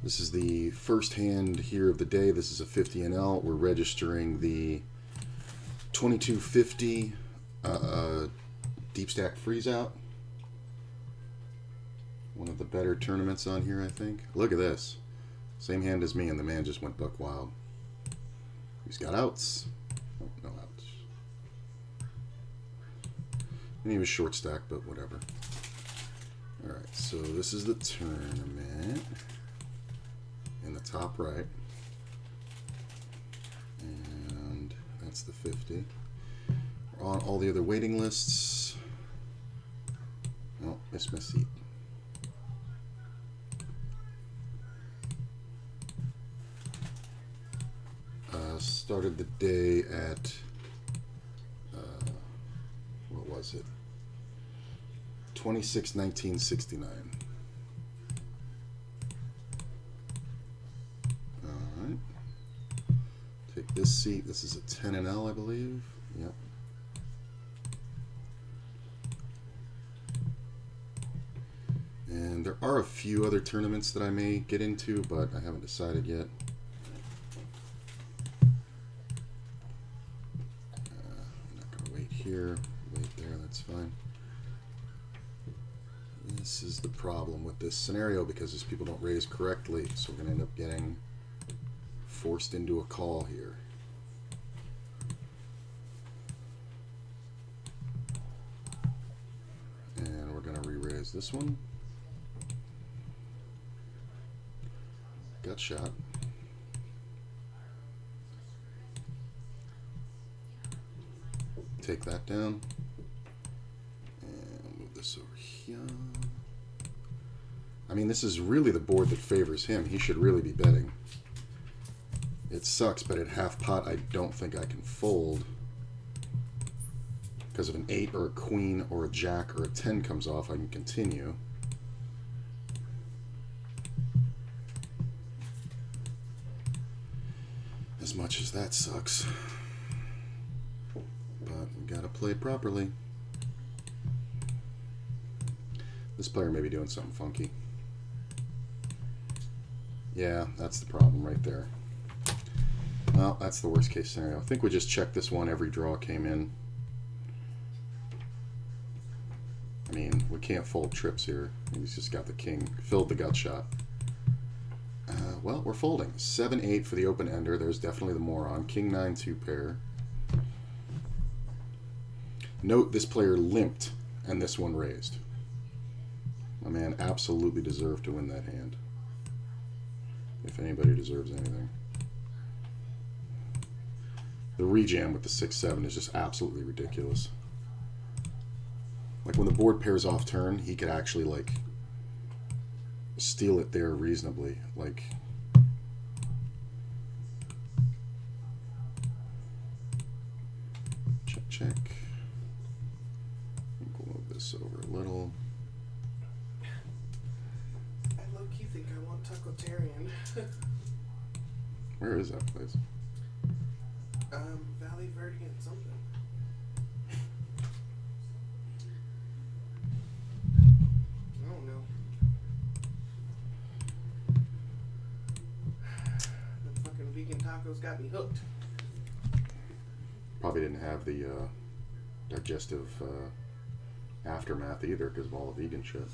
This is the first hand here of the day. This is a 50 NL. We're registering the 2250 Deep Stack Freeze Out. One of the better tournaments on here, I think. Look at this. Same hand as me, and the man just went buck wild. He's got outs. Oh, no outs. And he was short stack, but whatever. Alright, so this is the tournament. In the top right. And that's the 50. We're on all the other waiting lists. Oh, missed my seat. Started the day at, what was it? 26-19-69. Alright. Take this seat. This is a 10 NL, I believe. Yep. And there are a few other tournaments that I may get into, but I haven't decided yet. Here, wait there, that's fine. This is the problem with this scenario because these people don't raise correctly, so we're going to end up getting forced into a call here. And we're going to re-raise this one. Gut shot. Take that down and move this over here. I mean, this is really the board that favors him. He should really be betting. It sucks, but at half pot, I don't think I can fold because if an 8 or a queen or a jack or a 10 comes off, I can continue. As much as that sucks. But we gotta play properly. This player may be doing something funky. Yeah, that's the problem right there. Well, that's the worst case scenario. I think we just checked this one. Every draw came in. I mean, we can't fold trips here. He's just got the king. Filled the gut shot. Well, we're folding. 7-8 for the open ender. There's definitely the moron. King 9 2 pair. Note this player limped and this one raised. My man absolutely deserved to win that hand. If anybody deserves anything. The rejam with the 6-7 is just absolutely ridiculous. Like when the board pairs off turn, he could actually like steal it there reasonably. Like check, check. We'll move this over a little. I low-key think I want Tacotarian. Where is that place? Valley Verde and something. I don't know. The fucking vegan tacos got me hooked. Probably didn't have the digestive aftermath either because of all the vegan shit.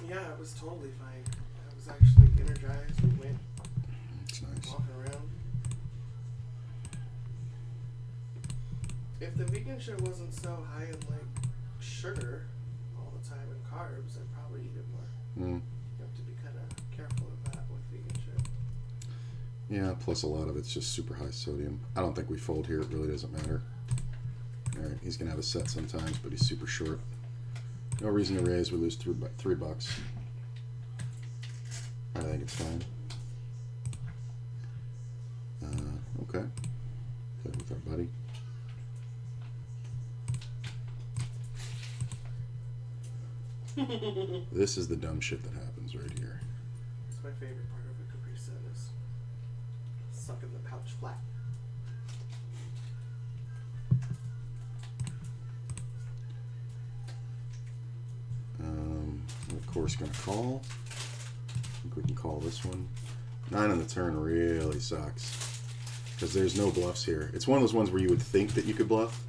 Yeah, it was totally fine. I was actually energized. We went It's nice. walking around. If the vegan shit wasn't so high in like sugar all the time and carbs, I'd probably eat it more. Mm. You have to be kind of careful of that with vegan shit. Yeah, plus a lot of it's just super high sodium. I don't think we fold here. It really doesn't matter. Alright, he's going to have a set sometimes, but he's super short. No reason to raise. We lose $3 bucks. I think it's fine. Okay. Play with our buddy. This is the dumb shit that happens right here. It's my favorite part of a Capri Sun is sucking the pouch flat. Of course, going to call. think we can call this one. 9 on the turn really sucks because there's no bluffs here. It's one of those ones where you would think that you could bluff,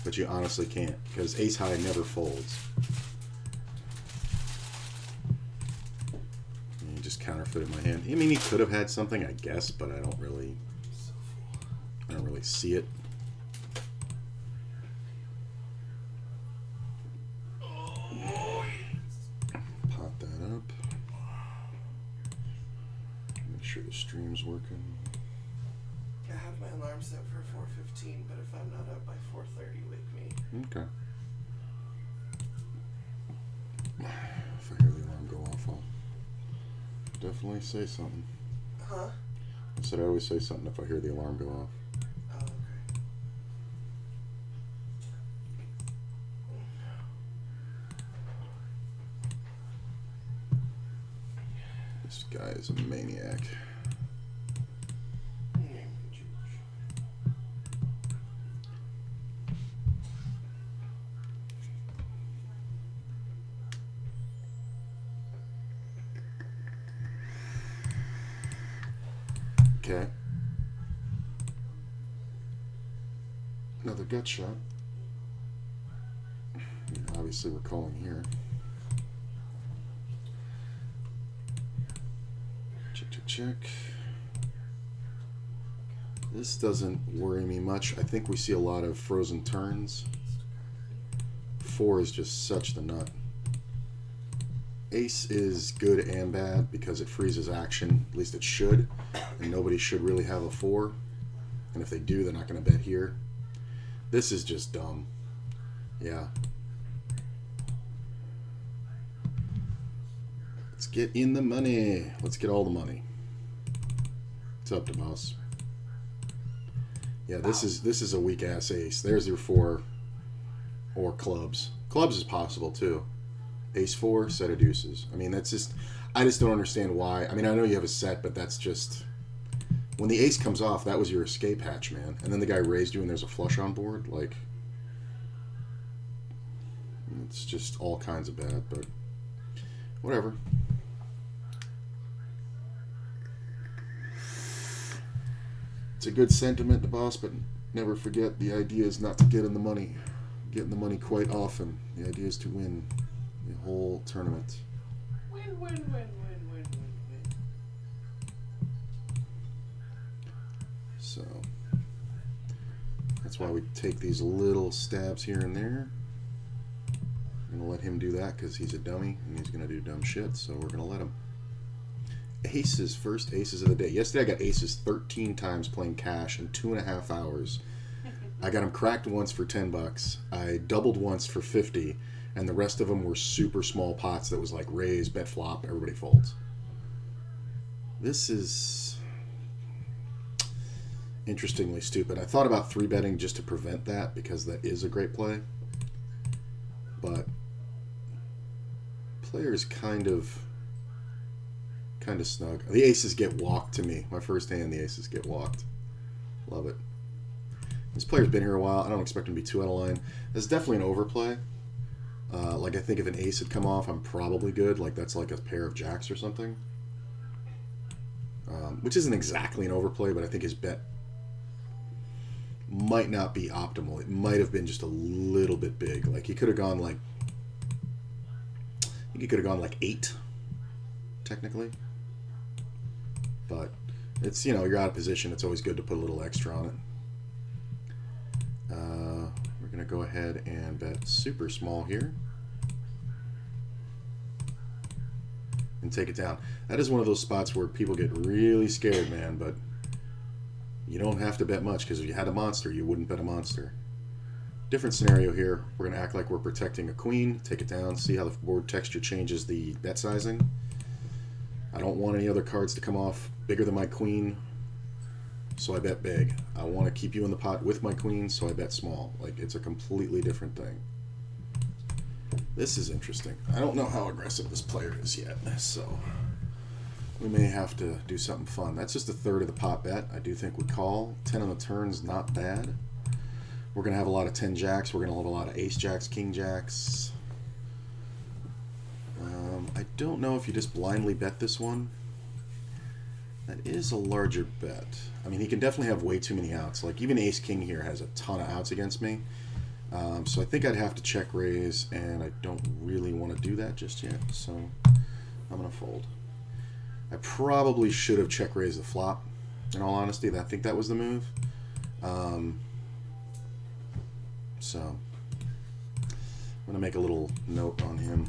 but you honestly can't because ace high never folds. And he just counterfeited my hand. I mean, he could have had something, I guess, but I don't really see it. Pop that up. Make sure the stream's working. I have my alarm set for 4:15, but if I'm not up by 4:30, wake me. Okay. If I hear the alarm go off, I'll definitely say something. Huh? I said I always say something if I hear the alarm go off. Oh, okay. This guy is a maniac. Okay. Another gut shot. Obviously we're calling here. Check, check, check. This doesn't worry me much. I think we see a lot of frozen turns. 4 is just such the nut. Ace is good and bad because it freezes action. At least it should. And nobody should really have a 4. And if they do, they're not going to bet here. This is just dumb. Yeah. Let's get in the money. Let's get all the money. It's up to boss. Yeah, this is a weak ass ace. There's your 4 or clubs. Clubs is possible too. Ace 4, set of deuces. I mean, that's just, I just don't understand why. I mean, I know you have a set, but that's just, when the ace comes off, that was your escape hatch, man. And then the guy raised you and there's a flush on board. Like, it's just all kinds of bad, but whatever. It's a good sentiment, the boss, but never forget the idea is not to get in the money. Get in the money quite often. The idea is to win the whole tournament. Win, win, win, win, win, win, win. So that's why we take these little stabs here and there. I'm gonna let him do that because he's a dummy and he's gonna do dumb shit. So we're gonna let him. Aces, first aces of the day. Yesterday I got aces 13 times playing cash in 2.5 hours. I got them cracked once for $10. I doubled once for 50, and the rest of them were super small pots that was like raise, bet flop, everybody folds. This is interestingly stupid. I thought about 3-betting just to prevent that because that is a great play. But players kind of snug. The aces get walked to me. My first hand, the aces get walked. Love it. This player's been here a while. I don't expect him to be too out of line. This is definitely an overplay. Like, I think if an ace had come off, I'm probably good. Like, that's like a pair of jacks or something. Which isn't exactly an overplay, but I think his bet might not be optimal. It might have been just a little bit big. Like, he could have gone like... I think he could have gone like 8, technically. But it's, you know, you're out of position. It's always good to put a little extra on it. We're going to go ahead and bet super small here. And take it down. That is one of those spots where people get really scared, man, but you don't have to bet much because if you had a monster, you wouldn't bet a monster. Different scenario here. We're going to act like we're protecting a queen, take it down, see how the board texture changes the bet sizing. I don't want any other cards to come off bigger than my queen, so I bet big. I want to keep you in the pot with my queen, so I bet small. Like, it's a completely different thing. This is interesting. I don't know how aggressive this player is yet, so we may have to do something fun. That's just a third of the pot bet. I do think we call. 10 on the turn's not bad. We're going to have a lot of 10 jacks. We're going to have a lot of ace jacks, king jacks. I don't know if you just blindly bet this one. That is a larger bet. I mean, he can definitely have way too many outs. Like, even Ace-King here has a ton of outs against me. So I think I'd have to check raise, and I don't really want to do that just yet. So I'm going to fold. I probably should have check raised the flop, in all honesty. I think that was the move. So I'm going to make a little note on him.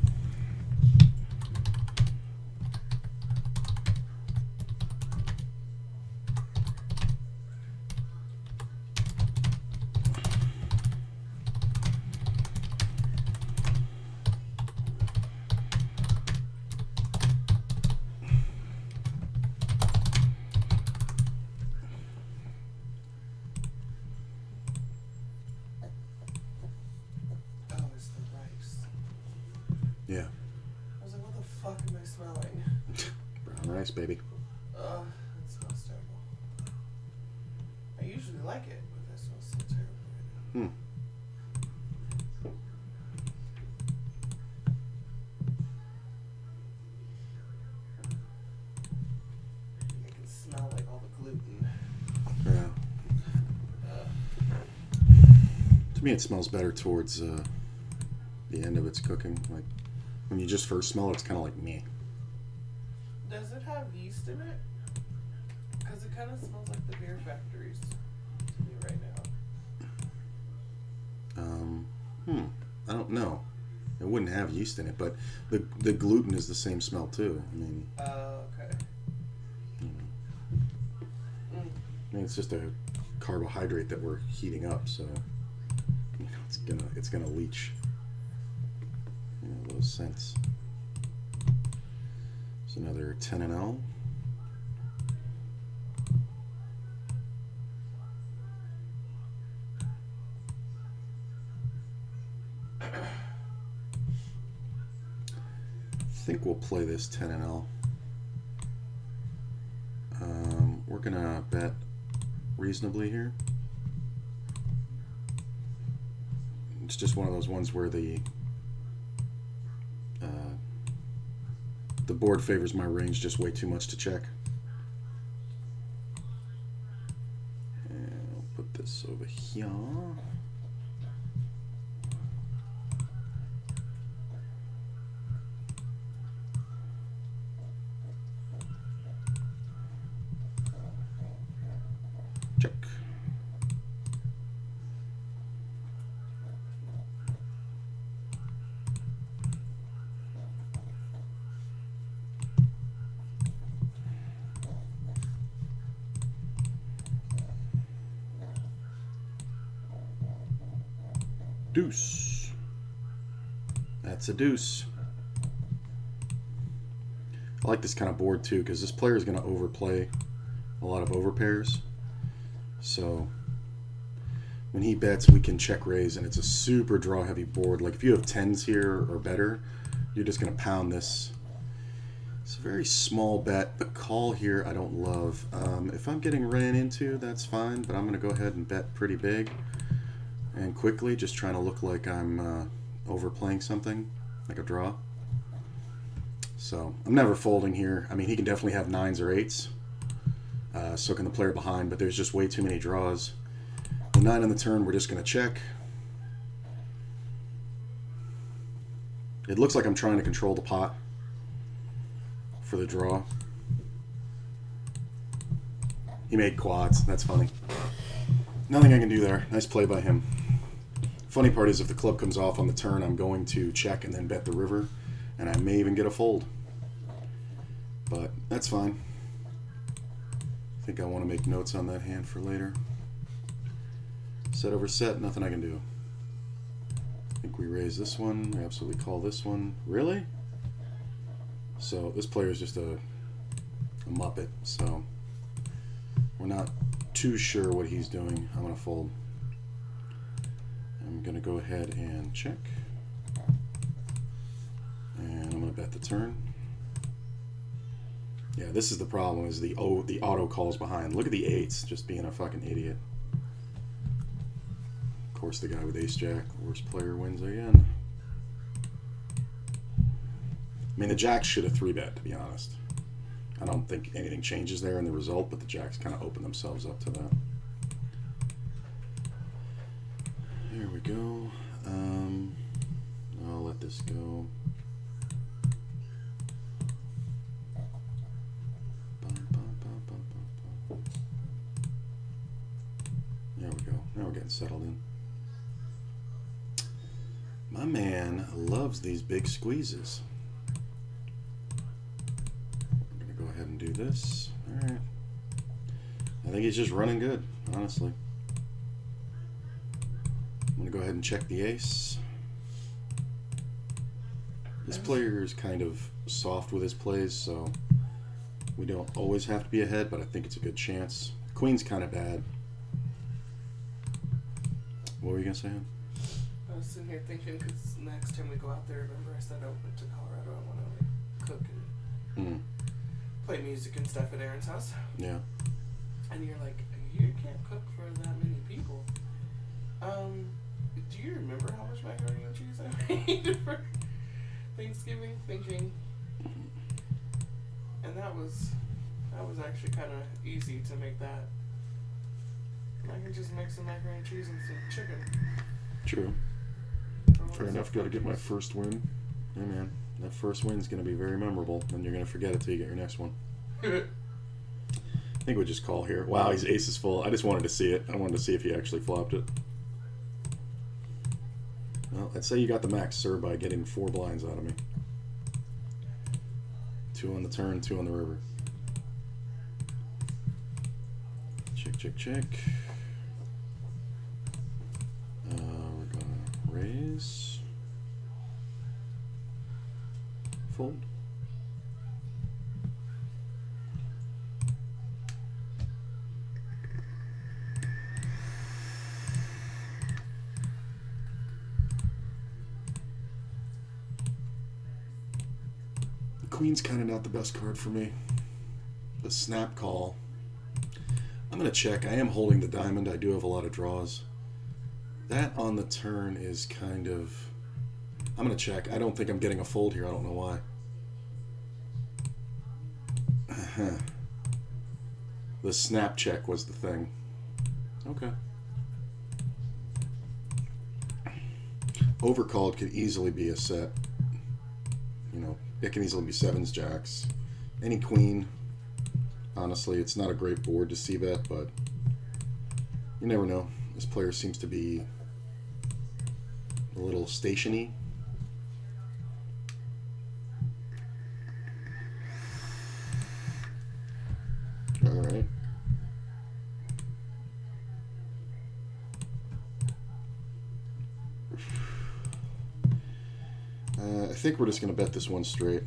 Yeah. I was like, what the fuck am I smelling? Brown rice, baby. It smells terrible. I usually like it, but that smells so terrible right now. I can smell like all the gluten. Yeah. To me, it smells better towards the end of its cooking. Like, when you just first smell it, it's kind of like meh. Does it have yeast in it? Because it kind of smells like the beer factories to me right now. I don't know. It wouldn't have yeast in it, but the gluten is the same smell too. I mean, Okay. I mean, it's just a carbohydrate that we're heating up, so you know, it's gonna leach. You know, those scents. It's another 10 and L. I think we'll play this 10 and L. We're gonna bet reasonably here. It's just one of those ones where the board favors my range just way too much to check. And I'll put this over here. Check. Deuce. That's a deuce. I like this kind of board too, because this player is going to overplay a lot of overpairs. So when he bets, we can check raise, and it's a super draw heavy board. Like if you have 10s here or better, you're just going to pound this. It's a very small bet. The call here I don't love. If I'm getting ran into, that's fine, but I'm going to go ahead and bet pretty big and quickly, just trying to look like I'm overplaying something, like a draw. So I'm never folding here. I mean, he can definitely have 9s or 8s. So can the player behind, but there's just way too many draws. The 9 on the turn, we're just going to check. It looks like I'm trying to control the pot for the draw. He made quads. That's funny. Nothing I can do there. Nice play by him. Funny part is if the club comes off on the turn, I'm going to check and then bet the river, and I may even get a fold. But that's fine. I think I want to make notes on that hand for later. Set over set, nothing I can do. I think we raise this one. We absolutely call this one. Really? So this player is just a muppet, so we're not too sure what he's doing. I'm going to fold. I'm going to go ahead and check. And I'm going to bet the turn. Yeah, this is the problem, is the auto calls behind. Look at the 8s, just being a fucking idiot. Of course, the guy with ace-jack, worst player, wins again. I mean, the jacks should have 3-bet, to be honest. I don't think anything changes there in the result, but the jacks kind of open themselves up to that. Here we go. I'll let this go. There we go. Now we're getting settled in. My man loves these big squeezes. I'm going to go ahead and do this. All right. I think he's just running good, honestly. I'm going to go ahead and check the ace. This player is kind of soft with his plays, so we don't always have to be ahead, but I think it's a good chance. Queen's kind of bad. What were you going to say, hon? I was sitting here thinking, because next time we go out there, remember I said I went to Colorado, I want to like cook and play music and stuff at Aaron's house. Yeah. And you're like, you can't cook for that many people. Do you remember how much macaroni and cheese I made for Thanksgiving? Thinking, and that was actually kind of easy to make that. I can just make some macaroni and cheese and some chicken. True. Fair enough. Got to get my first win. Yeah, man. That first win's going to be very memorable, and you're going to forget it till you get your next one. I think we'll just call here. Wow, his ace is full. I just wanted to see it. I wanted to see if he actually flopped it. Well, let's say you got the max, sir, by getting 4 blinds out of me. 2 on the turn, 2 on the river. Check, check, check. We're going to raise. Fold. Queen's kind of not the best card for me. The snap call. I'm going to check. I am holding the diamond. I do have a lot of draws. That on the turn is kind of... I'm going to check. I don't think I'm getting a fold here. I don't know why. The snap check was the thing. Okay. Overcalled could easily be a set. You know, it can easily be 7s, jacks. Any queen. Honestly, it's not a great board to c-bet, but you never know. This player seems to be a little stationy. All right. I think we're just going to bet this one straight.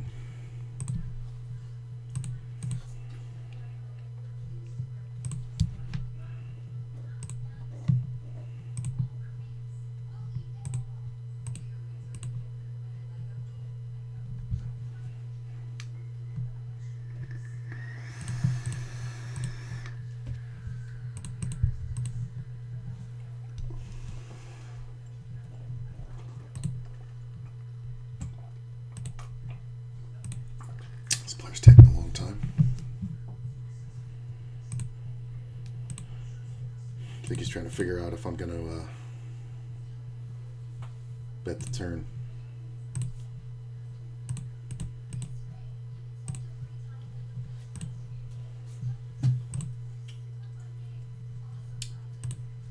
Taking a long time. I think he's trying to figure out if I'm going to bet the turn.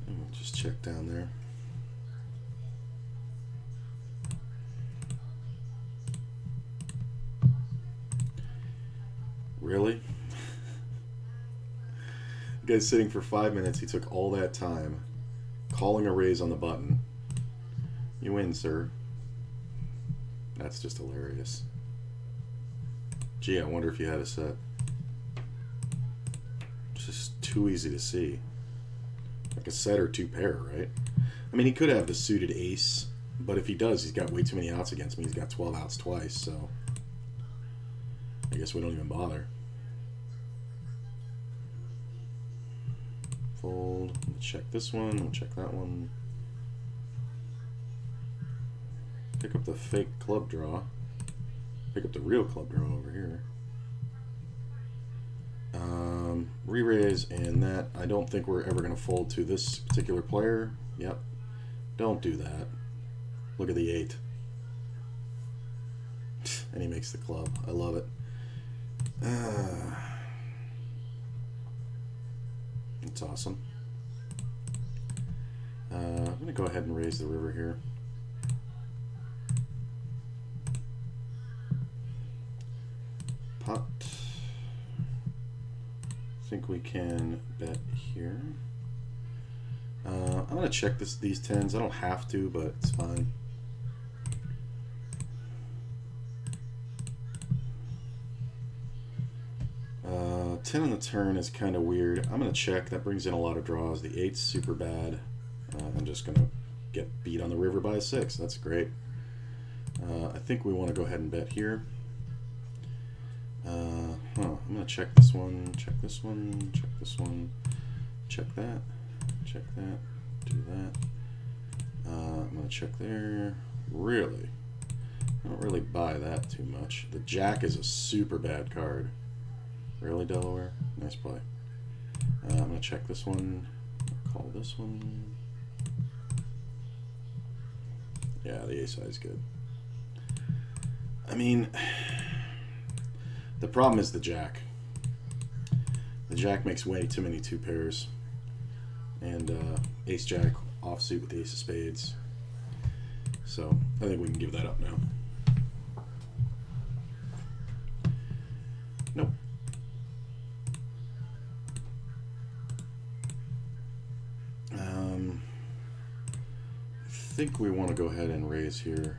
And we'll just check down there. Really? The guy's sitting for 5 minutes. He took all that time calling a raise on the button. You win, sir. That's just hilarious. Gee, I wonder if you had a set. It's just too easy to see. Like a set or 2 pair, right? I mean, he could have the suited ace, but if he does, he's got way too many outs against me. He's got 12 outs twice, so I guess we don't even bother. Fold. We'll check this one. We'll check that one. Pick up the fake club draw. Pick up the real club draw over here. Re-raise, and that, I don't think we're ever going to fold to this particular player. Yep. Don't do that. Look at the 8. And he makes the club. I love it. It's awesome. I'm going to go ahead and raise the river here. Pot. I think we can bet here. I'm going to check these 10s. I don't have to, but it's fine. Ten on the turn is kind of weird. I'm going to check. That brings in a lot of draws. The 8's super bad. I'm just going to get beat on the river by a 6. That's great. I think we want to go ahead and bet here. I'm going to check this one, check this one, check this one, check that, do that. I'm going to check there. Really? I don't really buy that too much. The Jack is a super bad card. Really, Delaware? Nice play. I'm going to check this one, call this one. Yeah, the ace high is good. I mean, the problem is the Jack. The Jack makes way too many 2 pairs. And ace Jack offsuit with the ace of spades. So I think we can give that up now. Nope. I think we want to go ahead and raise here.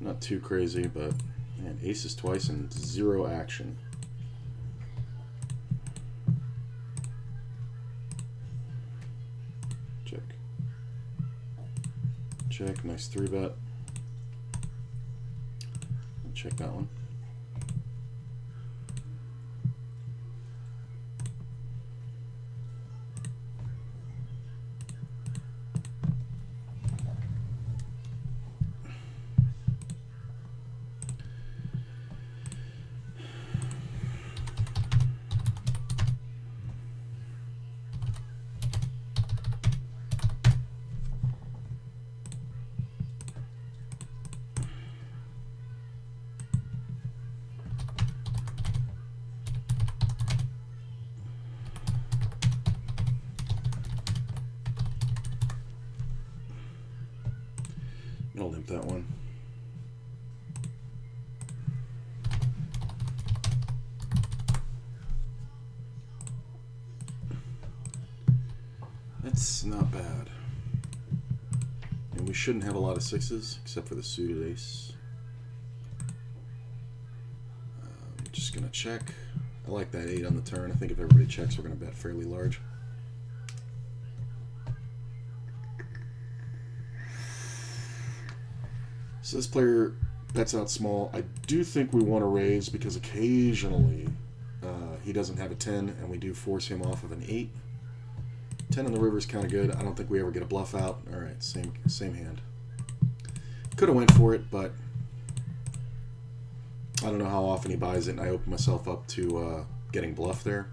Not too crazy, but man, aces twice and 0 action. Check. Check. Nice 3-bet. Check that one. I'll limp that one. That's not bad. And we shouldn't have a lot of 6s, except for the suited ace. I'm just going to check. I like that 8 on the turn. I think if everybody checks, we're going to bet fairly large. So this player bets out small. I do think we want to raise because occasionally he doesn't have a 10 and we do force him off of an 8. 10 on the river is kind of good. I don't think we ever get a bluff out. All right, same hand. Could have went for it, but I don't know how often he buys it, and I open myself up to getting bluff there.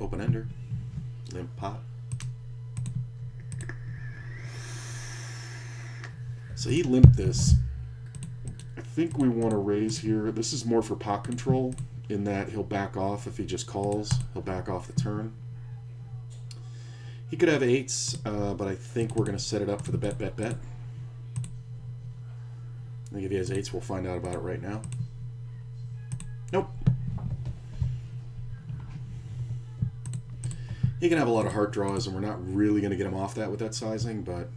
Open ender. Limp pot. So he limped this. I think we want to raise here. This is more for pot control in that he'll back off if he just calls. He'll back off the turn. He could have 8s, but I think we're going to set it up for the bet. I think if he has 8s, we'll find out about it right now. Nope. He can have a lot of heart draws, and we're not really going to get him off that with that sizing, but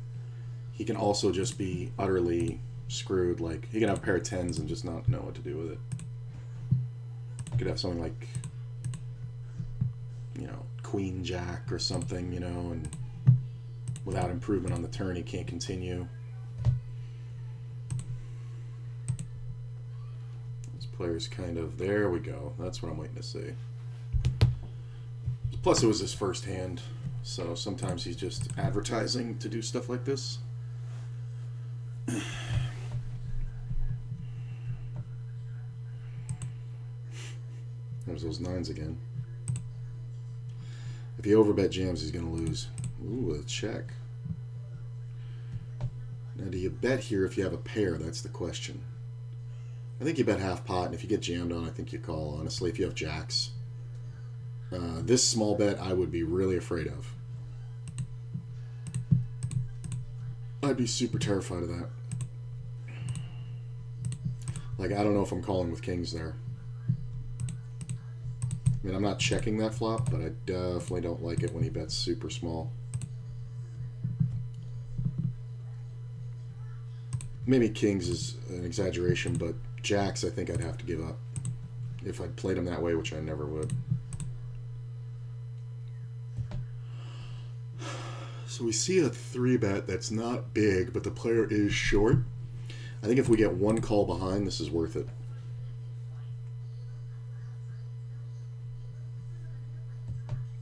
he can also just be utterly screwed. Like, he can have a pair of 10s and just not know what to do with it. He could have something like, you know, Queen Jack or something, you know, and without improvement on the turn, he can't continue. This player's kind of, there we go. That's what I'm waiting to see. Plus, it was his first hand. So sometimes he's just advertising to do stuff like this. There's those 9s again. If he overbet jams, he's going to lose. Ooh, a check. Now, do you bet here if you have a pair? That's the question. I think you bet half pot, and if you get jammed on, I think you call, honestly, if you have jacks. This small bet I would be really afraid of. I'd be super terrified of that. Like, I don't know if I'm calling with kings there. I mean, I'm not checking that flop, but I definitely don't like it when he bets super small. Maybe kings is an exaggeration, but jacks I think I'd have to give up if I'd played him that way, which I never would. So we see a 3-bet that's not big, but the player is short. I think if we get one call behind, this is worth it.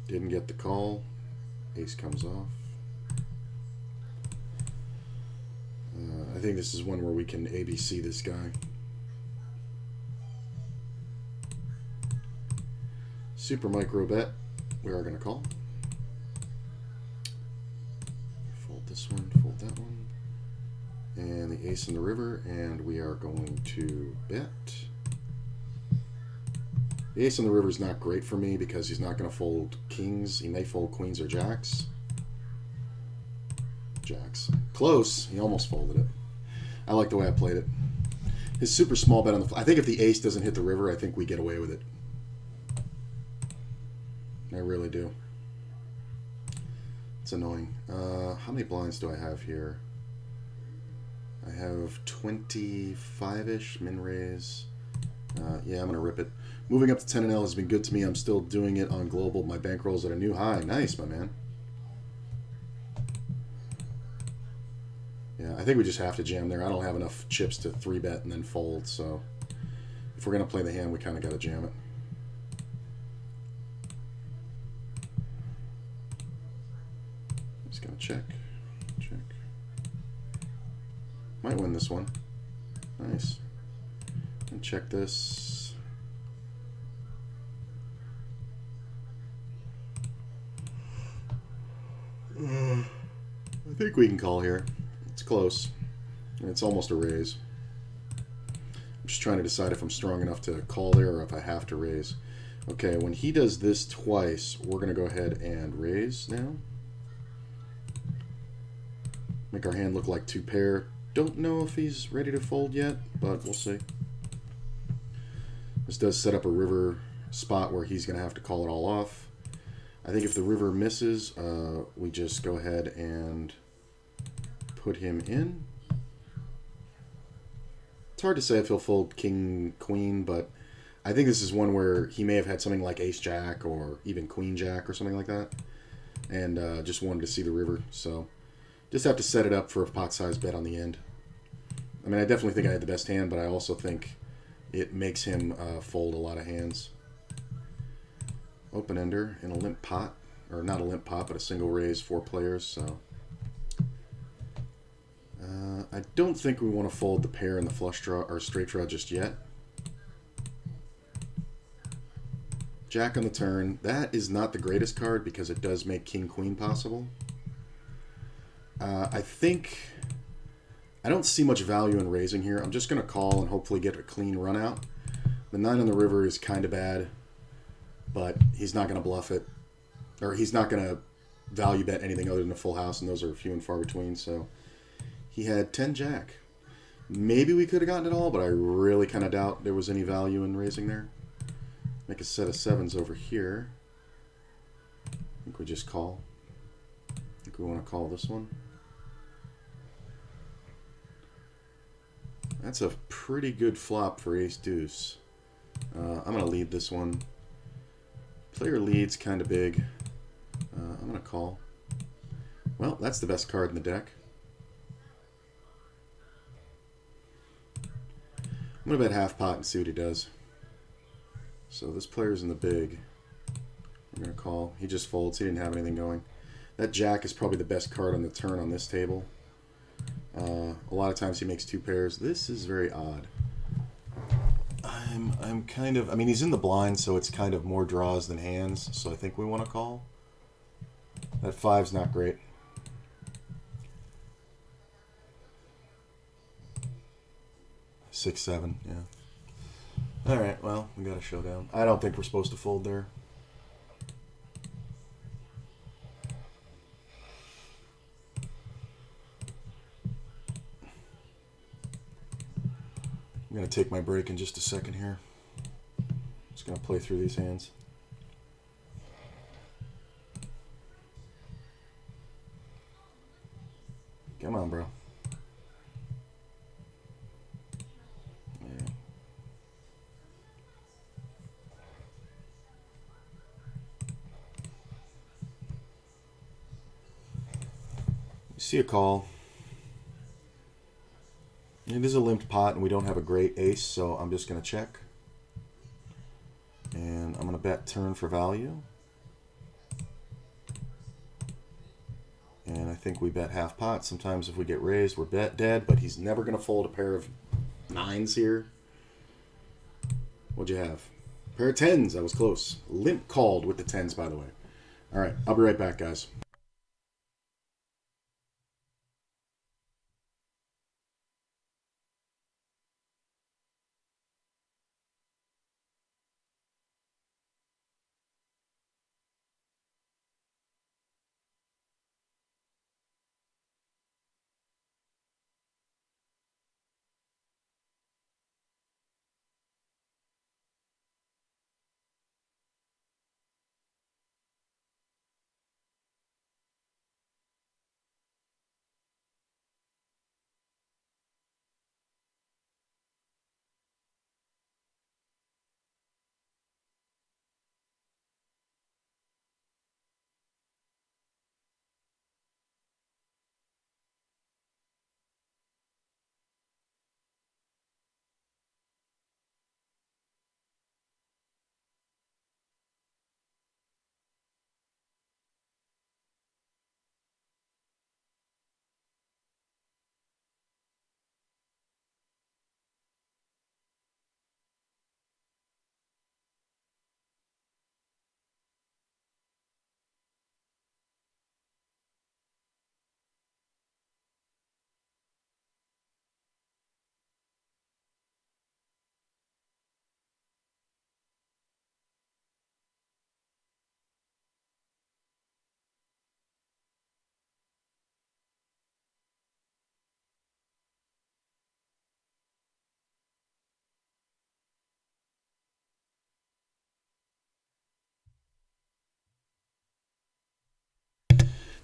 Didn't get the call. Ace comes off. I think this is one where we can ABC this guy. Super micro bet. We are going to call. Fold this one, fold that one. And the ace in the river, and we are going to bet. The ace in the river is not great for me because he's not going to fold kings. He may fold queens or jacks. Jacks. Close. He almost folded it. I like the way I played it. His super small bet on the... I think if the ace doesn't hit the river, I think we get away with it. I really do. It's annoying. How many blinds do I have here? I have 25-ish, min raise. Yeah, I'm going to rip it. Moving up to 10 and L has been good to me. I'm still doing it on global. My bankroll's at a new high. Nice, my man. Yeah, I think we just have to jam there. I don't have enough chips to 3-bet and then fold, so if we're going to play the hand, we kind of got to jam it. Just going to check. Check. Might win this one. Nice. And check this. I think we can call here. It's close. It's almost a raise. I'm just trying to decide if I'm strong enough to call there or if I have to raise. Okay, when he does this twice, we're going to go ahead and raise now. Make our hand look like 2 pair. Don't know if he's ready to fold yet, but we'll see. This does set up a river spot where he's going to have to call it all off. I think if the river misses, we just go ahead and put him in. It's hard to say if he'll fold king, queen, but I think this is one where he may have had something like ace-jack or even queen-jack or something like that, and just wanted to see the river. So just have to set it up for a pot-sized bet on the end. I mean, I definitely think I had the best hand, but I also think it makes him fold a lot of hands. Open ender in a limp pot, or not a limp pot, but a single raise, 4 players. So I don't think we want to fold the pair and the flush draw or straight draw just yet. Jack on the turn. That is not the greatest card because it does make king queen possible. I think I don't see much value in raising here. I'm just going to call and hopefully get a clean run out. The 9 on the river is kind of bad, but he's not going to bluff it, or he's not going to value bet anything other than a full house, and those are few and far between. So he had 10 jack. Maybe we could have gotten it all, but I really kind of doubt there was any value in raising there. Make a set of 7s over here. I think we just call. I think we want to call this one. That's a pretty good flop for ace deuce. I'm going to lead this one. Player leads kind of big. I'm going to call. Well, that's the best card in the deck. I'm going to bet half pot and see what he does. So this player's in the big. I'm going to call. He just folds. He didn't have anything going. That jack is probably the best card on the turn on this table. A lot of times he makes two pairs. This is very odd. I'm kind of... I mean, he's in the blind, so it's kind of more draws than hands, so I think we want to call. That 5's not great. Six, 7, yeah. Alright, well, we got a showdown. I don't think we're supposed to fold there. I'm going to take my break in just a second here. Just going to play through these hands. Come on, bro. Yeah. You see a call. It is a limped pot, and we don't have a great ace, so I'm just going to check. And I'm going to bet turn for value. And I think we bet half pot. Sometimes if we get raised, we're bet dead, but he's never going to fold a pair of 9s here. What'd you have? Pair of 10s. That was close. Limp called with the 10s, by the way. All right, I'll be right back, guys.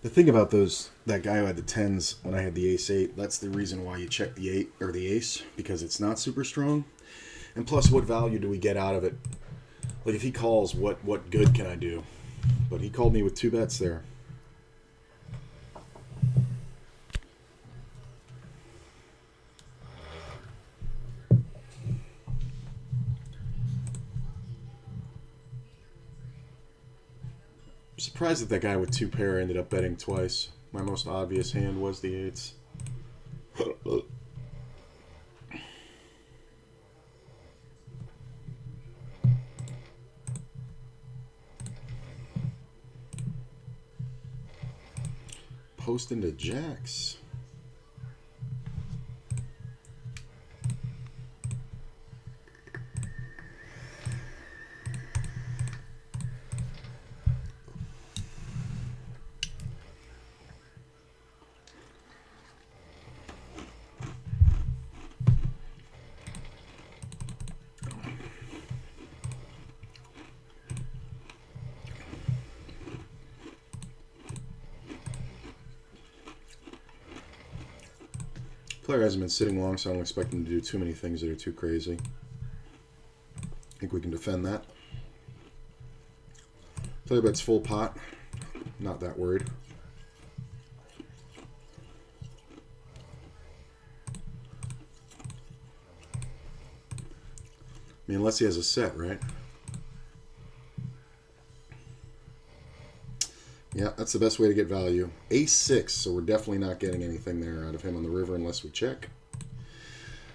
The thing about that guy who had the 10s when I had the ace-8, that's the reason why you check the 8 or the ace, because it's not super strong. And plus, what value do we get out of it? Like, if he calls, what good can I do? But he called me with 2 bets there. I'm surprised that guy with 2 pair ended up betting twice. My most obvious hand was the 8s. Post into jacks. Player hasn't been sitting long, so I don't expect him to do too many things that are too crazy. I think we can defend that. Player bets full pot. Not that worried. I mean, unless he has a set, right? Yeah, that's the best way to get value. Ace-6, so we're definitely not getting anything there out of him on the river unless we check.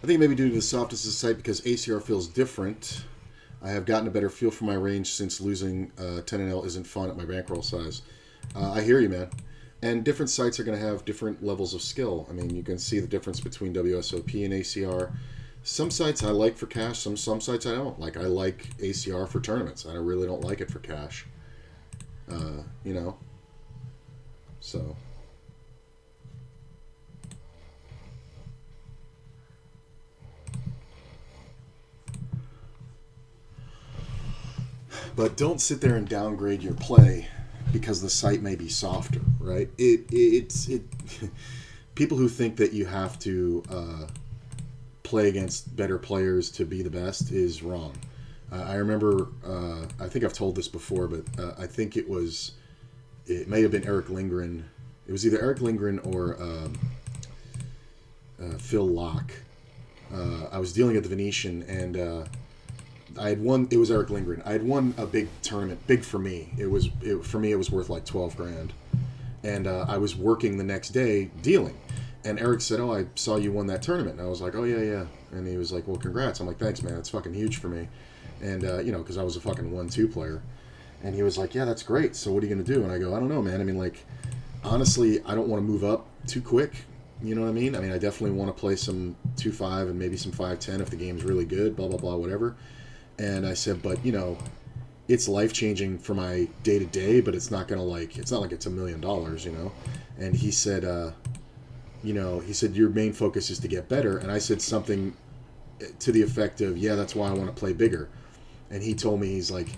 I think maybe due to the softness of the site because ACR feels different. I have gotten a better feel for my range since losing 10NL isn't fun at my bankroll size. I hear you, man. And different sites are going to have different levels of skill. I mean, you can see the difference between WSOP and ACR. Some sites I like for cash, some sites I don't. Like, I like ACR for tournaments. I really don't like it for cash. You know? So... But don't sit there and downgrade your play because the site may be softer, right? It's people who think that you have to play against better players to be the best is wrong. I remember, I think I've told this before, but I think it may have been Eric Lindgren. It was either Eric Lindgren or Phil Locke. I was dealing at the Venetian, and I had won. It was Eric Lindgren. I had won a big tournament, big for me. For me, it was worth like 12 grand, and I was working the next day dealing. And Eric said, "Oh, I saw you won that tournament." And I was like, "Oh yeah." And he was like, "Well, congrats." I'm like, "Thanks, man. It's fucking huge for me." And you know, because I was a fucking 1-2 player. And he was like, "Yeah, that's great. So what are you gonna do?" And I go, "I don't know, man. I mean, like, honestly, I don't want to move up too quick. You know what I mean? I mean, I definitely want to play some 2-5 and maybe some 5-10 if the game's really good. Blah blah blah, whatever." And I said, "But you know, it's life changing for my day to day. But it's not gonna like it's not like it's $1 million, you know." And he said, "You know," he said, "your main focus is to get better." And I said something to the effect of, "Yeah, that's why I want to play bigger." And he told me, he's like,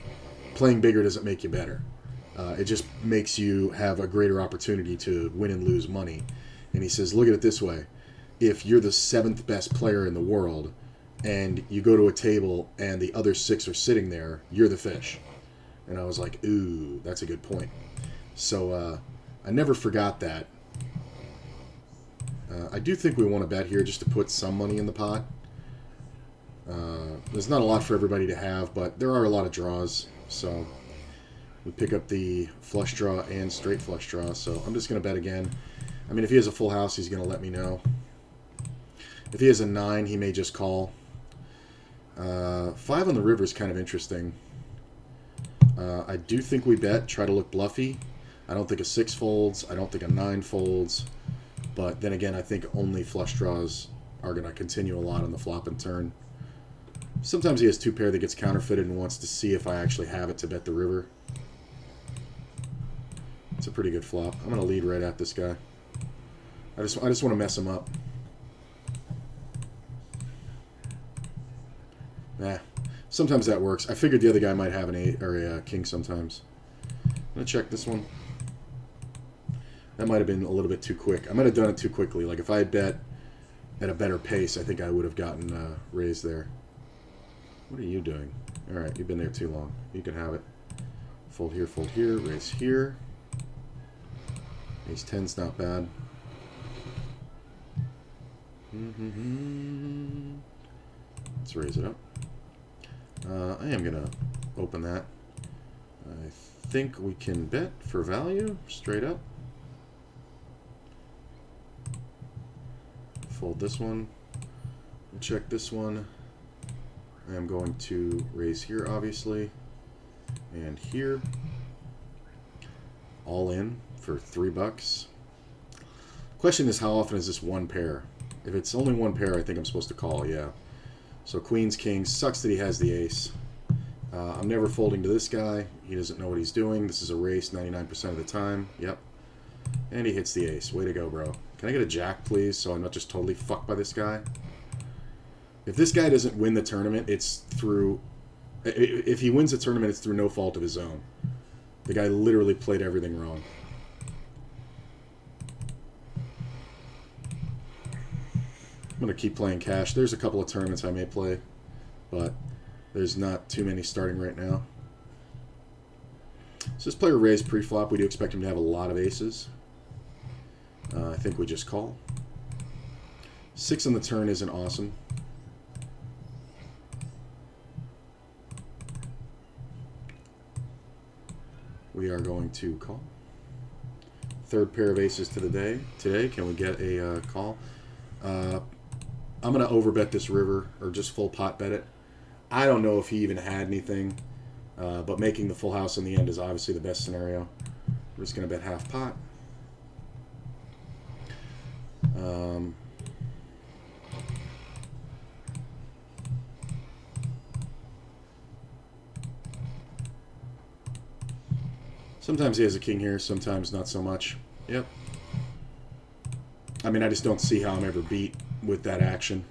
"Playing bigger doesn't make you better. It just makes you have a greater opportunity to win and lose money." And he says, "Look at it this way: if you're the 7th best player in the world, and you go to a table and the other 6 are sitting there, you're the fish." And I was like, "Ooh, that's a good point." So I never forgot that. I do think we want to bet here just to put some money in the pot. There's not a lot for everybody to have, but there are a lot of draws. So we pick up the flush draw and straight flush draw. So I'm just going to bet again. I mean, if he has a full house, he's going to let me know. If he has a 9, he may just call. 5 on the river is kind of interesting. I do think we bet, try to look bluffy. I don't think a 6 folds. I don't think a 9 folds. But then again, I think only flush draws are going to continue a lot on the flop and turn. Sometimes he has 2 pair that gets counterfeited and wants to see if I actually have it to bet the river. It's a pretty good flop. I'm going to lead right at this guy. I just want to mess him up. Nah. Sometimes that works. I figured the other guy might have an 8 or a king sometimes. I'm going to check this one. That might have been a little bit too quick. I might have done it too quickly. Like, if I had bet at a better pace, I think I would have gotten raised there. What are you doing? All right, you've been there too long. You can have it. Fold here, raise here. Ace 10's not bad. Let's raise it up. I am going to open that. I think we can bet for value, straight up. Fold this one. Check this one. I am going to raise here, obviously. And here. All in for $3. Question is, how often is this one pair? If it's only one pair, I think I'm supposed to call, yeah. So queens, kings. Sucks that he has the ace. I'm never folding to this guy. He doesn't know what he's doing. This is a race 99% of the time. Yep. And he hits the ace. Way to go, bro. Can I get a jack, please, so I'm not just totally fucked by this guy? If this guy doesn't win the tournament, it's through... If he wins the tournament, it's through no fault of his own. The guy literally played everything wrong. I'm going to keep playing cash. There's a couple of tournaments I may play, but there's not too many starting right now. So this player raised pre-flop. We do expect him to have a lot of aces. I think we just call. 6 on the turn isn't awesome. We are going to call. third pair of aces to the day. Today, can we get a call? I'm going to overbet this river, or just full pot bet it. I don't know if he even had anything, but making the full house in the end is obviously the best scenario. We're just going to bet half pot. Sometimes he has a king here, sometimes not so much. Yep. I mean, I just don't see how I'm ever beat with that action.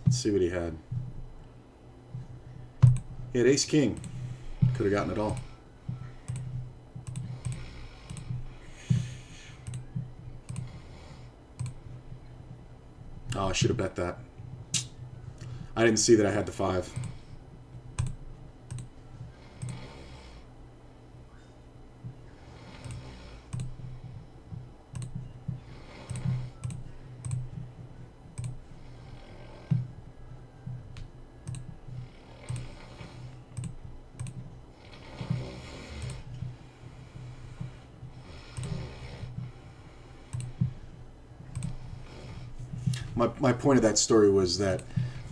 Let's see what he had. He had ace-king. Could have gotten it all. Oh, I should have bet that. I didn't see that I had the 5. My point of that story was that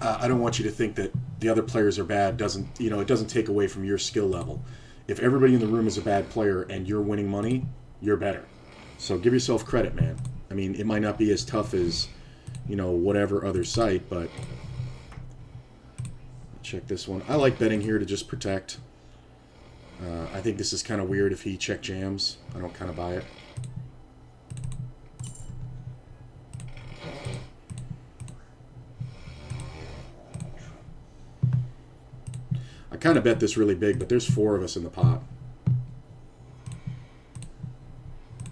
I don't want you to think that the other players are bad. It doesn't take away from your skill level. If everybody in the room is a bad player and you're winning money, you're better. So give yourself credit, man. I mean, it might not be as tough as, whatever other site, but check this one. I like betting here to just protect. I think this is kind of weird if he check jams. I don't kind of buy it. I kind of bet this really big, but there's 4 of us in the pot.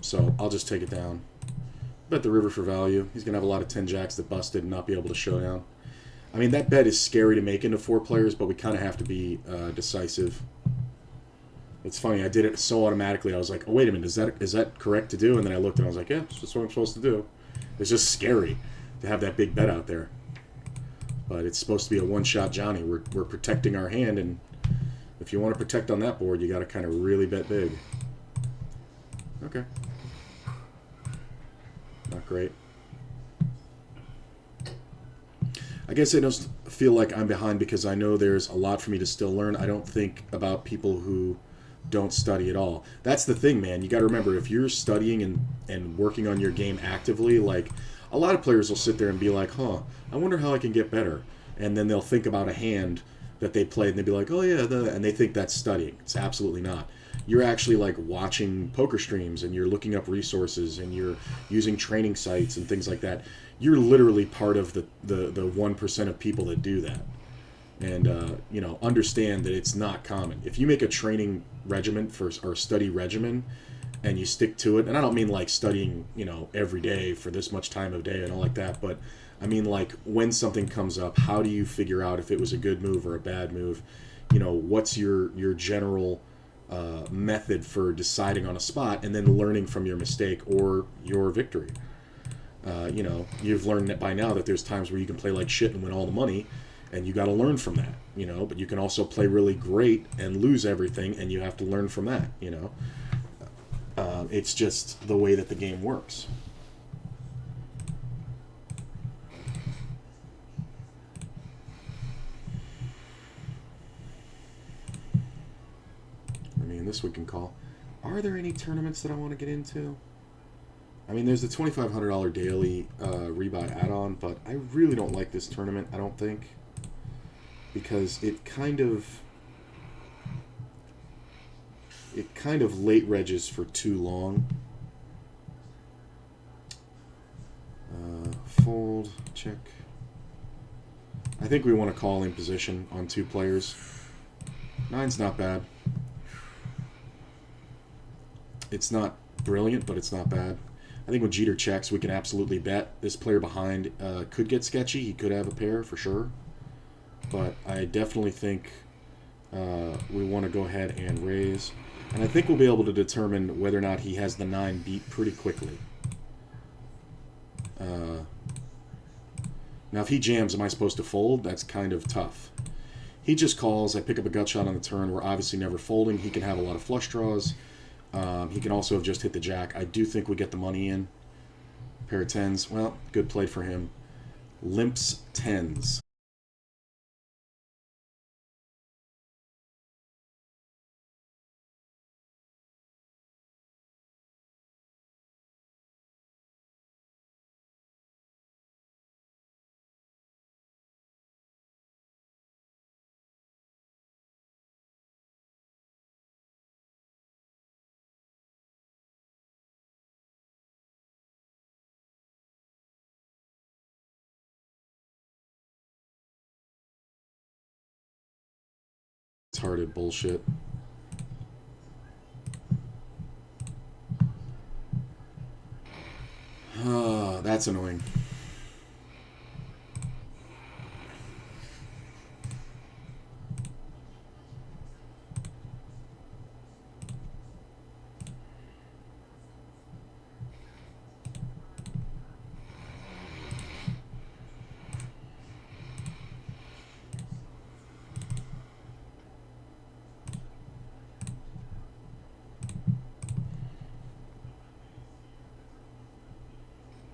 So I'll just take it down. Bet the river for value. He's going to have a lot of 10 jacks that busted and not be able to show down. I mean, that bet is scary to make into 4 players, but we kind of have to be decisive. It's funny, I did it so automatically. I was like, oh, wait a minute, is that correct to do? And then I looked and I was like, yeah, that's what I'm supposed to do. It's just scary to have that big bet out there. But it's supposed to be a one-shot Johnny. We're protecting our hand, and if you want to protect on that board, you got to kind of really bet big. Okay. Not great. I guess I don't feel like I'm behind because I know there's a lot for me to still learn. I don't think about people who don't study at all. That's the thing, man. You got to remember, if you're studying and working on your game actively, like, a lot of players will sit there and be like, I wonder how I can get better. And then they'll think about a hand that they played and they'll be like, oh yeah, and they think that's studying. It's absolutely not. You're actually like watching poker streams and you're looking up resources and you're using training sites and things like that. You're literally part of the 1% of people that do that. And, understand that it's not common. If you make a training regimen or study regimen and you stick to it, and I don't mean like studying, every day for this much time of day and all like that, but I mean like when something comes up, how do you figure out if it was a good move or a bad move? What's your general method for deciding on a spot and then learning from your mistake or your victory? You've learned that by now that there's times where you can play like shit and win all the money, and you got to learn from that, but you can also play really great and lose everything, and you have to learn from that, It's just the way that the game works. I mean, this we can call. Are there any tournaments that I want to get into? I mean, there's the $2,500 daily rebuy add-on, but I really don't like this tournament, I don't think. Because it kind of late regs for too long. Fold, check. I think we want to call in position on 2 players. 9's not bad. It's not brilliant, but it's not bad. I think when Jeter checks, we can absolutely bet. This player behind could get sketchy. He could have a pair for sure. But I definitely think we want to go ahead and raise. And I think we'll be able to determine whether or not he has the 9 beat pretty quickly. Now, if he jams, am I supposed to fold? That's kind of tough. He just calls. I pick up a gut shot on the turn. We're obviously never folding. He can have a lot of flush draws. He can also have just hit the jack. I do think we get the money in. Pair of tens. Well, good play for him. Limps tens. Retarded bullshit. That's annoying.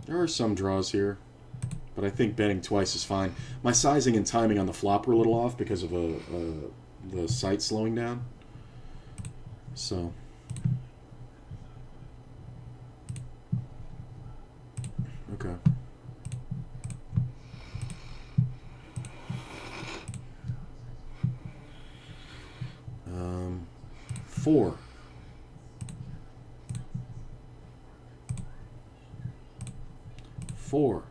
There are some draws here, but I think betting twice is fine. My sizing and timing on the flop were a little off because of the sight slowing down. So, okay. Four. Four.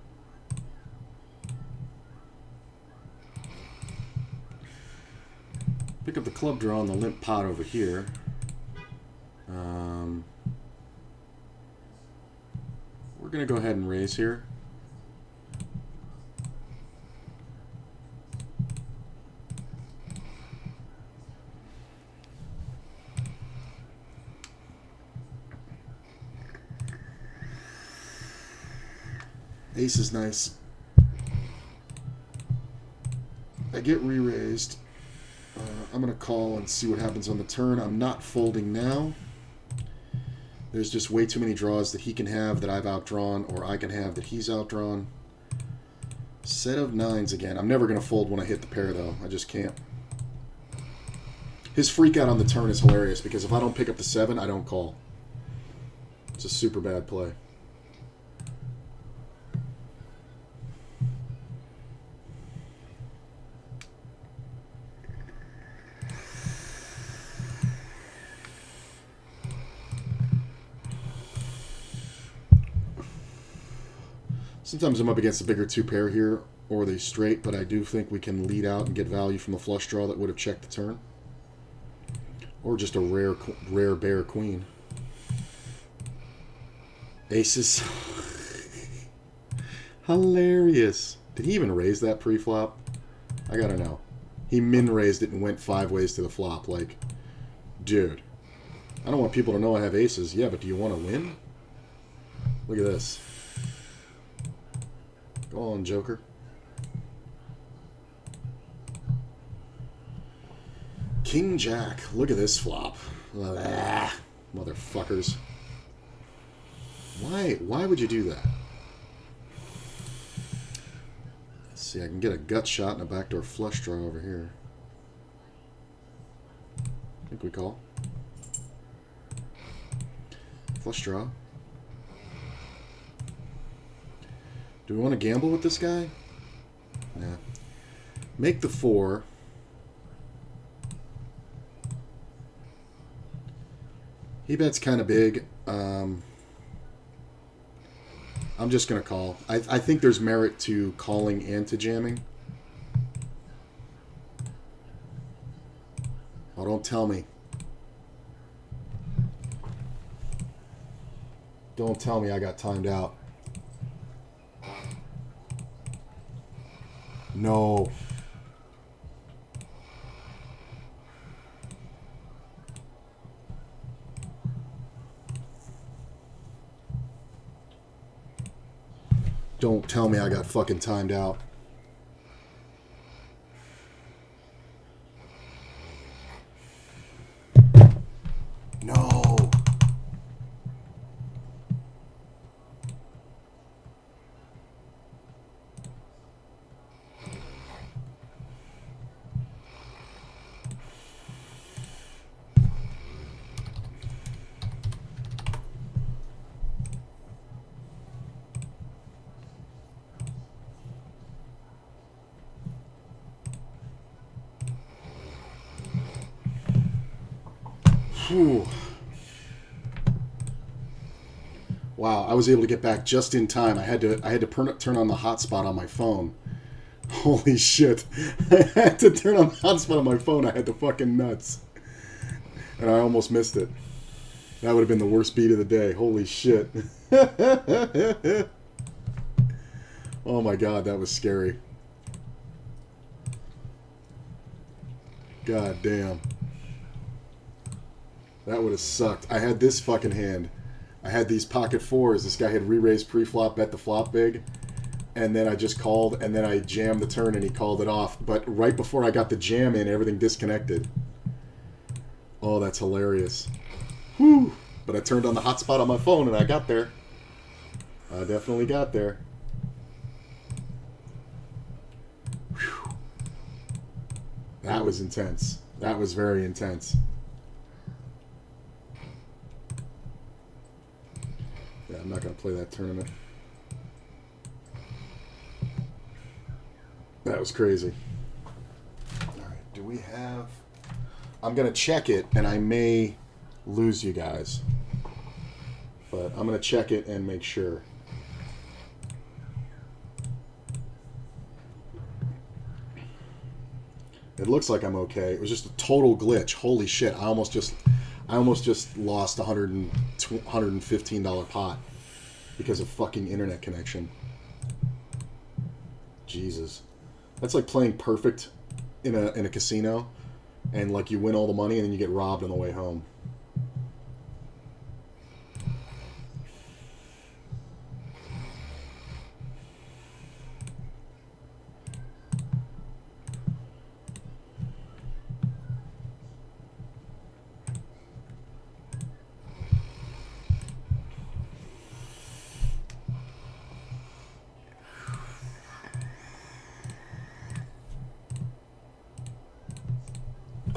Pick up the club draw on the limp pot over here. We're going to go ahead and raise here. Ace is nice. I get re-raised. I'm going to call and see what happens on the turn. I'm not folding now. There's just way too many draws that he can have that I've outdrawn, or I can have that he's outdrawn. Set of nines again. I'm never going to fold when I hit the pair, though. I just can't. His freak out on the turn is hilarious, because if I don't pick up the 7, I don't call. It's a super bad play. Sometimes I'm up against a bigger 2-pair here, or the straight, but I do think we can lead out and get value from a flush draw that would have checked the turn. Or just a rare bear queen. Aces. Hilarious. Did he even raise that pre-flop? I gotta know. He min-raised it and went 5 ways to the flop. Like, dude. I don't want people to know I have aces. Yeah, but do you want to win? Look at this. Go on, Joker. King Jack. Look at this flop. Ah, motherfuckers. Why would you do that? Let's see, I can get a gut shot and a backdoor flush draw over here. I think we call. Flush draw. Do we want to gamble with this guy? Nah. Make the 4. He bets kind of big. I'm just going to call. I think there's merit to calling and to jamming. Oh, don't tell me. Don't tell me I got timed out. No. Don't tell me I got fucking timed out. Whew. Wow, I was able to get back just in time. I had to turn on the hotspot on my phone. Holy shit. I had to turn on the hotspot on my phone. I had the fucking nuts. And I almost missed it. That would have been the worst beat of the day. Holy shit. Oh my god, that was scary. God damn. That would have sucked. I had this fucking hand. I had these pocket fours. This guy had re-raised pre-flop, bet the flop big. And then I just called, and then I jammed the turn, and he called it off. But right before I got the jam in, everything disconnected. Oh, that's hilarious. Whew. But I turned on the hotspot on my phone, and I got there. I definitely got there. Whew. That was intense. That was very intense. Yeah, I'm not going to play that tournament. That was crazy. Alright, do we have... I'm going to check it, and I may lose you guys. But I'm going to check it and make sure. It looks like I'm okay. It was just a total glitch. Holy shit, I almost just lost $115 pot because of fucking internet connection. Jesus. That's like playing perfect in a casino, and like you win all the money and then you get robbed on the way home.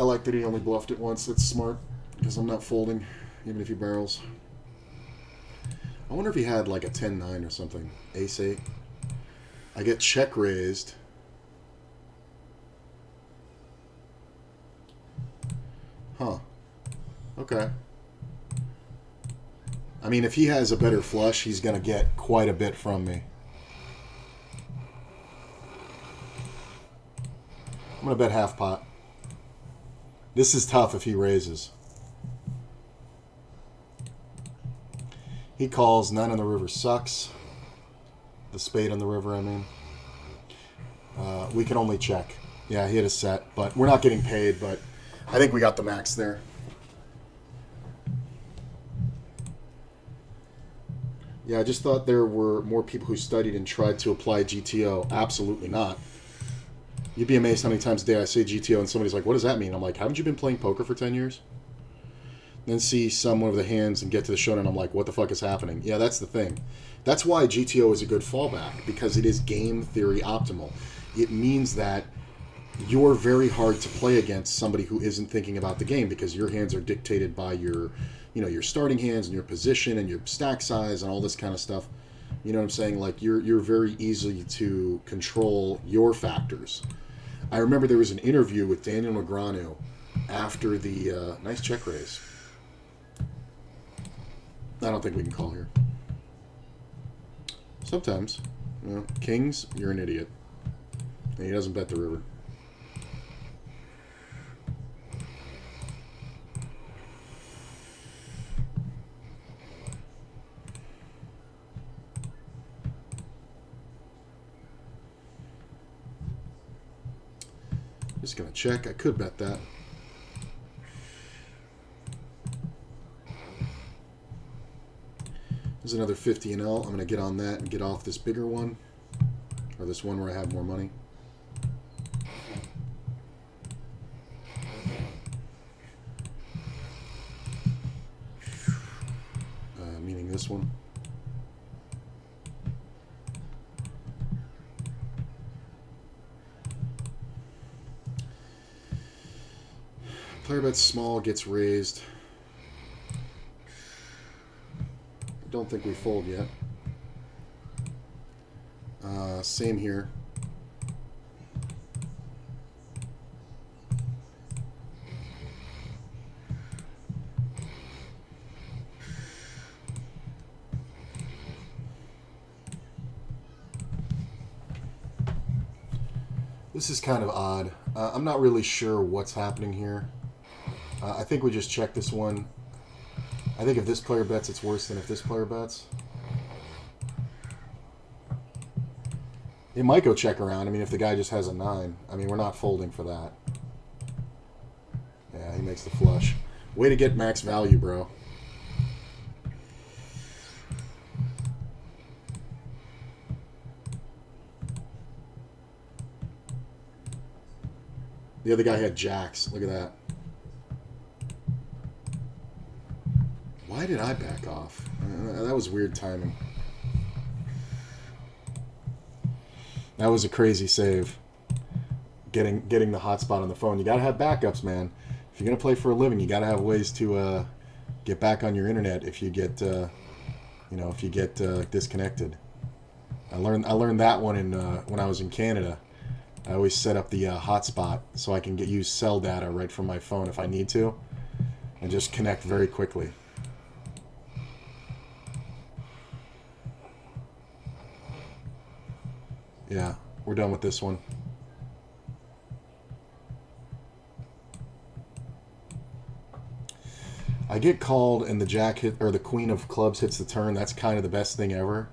I like that he only bluffed it once. That's smart, because I'm not folding, even if he barrels. I wonder if he had like a 10-9 or something. Ace-8. I get check raised. Huh. Okay. I mean, if he has a better flush, he's going to get quite a bit from me. I'm going to bet half pot. This is tough if he raises. He calls. 9 on the river sucks. The spade on the river, I mean. We can only check. Yeah, he had a set, but we're not getting paid, but I think we got the max there. Yeah, I just thought there were more people who studied and tried to apply GTO. Absolutely not. You'd be amazed how many times a day I say GTO and somebody's like, what does that mean? I'm like, haven't you been playing poker for 10 years? Then see someone with the hands and get to the showdown and I'm like, what the fuck is happening? Yeah, that's the thing. That's why GTO is a good fallback, because it is game theory optimal. It means that you're very hard to play against somebody who isn't thinking about the game, because your hands are dictated by your, your starting hands and your position and your stack size and all this kind of stuff. You know what I'm saying? Like, you're very easy to control your factors. I remember there was an interview with Daniel Negreanu after the nice check raise. I don't think we can call here. Sometimes. Kings, you're an idiot. And he doesn't bet the river. Just going to check. I could bet that. There's another 50 and L. I'm going to get on that and get off this bigger one. Or this one where I have more money. Meaning this one. Player bets small, gets raised. I don't think we fold yet. Same here. This is kind of odd. I'm not really sure what's happening here. I think we just check this one. I think if this player bets, it's worse than if this player bets. It might go check around. I mean, if the guy just has a 9. I mean, we're not folding for that. Yeah, he makes the flush. Way to get max value, bro. The other guy had jacks. Look at that. Why did I back off? That was weird timing. That was a crazy save. Getting the hotspot on the phone. You gotta have backups, man. If you're gonna play for a living, you gotta have ways to get back on your internet if you get disconnected. I learned that one when I was in Canada. I always set up the hotspot so I can use cell data right from my phone if I need to, and just connect very quickly. Yeah, we're done with this one. I get called and the jack hit, or the queen of clubs hits the turn. That's kind of the best thing ever.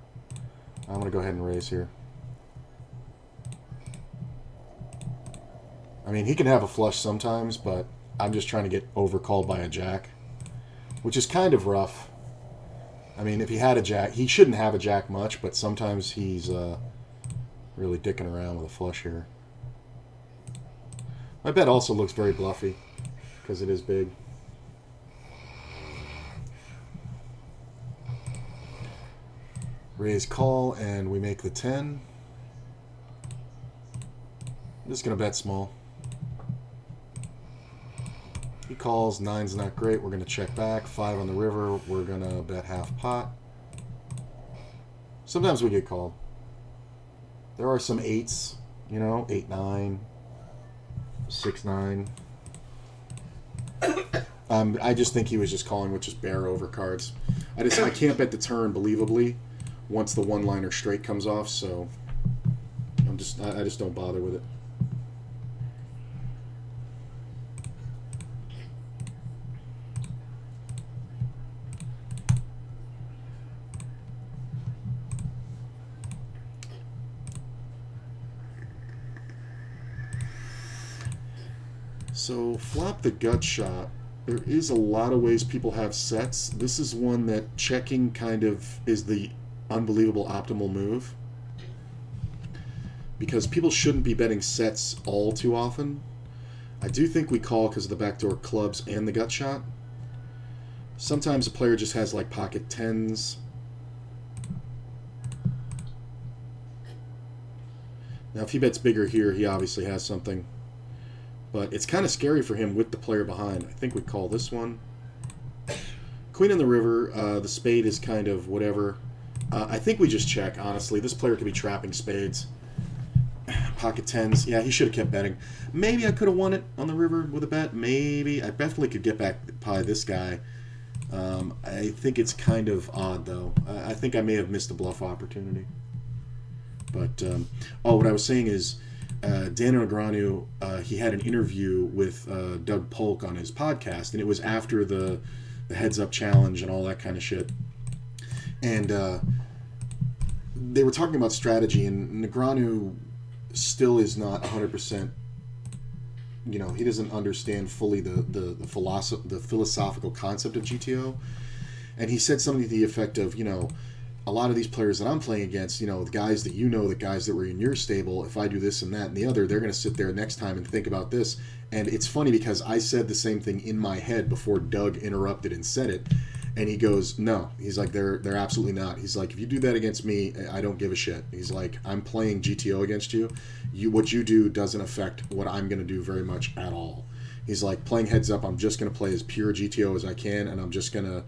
I'm gonna go ahead and raise here. I mean, he can have a flush sometimes, but I'm just trying to get overcalled by a jack, which is kind of rough. I mean, if he had a jack, he shouldn't have a jack much, but sometimes he's really dicking around with a flush here. My bet also looks very bluffy because it is big. Raise call, and we make the 10. I'm just going to bet small. He calls. 9's not great. We're going to check back. 5 on the river. We're going to bet half pot. Sometimes we get called. There are some 8s, 8-9, 6-9. I just think he was just calling with just bear over cards. I can't bet the turn believably once the one-liner straight comes off, so I just don't bother with it. So flop the gut shot. There is a lot of ways people have sets. This is one that checking kind of is the unbelievable optimal move, because people shouldn't be betting sets all too often. I do think we call because of the backdoor clubs and the gut shot. Sometimes a player just has like pocket 10s. Now if he bets bigger here, he obviously has something. But it's kind of scary for him with the player behind. I think we call this one. Queen in the river. The spade is kind of whatever. I think we just check, honestly. This player could be trapping spades. Pocket 10s. Yeah, he should have kept betting. Maybe I could have won it on the river with a bet. Maybe. I definitely could get back by this guy. I think it's kind of odd, though. I think I may have missed a bluff opportunity. But, what I was saying is, Dan Negreanu, he had an interview with Doug Polk on his podcast, and it was after the Heads Up Challenge and all that kind of shit. And they were talking about strategy, and Negreanu still is not 100%, he doesn't understand fully the philosophical concept of GTO. And he said something to the effect of, a lot of these players that I'm playing against, the guys that the guys that were in your stable, if I do this and that and the other, they're going to sit there next time and think about this. And it's funny because I said the same thing in my head before Doug interrupted and said it. And he goes, no. He's like, they're absolutely not. He's like, if you do that against me, I don't give a shit. He's like, I'm playing GTO against you. What you do doesn't affect what I'm going to do very much at all. He's like, playing heads up, I'm just going to play as pure GTO as I can, and I'm just going to,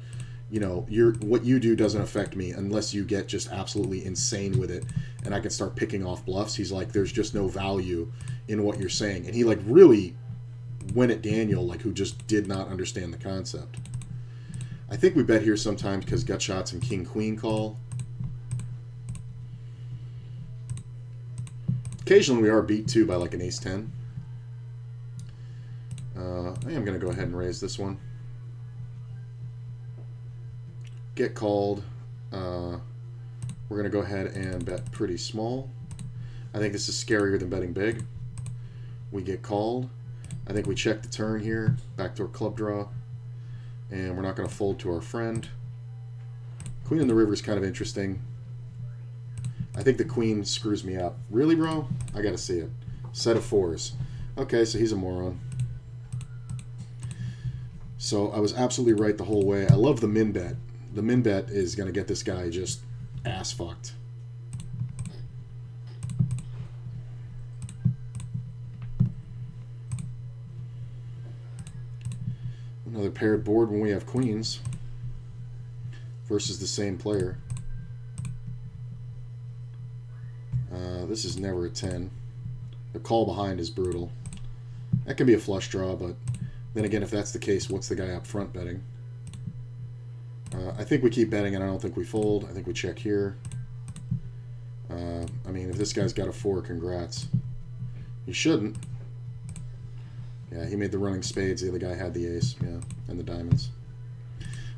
what you do doesn't affect me unless you get just absolutely insane with it, and I can start picking off bluffs. He's like, there's just no value in what you're saying. And he really went at Daniel, who just did not understand the concept. I think we bet here sometimes because gut shots and king-queen call. Occasionally we are beat too by like an ace-10. I am going to go ahead and raise this one. Get called. We're going to go ahead and bet pretty small. I think this is scarier than betting big. We get called. I think we check the turn here. Backdoor club draw. And we're not going to fold to our friend. Queen in the river is kind of interesting. I think the queen screws me up. Really, bro? I got to see it. Set of fours. Okay, so he's a moron. So I was absolutely right the whole way. I love the min bet. The min bet is going to get this guy just ass fucked. Another paired board when we have queens versus the same player. This is never a 10. The call behind is brutal. That can be a flush draw, but then again, if that's the case, what's the guy up front betting? I think we keep betting, and I don't think we fold. I think we check here. I mean, if this guy's got a 4, congrats. He shouldn't. Yeah, he made the running spades. The other guy had the ace, yeah, and the diamonds.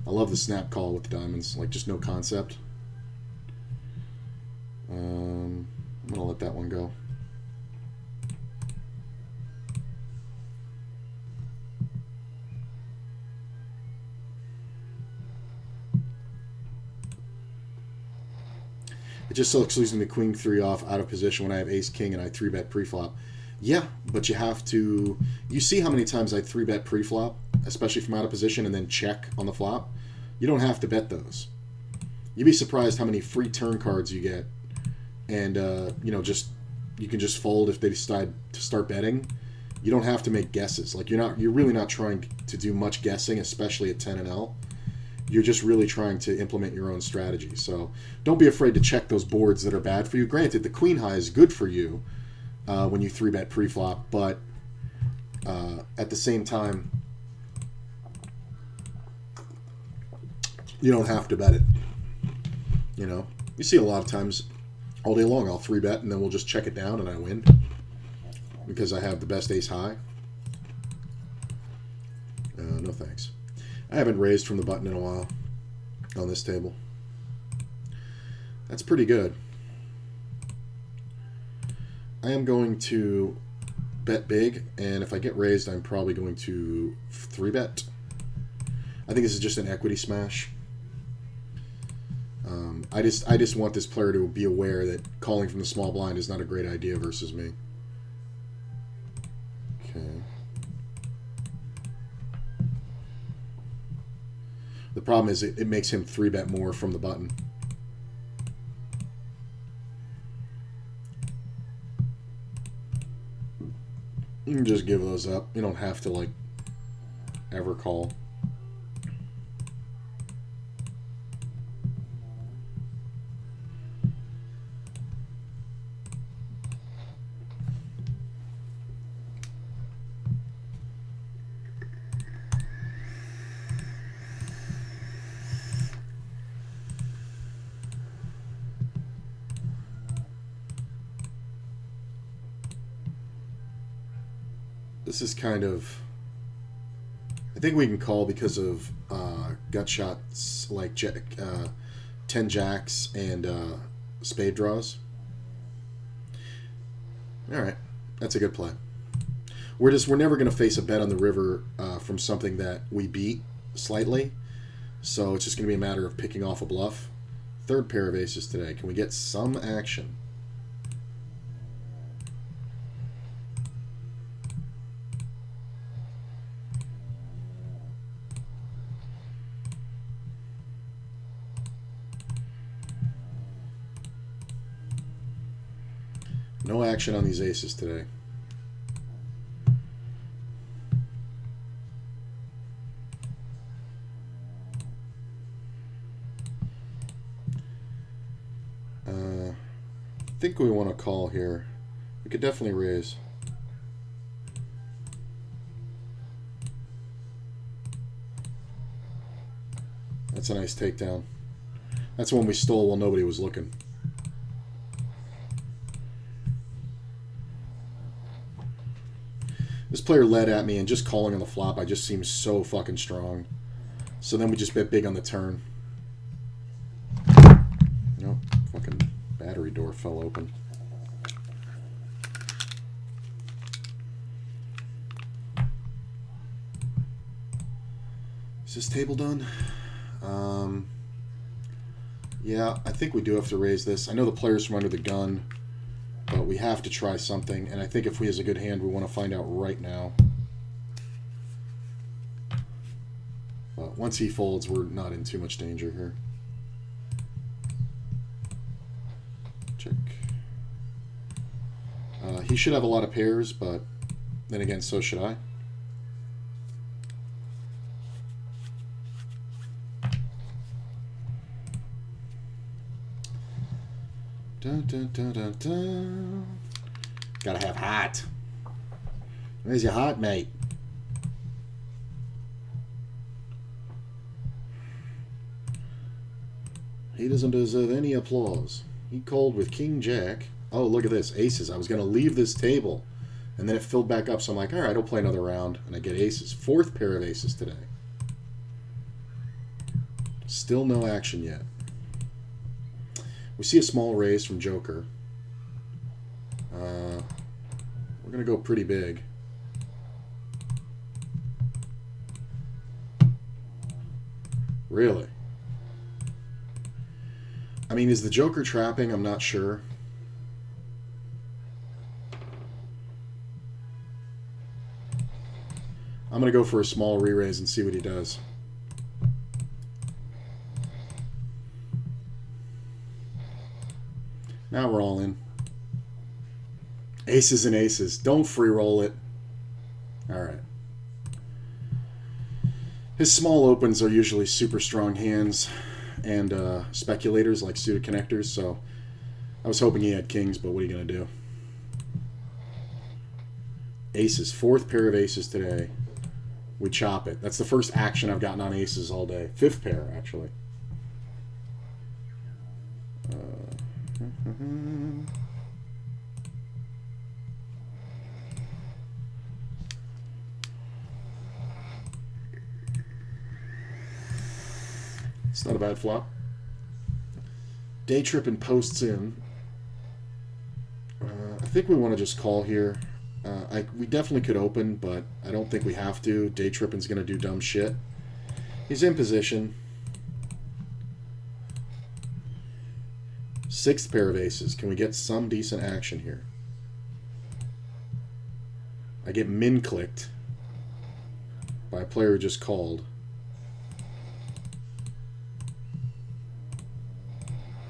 I love the snap call with the diamonds, like just no concept. I'm going to let that one go. It just sucks losing the queen 3 off out of position when I have ace king and I 3-bet pre-flop. Yeah, but you have to... You see how many times I 3-bet pre-flop, especially from out of position, and then check on the flop? You don't have to bet those. You'd be surprised how many free turn cards you get. And, you know, just... You can just fold if they decide to start betting. You don't have to make guesses. Like, you're really not trying to do much guessing, especially at 10 and L. You're just really trying to implement your own strategy. So don't be afraid to check those boards that are bad for you. Granted, the queen high is good for you when you 3-bet pre-flop, but at the same time, you don't have to bet it. You know, you see a lot of times all day long I'll 3-bet and then we'll just check it down and I win because I have the best ace high. No thanks. I haven't raised from the button in a while on this table. That's pretty good. I am going to bet big, and if I get raised, I'm probably going to 3-bet. I think this is just an equity smash. I just want this player to be aware that calling from the small blind is not a great idea versus me. Okay. The problem is it makes him 3-bet more from the button. You can just give those up. You don't have to, like, ever call. This is kind of... I think we can call because of gut shots like 10 jacks and spade draws. Alright, that's a good play. We're never going to face a bet on the river from something that we beat slightly. So it's just going to be a matter of picking off a bluff. Third pair of aces today. Can we get some action? No action on these aces today. I think we want to call here. We could definitely raise. That's a nice takedown. That's one we stole while nobody was looking. This player led at me, and just calling on the flop, I just seemed so fucking strong. So then we just bet big on the turn. Nope, fucking battery door fell open. Is this table done? Yeah, I think we do have to raise this. I know the player's from under the gun, but we have to try something, and I think if he has a good hand, we want to find out right now. But once he folds, we're not in too much danger here. Check. He should have a lot of pairs, but then again, so should I. Dun, dun, dun, dun, dun. Gotta have heart. Where's your heart, mate? He doesn't deserve any applause. He called with King Jack. Oh, look at this. Aces. I was going to leave this table. And then it filled back up, so I'm like, all right, I'll play another round. And I get aces. 4th pair of aces today. Still no action yet. We see a small raise from Joker. We're going to go pretty big. Really? I mean, is the Joker trapping? I'm not sure. I'm going to go for a small re-raise and see what he does. Now we're all in. Aces and aces. Don't free roll it. All right. His small opens are usually super strong hands and speculators like suited connectors, so I was hoping he had kings, but what are you going to do? Aces. 4th pair of aces today. We chop it. That's the first action I've gotten on aces all day. 5th pair, actually. It's not a bad flop. Day tripping posts in. I think we want to just call here. We definitely could open, but I don't think we have to. Day tripping's going to do dumb shit. He's in position. 6th pair of aces. Can we get some decent action here? I get min clicked by a player who just called.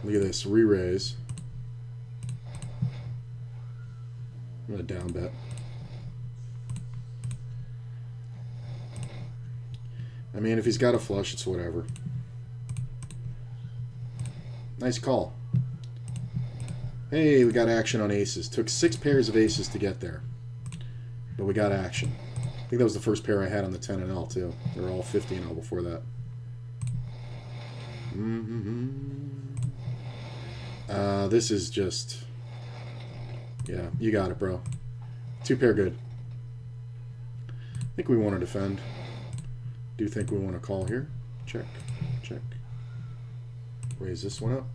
Look at this, re-raise. I'm going to down bet. I mean, if he's got a flush, it's whatever. Nice call. Hey, we got action on aces. Took 6 pairs of aces to get there. But we got action. I think that was the first pair I had on the 10 and L, too. They were all 50 and L before that. This is just... Yeah, you got it, bro. 2 pair good. I think we want to defend. Do think we want to call here. Check. Check. Raise this one up.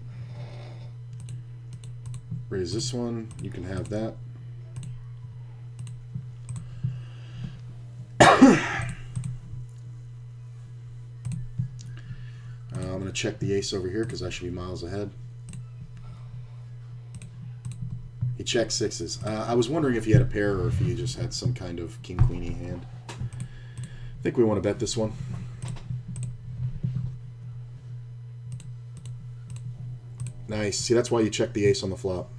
Raise this one. You can have that. I'm going to check the ace over here because I should be miles ahead. He checked 6s. I was wondering if he had a pair or if he just had some kind of king-queeny hand. I think we want to bet this one. Nice. See, that's why you check the ace on the flop.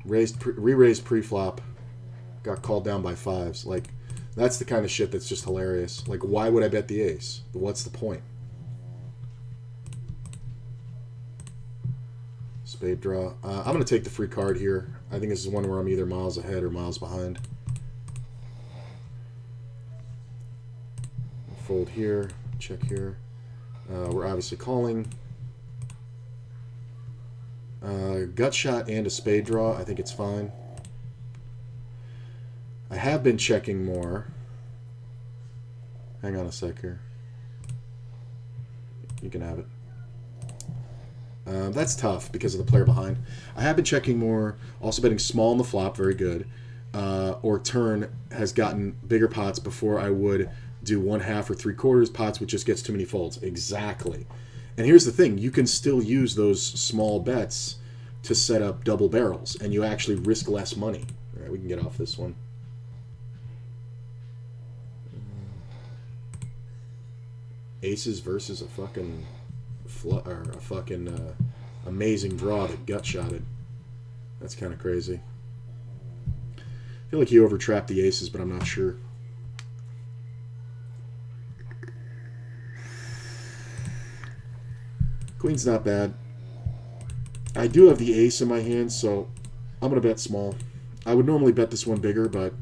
Re-raised pre-flop. Got called down by 5s. Like, that's the kind of shit that's just hilarious. Like, why would I bet the ace? What's the point? Spade draw. I'm going to take the free card here. I think this is one where I'm either miles ahead or miles behind. Fold here. Check here. We're obviously calling. Gut shot and a spade draw. I think it's fine. I have been checking more. Hang on a sec here. You can have it. That's tough because of the player behind. I have been checking more. Also betting small on the flop. Very good. Or turn has gotten bigger pots before I would do 1/2 or 3/4 pots, which just gets too many folds. Exactly. And here's the thing. You can still use those small bets to set up double barrels, and you actually risk less money. All right, we can get off this one. Aces versus a fucking amazing draw that gut-shotted. That's kind of crazy. I feel like he overtrapped the aces, but I'm not sure. Queen's not bad. I do have the ace in my hand, so I'm going to bet small. I would normally bet this one bigger, but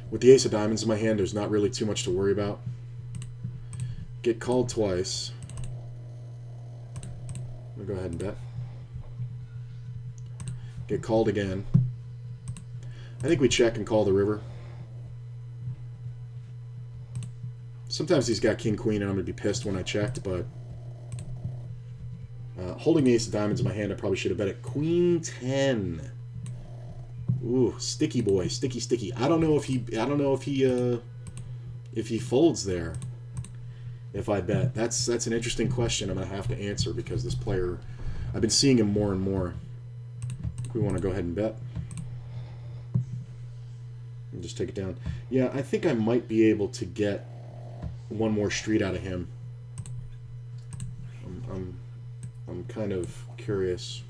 with the ace of diamonds in my hand, there's not really too much to worry about. Get called twice. I'm going to go ahead and bet. Get called again. I think we check and call the river. Sometimes he's got king, queen, and I'm going to be pissed when I checked, but holding the ace of diamonds in my hand, I probably should have bet it. Queen 10. Ooh, sticky boy, sticky. I don't know if he folds there. If I bet, that's an interesting question. I'm gonna have to answer because this player, I've been seeing him more and more. I think we want to go ahead and bet. And just take it down. Yeah, I think I might be able to get one more street out of him. I'm kind of curious.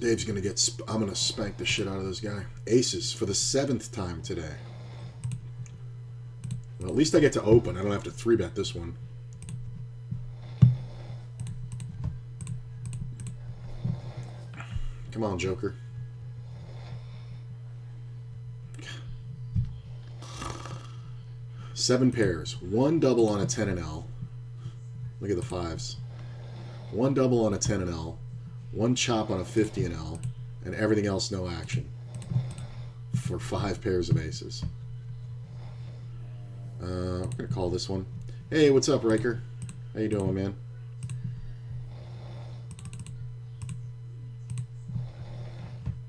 Dave's gonna get. I'm gonna spank the shit out of this guy. Aces for the 7th time today. Well, at least I get to open. I don't have to 3-bet this one. Come on, Joker. Seven pairs. One double on a 10 and L. Look at the fives. One double on a 10 and L. One chop on a 50 and L, and everything else no action for 5 pairs of aces. I'm gonna call this one. Hey, what's up, Riker? How you doing, man?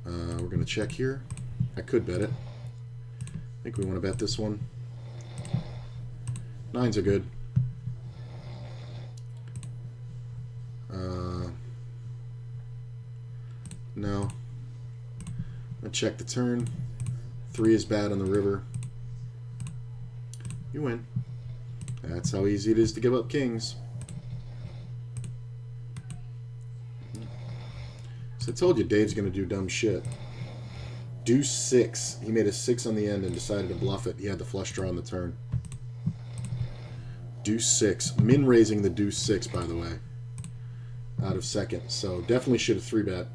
We're gonna check here. I could bet it. I think we want to bet this one. 9s are good. No. I check the turn. 3 is bad on the river. You win. That's how easy it is to give up kings. So I told you Dave's going to do dumb shit. Deuce 6. He made a 6 on the end and decided to bluff it. He had the flush draw on the turn. Deuce 6. Min raising the deuce 6, by the way. Out of second. So definitely should have 3-bet.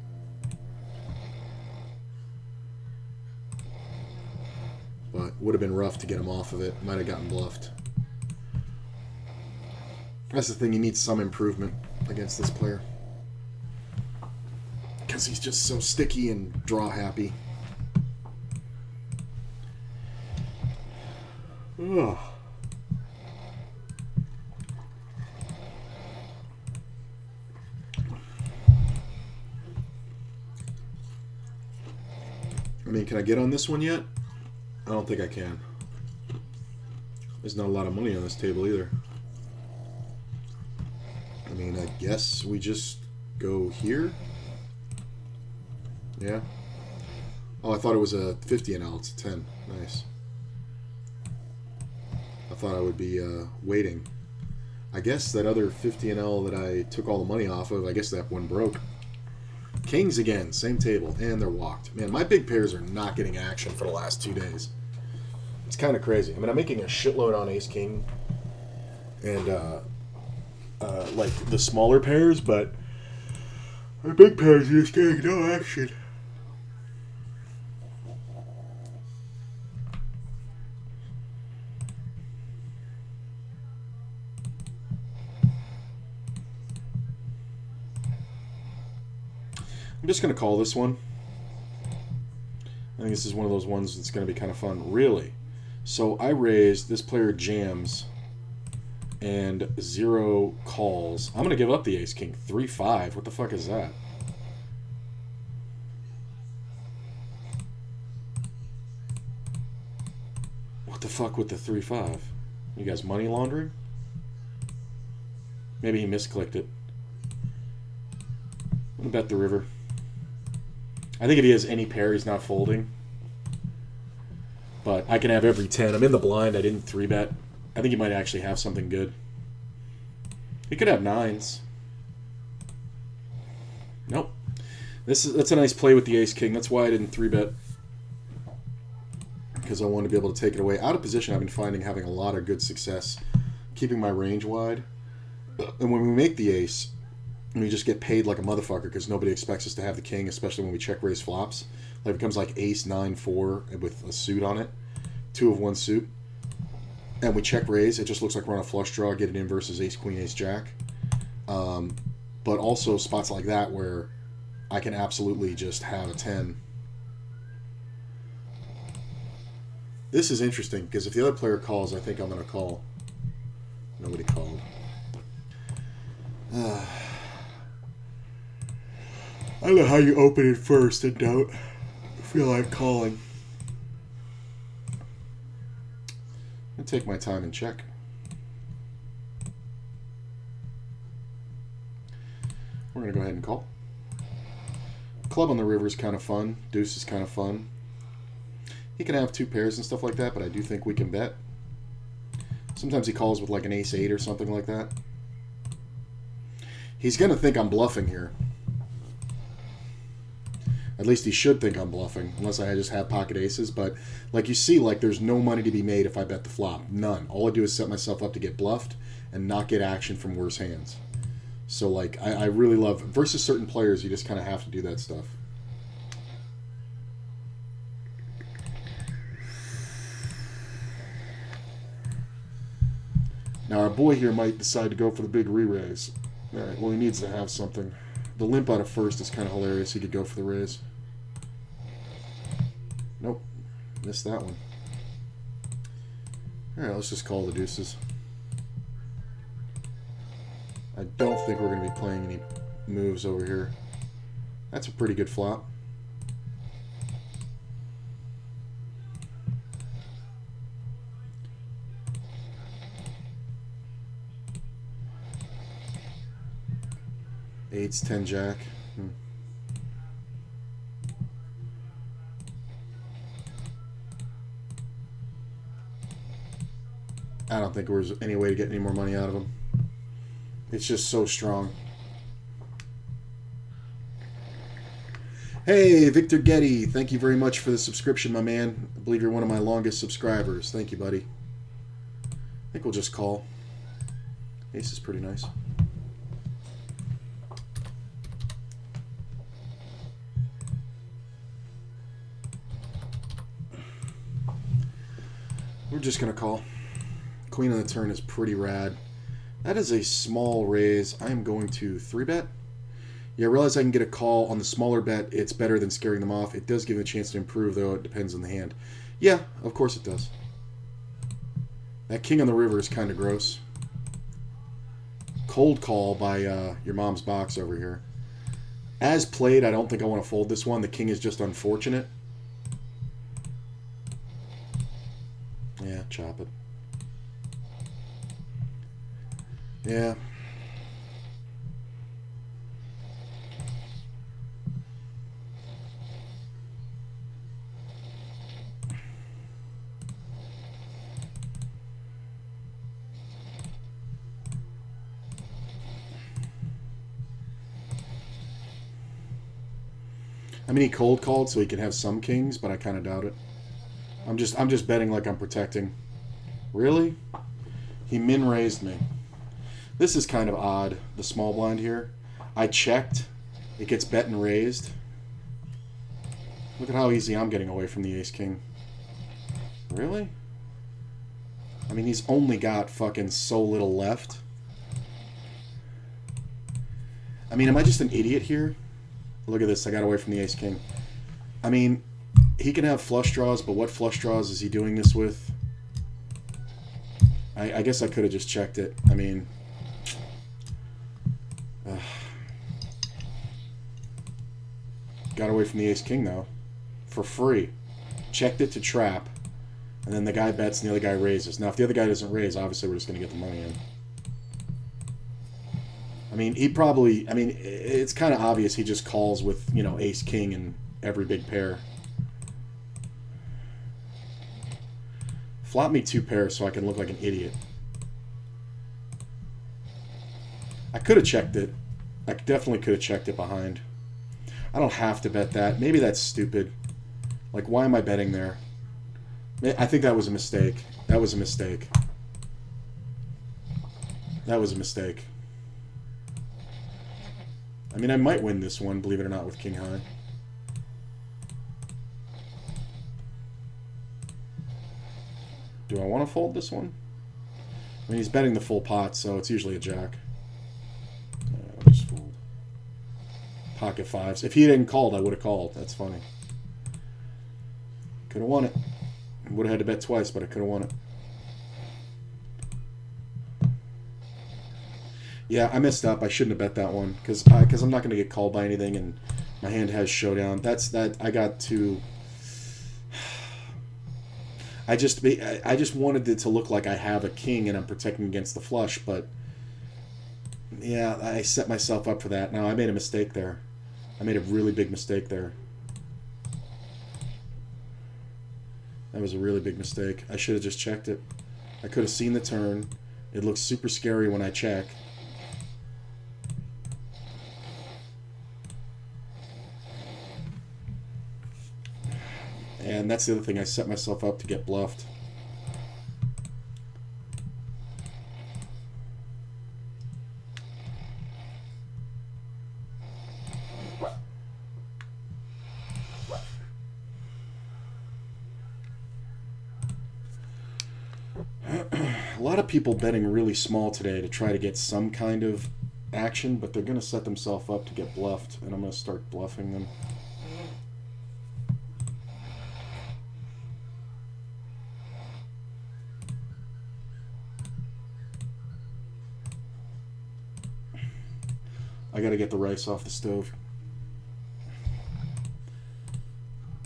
But would have been rough to get him off of it. Might have gotten bluffed. That's the thing. He needs some improvement against this player. Because he's just so sticky and draw happy. Ugh. I mean, can I get on this one yet? I don't think I can. There's not a lot of money on this table either. I mean, I guess we just go here. Yeah. Oh, I thought it was a 50 and L. It's a 10. Nice. I thought I would be waiting. I guess that other 50 and L that I took all the money off of, I guess that one broke. Kings again, same table, and they're walked. Man, my big pairs are not getting action for the last 2 days. It's kind of crazy. I mean, I'm making a shitload on ace-king, and like the smaller pairs, but our big pairs are just getting no action. I'm just going to call this one. I think this is one of those ones that's going to be kind of fun. Really? So I raised, this player jams, and 0 calls. I'm going to give up the ace-king. 3-5. What the fuck is that? What the fuck with the 3-5? You guys money laundering? Maybe he misclicked it. I'm going to bet the river. I think if he has any pair, he's not folding. But I can have every 10. I'm in the blind. I didn't 3-bet. I think he might actually have something good. He could have 9s. Nope. That's a nice play with the ace-king. That's why I didn't 3-bet. Because I wanted to be able to take it away. Out of position, I've been finding having a lot of good success keeping my range wide. And when we make the ace, we just get paid like a motherfucker because nobody expects us to have the king, especially when we check raise flops. Like it becomes like ace 9-4 with a suit on it, 2 of 1 suit, and we check raise. It just looks like we're on a flush draw, get it in versus ace queen, ace jack. But also spots like that where I can absolutely just have a 10. This is interesting because if the other player calls, I think I'm going to call. Nobody called. I don't know how you open it first and don't feel like calling. I'm going to take my time and check. We're going to go ahead and call. Club on the river is kind of fun. Deuce is kind of fun. He can have 2 pairs and stuff like that, but I do think we can bet. Sometimes he calls with like an ace-8 or something like that. He's going to think I'm bluffing here. At least he should think I'm bluffing, unless I just have pocket aces. But like you see, like there's no money to be made if I bet the flop. None. All I do is set myself up to get bluffed and not get action from worse hands. So like I really love, versus certain players, you just kind of have to do that stuff. Now our boy here might decide to go for the big re-raise. Alright, well he needs to have something. The limp out of first is kind of hilarious. He could go for the raise. Nope. Missed that one. Alright, let's just call the deuces. I don't think we're going to be playing any moves over here. That's a pretty good flop. Eights, 10 jack. I don't think there's any way to get any more money out of him. It's just so strong. Hey, Victor Getty, thank you very much for the subscription, my man. I believe you're one of my longest subscribers. Thank you, buddy. I think we'll just call. Ace is pretty nice. We're just going to call. Queen on the turn is pretty rad. That is a small raise. I am going to 3-bet. Yeah, I realize I can get a call on the smaller bet. It's better than scaring them off. It does give them a chance to improve, though. It depends on the hand. Yeah, of course it does. That king on the river is kind of gross. Cold call by your mom's box over here. As played, I don't think I want to fold this one. The king is just unfortunate. Yeah, chop it. Yeah. I mean, he cold called so he can have some kings, but I kind of doubt it. I'm just betting like I'm protecting. Really? He min raised me. This is kind of odd, the small blind here. I checked. It gets bet and raised. Look at how easy I'm getting away from the ace-king. Really? I mean, he's only got fucking so little left. I mean, am I just an idiot here? Look at this. I got away from the ace-king. I mean, he can have flush draws, but what flush draws is he doing this with? I guess I could have just checked it. I mean... got away from the ace-king, though. For free. Checked it to trap. And then the guy bets and the other guy raises. Now, if the other guy doesn't raise, obviously we're just going to get the money in. I mean, he probably... I mean, it's kind of obvious he just calls with, you know, ace-king and every big pair. Flop me 2 pairs so I can look like an idiot. I could have checked it. I definitely could have checked it behind. I don't have to bet that. Maybe that's stupid. Like, why am I betting there? I think that was a mistake. That was a mistake. That was a mistake. I mean, I might win this one, believe it or not, with king high. Do I want to fold this one? I mean, he's betting the full pot, so it's usually a jack. I'll just fold. Pocket fives. If he hadn't called, I would have called. That's funny. Could have won it. Would have had to bet twice, but I could have won it. Yeah, I messed up. I shouldn't have bet that one because I'm not going to get called by anything, and my hand has showdown. That's that. I got to. I just wanted it to look like I have a king and I'm protecting against the flush, but yeah, I set myself up for that. Now, I made a mistake there. I made a really big mistake there. That was a really big mistake. I should have just checked it. I could have seen the turn. It looks super scary when I check. And that's the other thing. I set myself up to get bluffed. A lot of people betting really small today to try to get some kind of action, but they're going to set themselves up to get bluffed, and I'm going to start bluffing them. I got to get the rice off the stove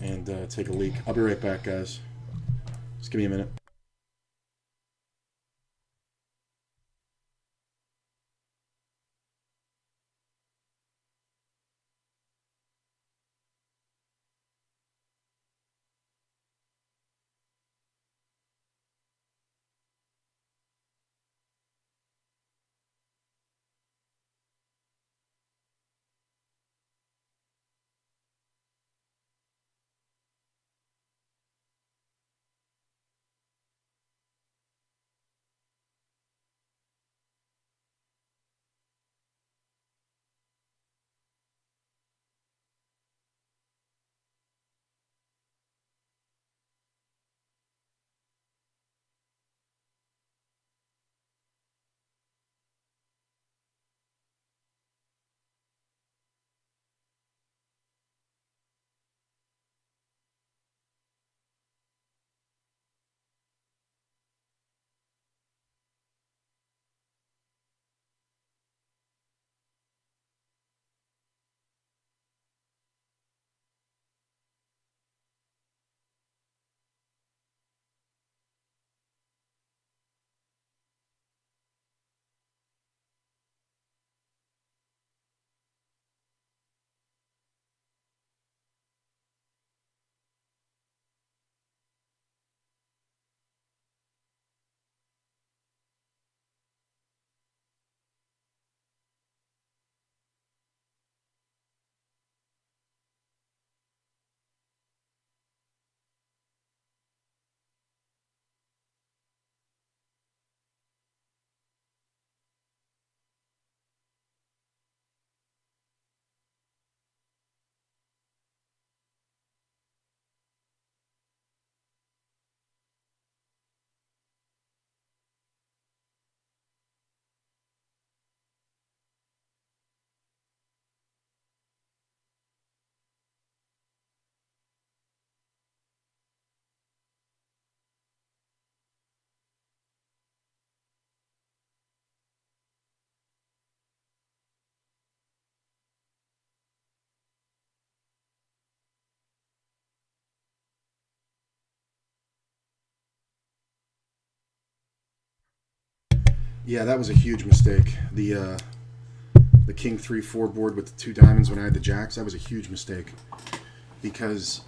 and take a leak. I'll be right back, guys. Just give me a minute. Yeah, that was a huge mistake. The king 3-4 board with the 2 diamonds when I had the jacks, that was a huge mistake. Because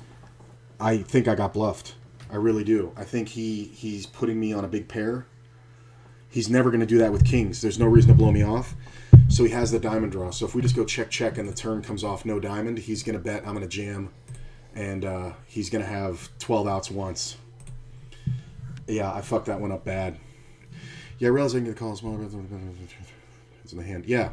I think I got bluffed. I really do. I think he's putting me on a big pair. He's never going to do that with kings. There's no reason to blow me off. So he has the diamond draw. So if we just go check, check, and the turn comes off no diamond, he's going to bet, I'm going to jam, and he's going to have 12 outs once. Yeah, I fucked that one up bad. Yeah, I realize I can get the call smaller. It's in the hand. Yeah.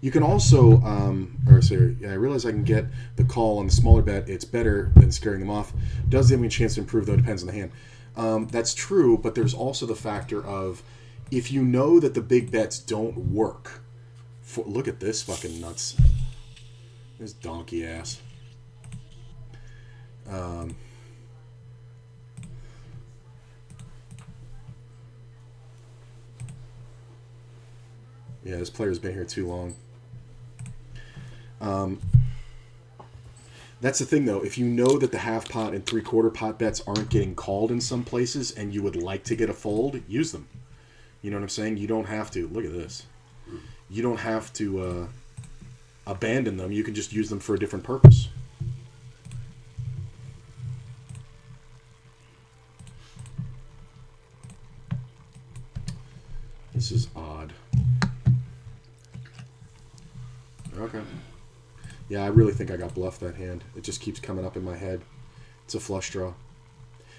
You can also, I realize I can get the call on the smaller bet. It's better than scaring them off. Does give me a chance to improve, though, depends on the hand. That's true, but there's also the factor of if you know that the big bets don't work. Look at this fucking nuts. This donkey ass. Yeah, this player's been here too long. That's the thing, though. If you know that the half pot and 3/4 pot bets aren't getting called in some places and you would like to get a fold, use them. You know what I'm saying? You don't have to. Look at this. You don't have to abandon them. You can just use them for a different purpose. This is odd. Okay. Yeah, I really think I got bluffed that hand. It just keeps coming up in my head. It's a flush draw.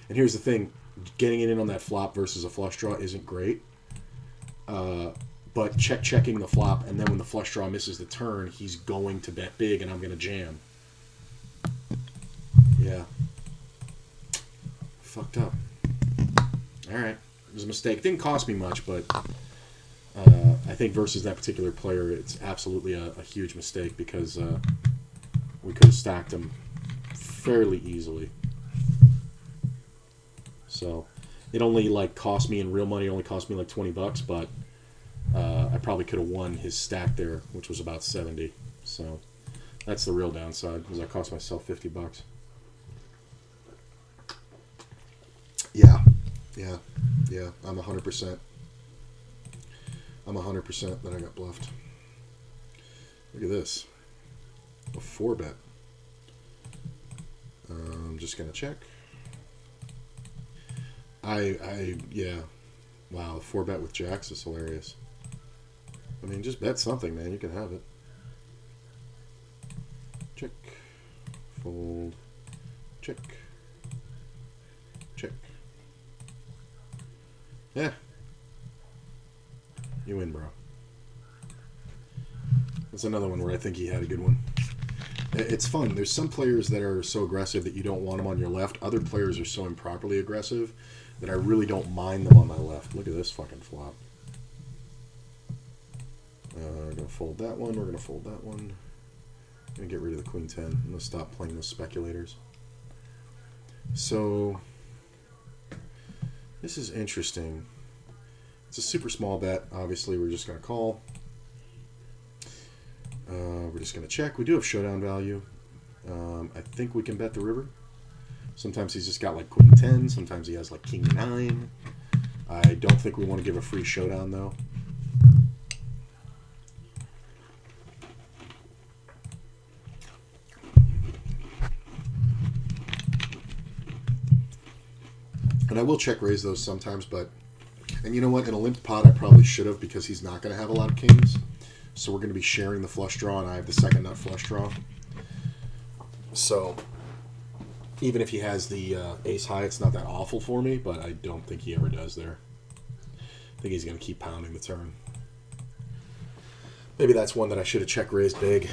And here's the thing. Getting it in on that flop versus a flush draw isn't great. But checking the flop, and then when the flush draw misses the turn, he's going to bet big, and I'm going to jam. Yeah. Fucked up. Alright. It was a mistake. It didn't cost me much, but I think versus that particular player, it's absolutely a huge mistake because we could have stacked him fairly easily. So it only cost me in real money. It only cost me like $20, but I probably could have won his stack there, which was about 70. So that's the real downside, because I cost myself $50. Yeah. I'm 100%. I'm 100% that I got bluffed. Look at this. A 4-bet. I'm just gonna check. Yeah. Wow, 4-bet with jacks is hilarious. I mean, just bet something, man. You can have it. Check. Fold. Check. Check. Yeah. You win, bro. That's another one where I think he had a good one. It's fun. There's some players that are so aggressive that you don't want them on your left. Other players are so improperly aggressive that I really don't mind them on my left. Look at this fucking flop. We're going to fold that one. We're going to fold that one. I'm going to get rid of the queen 10. I'm going to stop playing those speculators. So, this is interesting. It's a super small bet. Obviously, we're just going to call. We're just going to check. We do have showdown value. I think we can bet the river. Sometimes he's just got like queen 10. Sometimes he has like king 9. I don't think we want to give a free showdown, though. And I will check raise those sometimes, but... And you know what? In a limped pot, I probably should have, because he's not going to have a lot of kings. So we're going to be sharing the flush draw, and I have the second nut flush draw. So even if he has the ace high, it's not that awful for me, but I don't think he ever does there. I think he's going to keep pounding the turn. Maybe that's one that I should have check raised big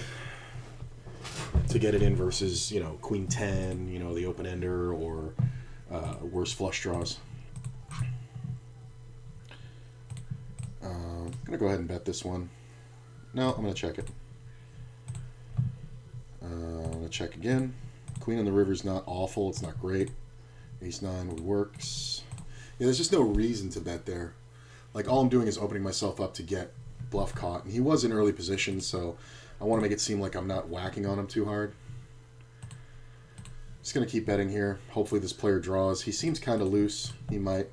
to get it in versus, you know, queen 10, you know, the open ender, or worse flush draws. I'm going to go ahead and bet this one. No, I'm going to check it. I'm going to check again. Queen on the river is not awful. It's not great. Ace 9 works. Yeah, there's just no reason to bet there. Like, all I'm doing is opening myself up to get bluff caught. And he was in early position, so I want to make it seem like I'm not whacking on him too hard. Just going to keep betting here. Hopefully this player draws. He seems kind of loose. He might.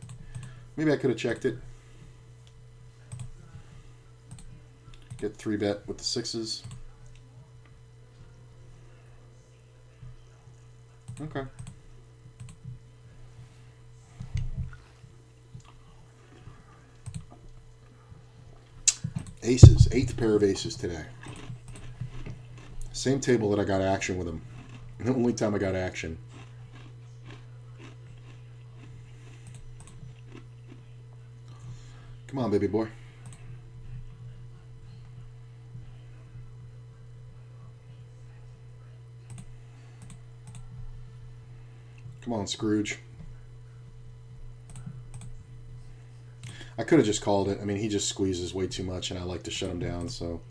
Maybe I could have checked it. Get 3-bet with the 6s. Okay. Aces. 8th pair of aces today. Same table that I got action with them. The only time I got action. Come on, baby boy. Come on, Scrooge. I could have just called it. I mean, he just squeezes way too much, and I like to shut him down, so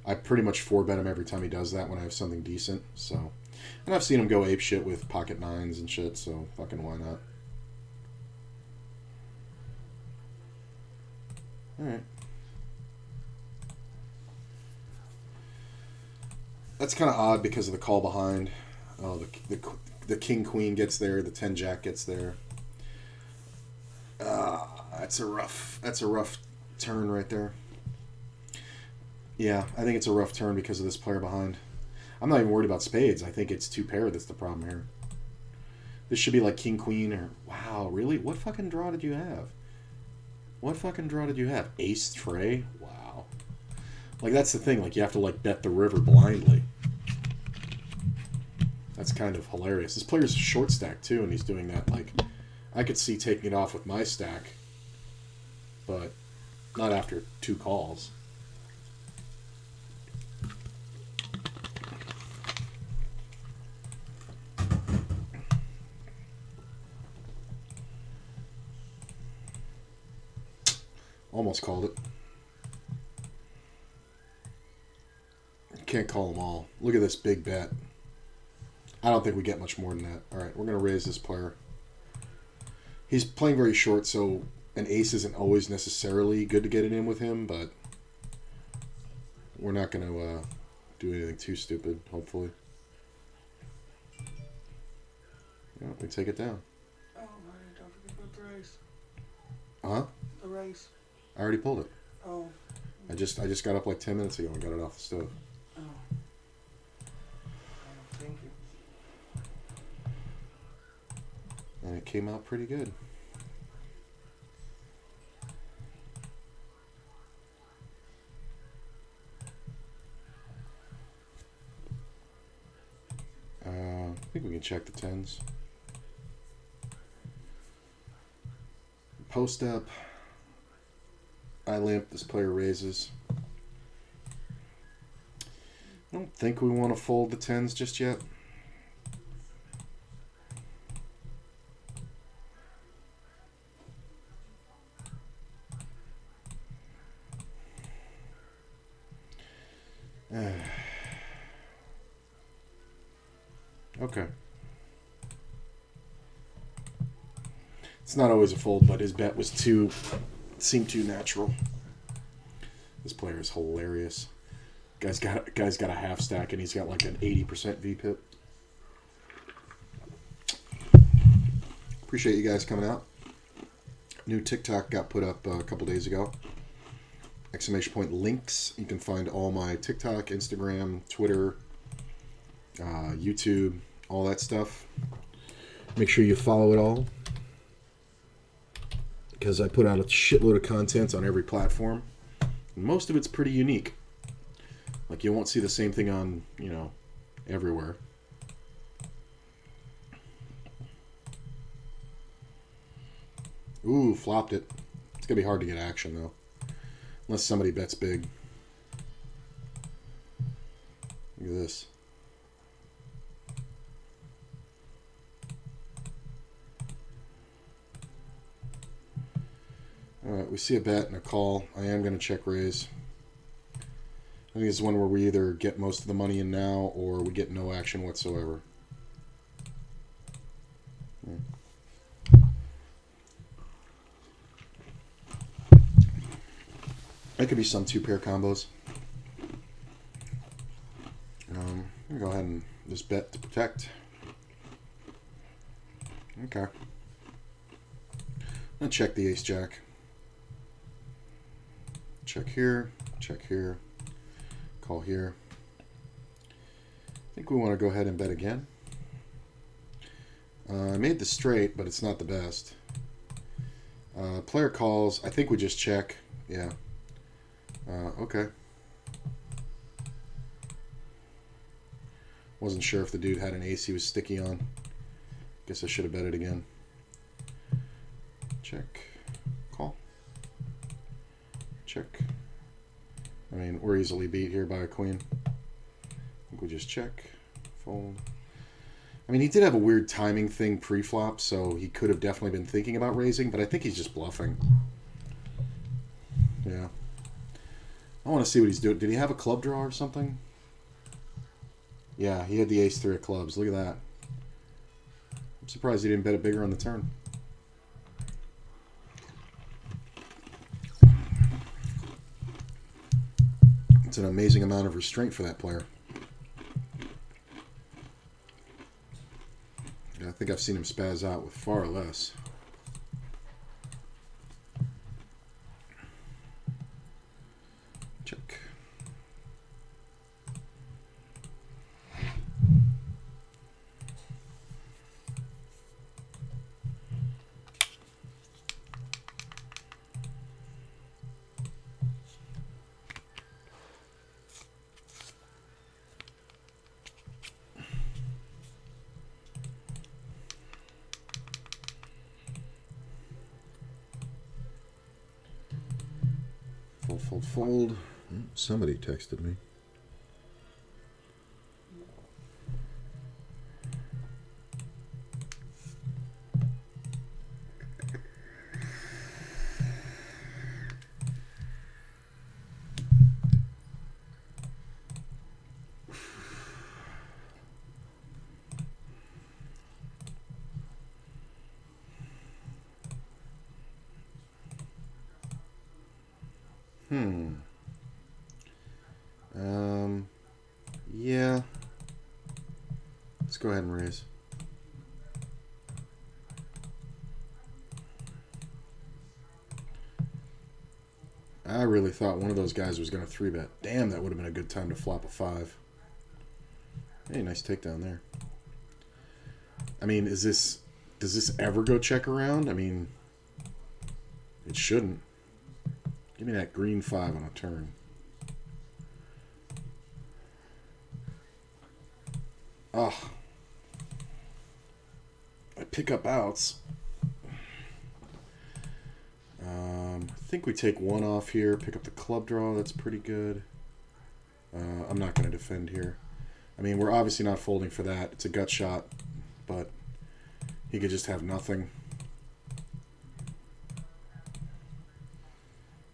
I pretty much 4-bet him every time he does that when I have something decent. So, and I've seen him go ape shit with pocket 9s and shit, so fucking why not? Alright. That's kind of odd because of the call behind. Oh, the king queen gets there, the 10 jack gets there. That's a rough turn right there. Yeah, I think it's a rough turn because of this player behind. I'm not even worried about spades. I think it's 2-pair that's the problem here. This should be like king queen or wow, really? What fucking draw did you have? What fucking draw did you have? Ace tray? Wow. Like that's the thing, like you have to like bet the river blindly. That's kind of hilarious. This player's short stack too, and he's doing that. Like, I could see taking it off with my stack, but not after 2 calls. Almost called it. Can't call them all. Look at this big bet. I don't think we get much more than that. All right, we're going to raise this player. He's playing very short, so an ace isn't always necessarily good to get it in with him, but we're not going to do anything too stupid, hopefully. Yeah, we take it down. Oh, right, don't forget about the race. Huh? The race. I already pulled it. Oh. I just got up like 10 minutes ago and got it off the stove. Oh. Thank you. And it came out pretty good. I think we can check the 10s. Post up. I limp. This player raises. I don't think we want to fold the 10s just yet. Okay. It's not always a fold, but his bet was seemed too natural. This player is hilarious. Guy's got a half stack and he's got like an 80% VPIP. Appreciate you guys coming out. New TikTok got put up a couple days ago. ! Links. You can find all my TikTok, Instagram, Twitter, YouTube, all that stuff. Make sure you follow it all, because I put out a shitload of content on every platform. And most of it's pretty unique. Like you won't see the same thing on, everywhere. Ooh, flopped it. It's gonna be hard to get action though, unless somebody bets big. Look at this. Alright, we see a bet and a call. I am going to check raise. I think this is one where we either get most of the money in now or we get no action whatsoever. That could be some 2-pair combos. I'm going to go ahead and just bet to protect. Okay. I'm going to check the ace-jack. Check here, check here. Call here. I think we want to go ahead and bet again. I made the straight, but it's not the best. Player calls. I think we just check. Yeah. Okay. Wasn't sure if the dude had an ace he was sticky on. Guess I should have bet it again. Check. Call. Check. I mean, we're easily beat here by a queen. I think we just check. Fold. I mean, he did have a weird timing thing pre-flop, so he could have definitely been thinking about raising, but I think he's just bluffing. Yeah. I want to see what he's doing. Did he have a club draw or something? Yeah, he had the ace-3 of clubs. Look at that. I'm surprised he didn't bet it bigger on the turn. It's an amazing amount of restraint for that player. I think I've seen him spaz out with far less. Check. Fold, fold, fold. Somebody texted me. Yeah. Let's go ahead and raise. I really thought one of those guys was going to 3-bet. Damn, that would have been a good time to flop a 5. Hey, nice takedown there. I mean, does this ever go check around? I mean, it shouldn't. Give me that green 5 on a turn. Oh. I pick up outs. I think we take one off here, pick up the club draw. That's pretty good. I'm not going to defend here. I mean, we're obviously not folding for that. It's a gut shot, but he could just have nothing.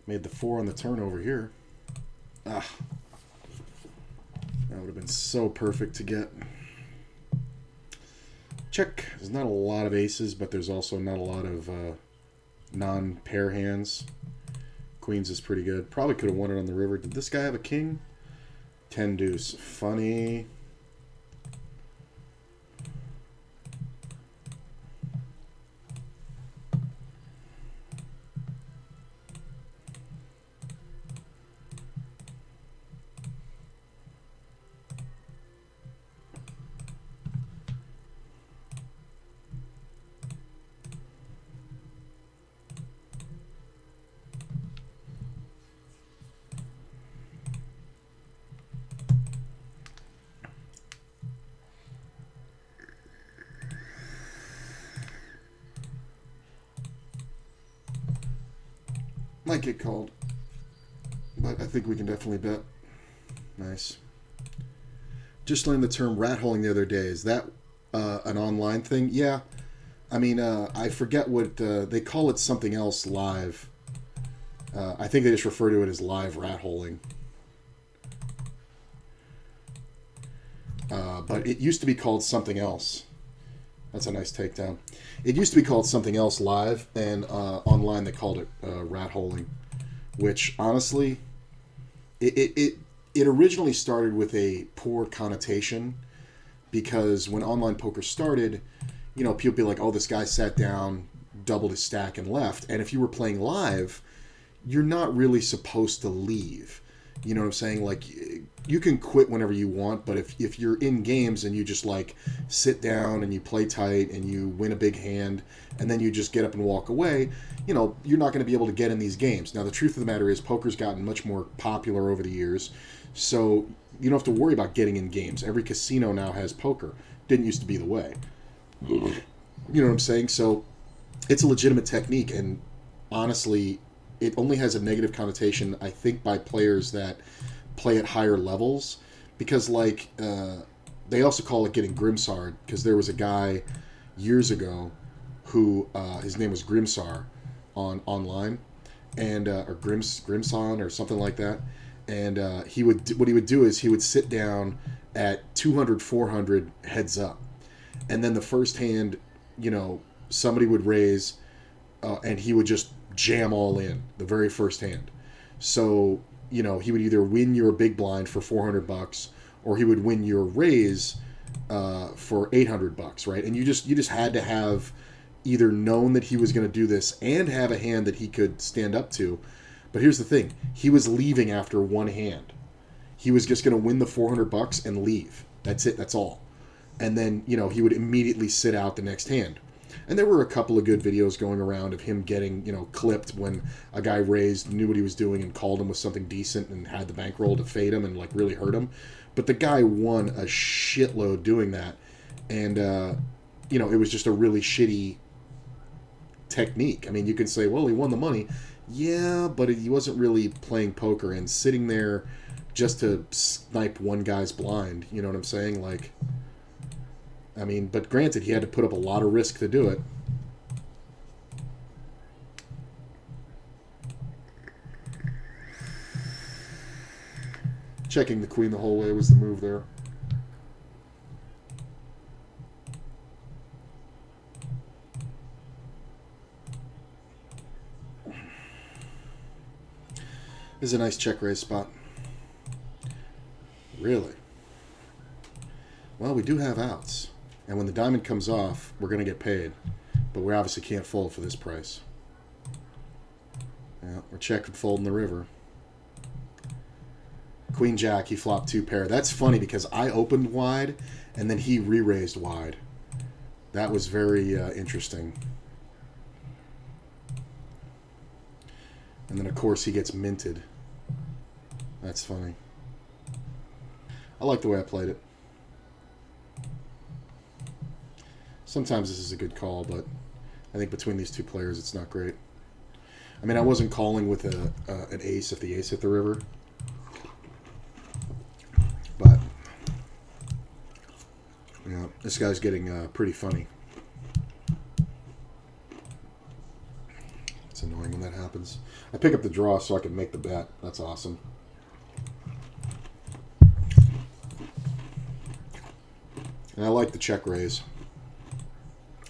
Made the 4 on the turn over here. Ah. That would have been so perfect to get. Check. There's not a lot of aces, but there's also not a lot of non-pair hands. Queens is pretty good. Probably could have won it on the river. Did this guy have a king? 10 deuce. Funny. Might get called, but I think we can definitely bet. Nice. Just learned the term rat holing the other day. Is that an online thing? Yeah. I mean, I forget what they call it. Something else live. I think they just refer to it as live rat holing. But it used to be called something else. That's a nice takedown. It used to be called something else live, and online they called it rat holing, which honestly, it originally started with a poor connotation, because when online poker started, you know, people be like, oh, this guy sat down, doubled his stack and left. And if you were playing live, you're not really supposed to leave. You know what I'm saying? Like, you can quit whenever you want, but if you're in games and you just like sit down and you play tight and you win a big hand and then you just get up and walk away, you know, you're not going to be able to get in these games. Now, the truth of the matter is poker's gotten much more popular over the years, so you don't have to worry about getting in games. Every casino now has poker. Didn't used to be the way. You know what I'm saying? So it's a legitimate technique, and honestly, it only has a negative connotation, I think, by players that play at higher levels, because like they also call it getting Grimsard, because there was a guy years ago who his name was Grimsar online, and or Grimson or something like that, and what he would do is he would sit down at 200 400 heads up, and then the first hand, you know, somebody would raise, and he would just jam all in the very first hand. So, you know, he would either win your big blind for $400 or he would win your raise for $800, right? And you just had to have either known that he was going to do this and have a hand that he could stand up to. But here's the thing. He was leaving after one hand. He was just going to win the $400 and leave. That's it. That's all. And then, you know, he would immediately sit out the next hand. And there were a couple of good videos going around of him getting, you know, clipped when a guy raised, knew what he was doing, and called him with something decent and had the bankroll to fade him and, like, really hurt him. But the guy won a shitload doing that. And, you know, it was just a really shitty technique. I mean, you can say, well, he won the money. Yeah, but he wasn't really playing poker and sitting there just to snipe one guy's blind. You know what I'm saying? Like, I mean, but granted, he had to put up a lot of risk to do it. Checking the queen the whole way was the move there. This is a nice check raise spot. Really? Well, we do have outs. And when the diamond comes off, we're going to get paid. But we obviously can't fold for this price. Yeah, we're checking folding the river. Queen Jack, he flopped 2 pair. That's funny because I opened wide and then he re-raised wide. That was very interesting. And then, of course, he gets minted. That's funny. I like the way I played it. Sometimes this is a good call, but I think between these two players, it's not great. I mean, I wasn't calling with an ace if the ace hit the river. But, you know, this guy's getting pretty funny. It's annoying when that happens. I pick up the draw so I can make the bet. That's awesome. And I like the check raise.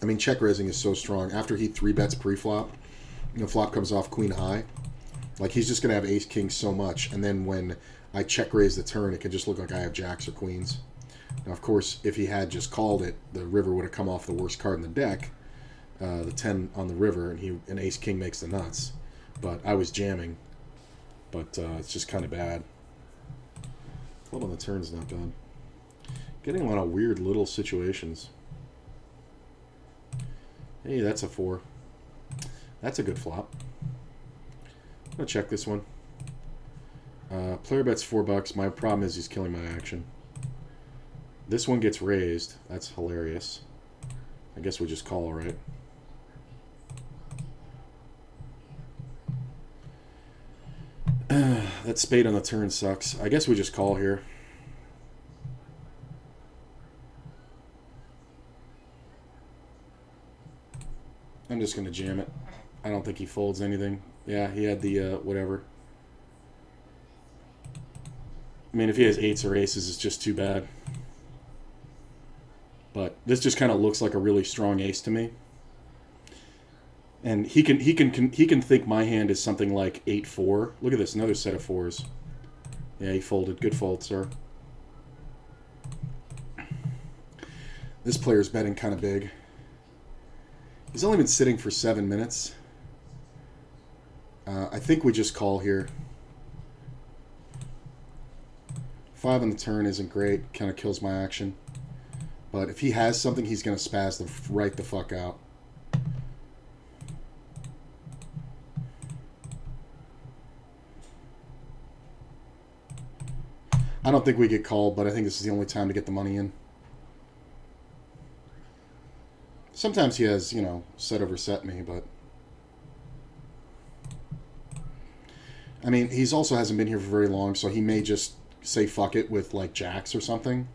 I mean, check raising is so strong. After he 3-bets pre-flop, you know, flop comes off queen high. Like, he's just going to have ace king so much. And then when I check raise the turn, it can just look like I have jacks or queens. Now, of course, if he had just called it, the river would have come off the worst card in the deck, the 10 on the river, and an ace king makes the nuts. But I was jamming. But it's just kind of bad. Club on the turn's not bad. Getting a lot of weird little situations. Hey, that's a 4. That's a good flop. I'm going to check this one. Player bets $4. My problem is he's killing my action. This one gets raised. That's hilarious. I guess we just call, right? That spade on the turn sucks. I guess we just call here. I'm just going to jam it. I don't think he folds anything. Yeah, he had the whatever. I mean, if he has 8s or aces, it's just too bad. But this just kind of looks like a really strong ace to me. And he can think my hand is something like 8-4. Look at this, another set of 4s. Yeah, he folded. Good fold, sir. This player's betting kind of big. He's only been sitting for 7 minutes. I think we just call here. 5 on the turn isn't great. Kind of kills my action. But if he has something, he's going to spaz right the fuck out. I don't think we get called, but I think this is the only time to get the money in. Sometimes he has, you know, set over set me, but... I mean, he's also hasn't been here for very long, so he may just say fuck it with, like, jacks or something.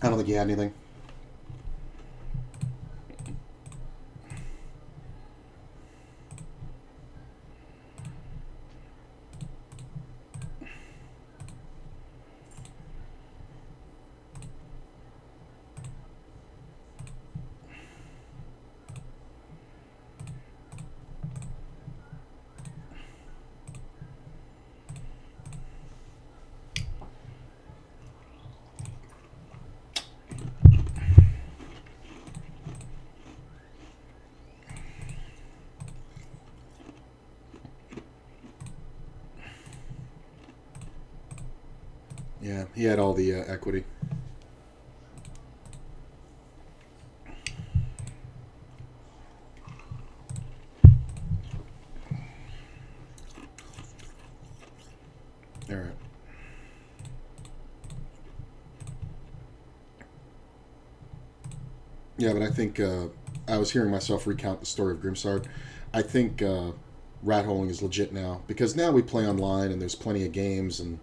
I don't think he had anything. Yeah, he had all the equity. All right. Yeah, but I think I was hearing myself recount the story of Grimsard. I think rat holing is legit now because now we play online and there's plenty of games and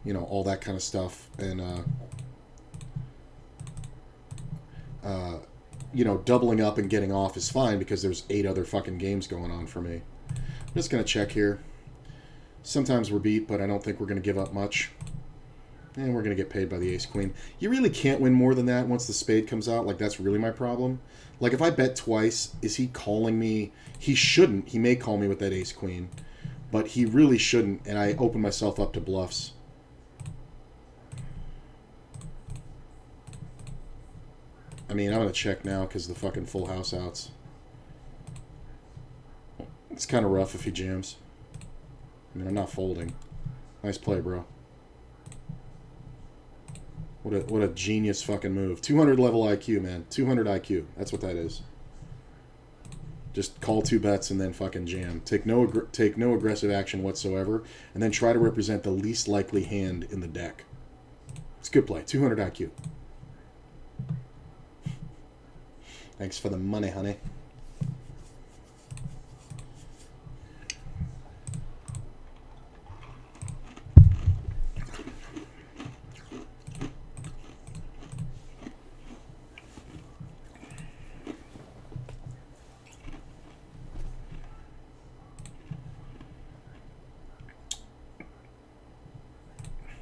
you know all that kind of stuff and you know doubling up and getting off is fine because there's 8 other fucking games going on for me. I'm just gonna check here. Sometimes we're beat, but I don't think we're gonna give up much. And we're going to get paid by the ace-queen. You really can't win more than that once the spade comes out. Like, that's really my problem. Like, if I bet twice, is he calling me? He shouldn't. He may call me with that ace-queen. But he really shouldn't, and I open myself up to bluffs. I mean, I'm going to check now because the fucking full house outs. It's kind of rough if he jams. I mean, I'm not folding. Nice play, bro. What a genius fucking move. 200 level IQ, man. 200 IQ. That's what that is. Just call 2 bets and then fucking jam. Take no aggressive action whatsoever, and then try to represent the least likely hand in the deck. It's good play. 200 IQ. Thanks for the money, honey.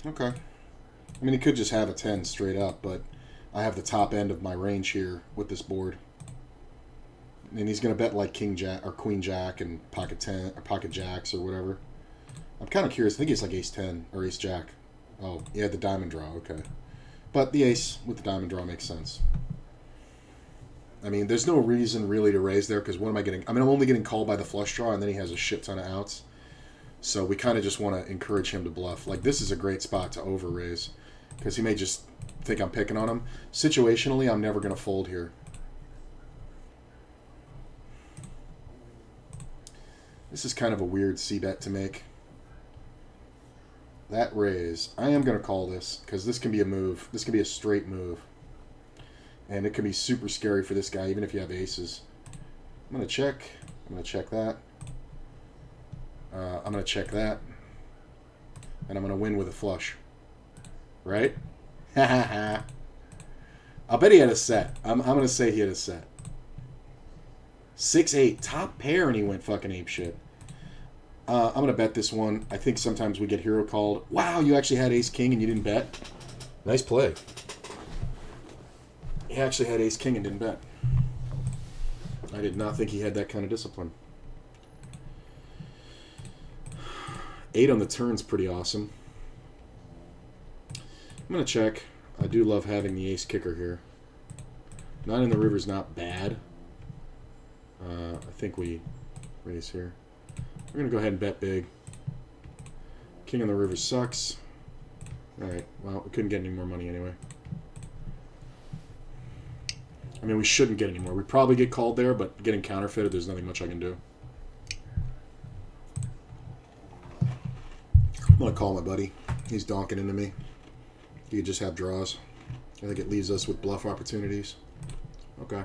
Okay. I mean, he could just have a 10 straight up, but I have the top end of my range here with this board. And he's going to bet like King Jack or Queen Jack and Pocket 10 or Pocket Jacks or whatever. I'm kind of curious. I think he's like Ace 10 or Ace Jack. Oh, he had the diamond draw. Okay. But the ace with the diamond draw makes sense. I mean, there's no reason really to raise there because what am I getting? I mean, I'm only getting called by the flush draw and then he has a shit ton of outs. So we kind of just want to encourage him to bluff. Like, this is a great spot to over-raise because he may just think I'm picking on him. Situationally, I'm never going to fold here. This is kind of a weird C-bet to make. That raise. I am going to call this because this can be a move. This can be a straight move. And it can be super scary for this guy, even if you have aces. I'm going to check. I'm going to check that. I'm going to check that. And I'm going to win with a flush. Right? Ha ha ha. I'll bet he had a set. I'm going to say he had a set. 6-8. Top pair and he went fucking ape shit. I'm going to bet this one. I think sometimes we get hero called. Wow, you actually had ace-king and you didn't bet? Nice play. He actually had ace-king and didn't bet. I did not think he had that kind of discipline. 8 on the turn's pretty awesome. I'm going to check. I do love having the ace kicker here. 9 in the river's not bad. I think we raise here. We're going to go ahead and bet big. King on the river sucks. Alright, well, we couldn't get any more money anyway. I mean, we shouldn't get any more. We'd probably get called there, but getting counterfeited, there's nothing much I can do. I'm going to call my buddy. He's donking into me. He could just have draws. I think it leaves us with bluff opportunities. Okay.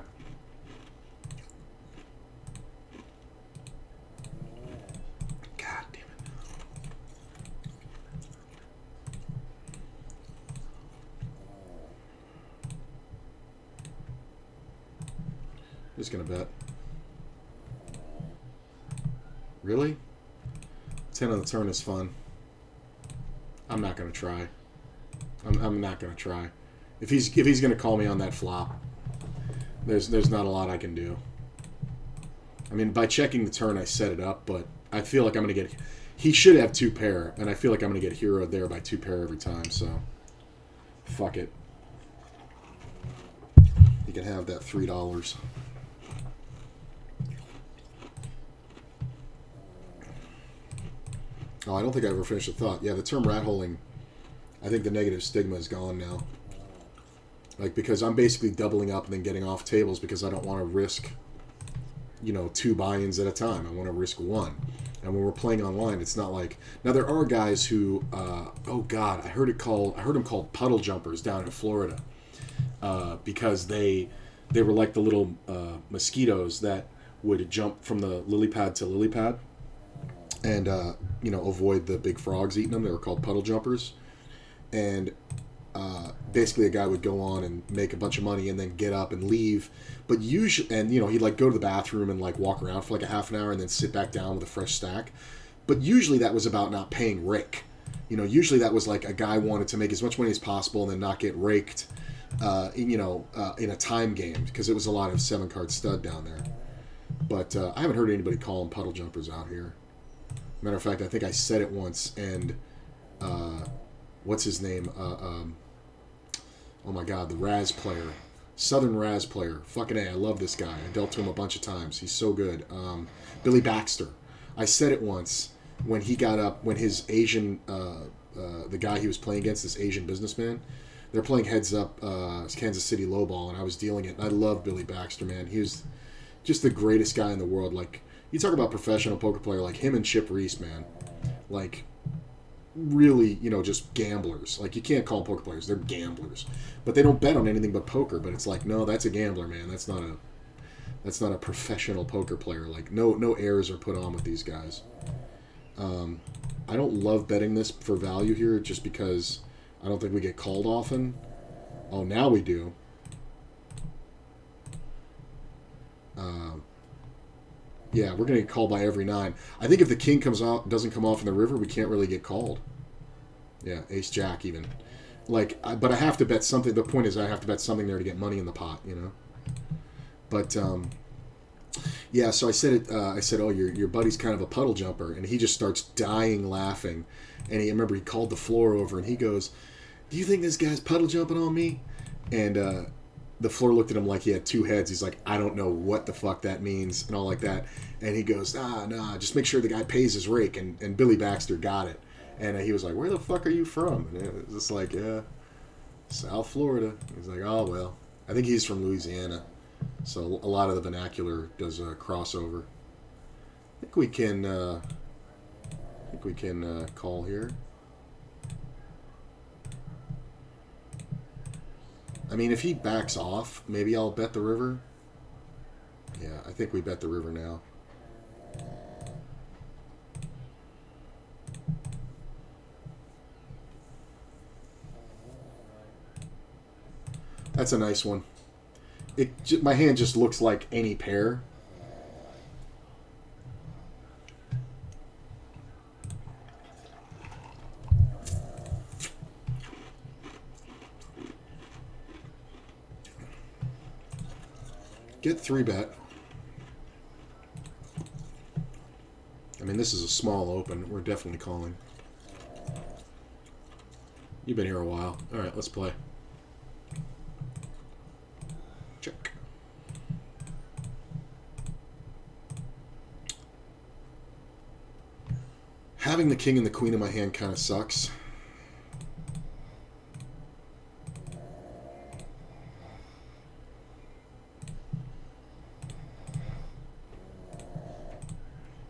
God damn it. Just gonna bet. Really? 10 on the turn is fun. I'm not gonna try. I'm not gonna try. If he's gonna call me on that flop, there's not a lot I can do. I mean, by checking the turn, I set it up, but I feel like I'm gonna get. He should have 2 pair, and I feel like I'm gonna get heroed there by 2 pair every time. So, fuck it. You can have that $3. Oh, I don't think I ever finished the thought. Yeah, the term rat holing, I think the negative stigma is gone now. Like, because I'm basically doubling up and then getting off tables because I don't want to risk, 2 buy-ins at a time. I want to risk 1. And when we're playing online, it's not like... Now, there are guys who... oh, God, I heard them called puddle jumpers down in Florida. Because they were like the little mosquitoes that would jump from the lily pad to lily pad. And, avoid the big frogs eating them. They were called puddle jumpers. And basically a guy would go on and make a bunch of money and then get up and leave. But usually, and, he'd like go to the bathroom and like walk around for like a half an hour and then sit back down with a fresh stack. But usually that was about not paying rake. Usually that was like a guy wanted to make as much money as possible and then not get raked, in a time game because it was a lot of 7-card stud down there. But I haven't heard anybody call them puddle jumpers out here. Matter of fact, I think I said it once, and what's his name? Oh my God, the Raz player, Southern Raz player. Fucking A, I love this guy. I dealt to him a bunch of times. He's so good. Billy Baxter. I said it once when he got up, when his Asian, the guy he was playing against, this Asian businessman, they're playing heads up Kansas City lowball, and I was dealing it. And I love Billy Baxter, man. He was just the greatest guy in the world. Like, you talk about professional poker player, like him and Chip Reese, man. Like, really, just gamblers. Like, you can't call them poker players. They're gamblers. But they don't bet on anything but poker. But it's like, no, that's a gambler, man. That's not a professional poker player. Like, no errors are put on with these guys. I don't love betting this for value here just because I don't think we get called often. Oh, now we do. Yeah, we're going to get called by every 9. I think if the king doesn't come off in the river, we can't really get called. Yeah, ace jack even. Like, but I have to bet something. The point is I have to bet something there to get money in the pot, But, yeah, so I said it. I said, oh, your buddy's kind of a puddle jumper. And he just starts dying laughing. And I remember he called the floor over and he goes, do you think this guy's puddle jumping on me? And, the floor looked at him like he had 2 heads. He's like, I don't know what the fuck that means and all like that. And he goes, nah, just make sure the guy pays his rake. And Billy Baxter got it. And he was like, where the fuck are you from? And it was just like, yeah, South Florida. He's like, oh, well. I think he's from Louisiana. So a lot of the vernacular does crossover. I think we can call here. I mean, if he backs off, maybe I'll bet the river. Yeah, I think we bet the river now. That's a nice one. My hand just looks like any pair. Get 3-bet. I mean, this is a small open. We're definitely calling. You've been here a while. All right, let's play. Check. Having the king and the queen in my hand kind of sucks.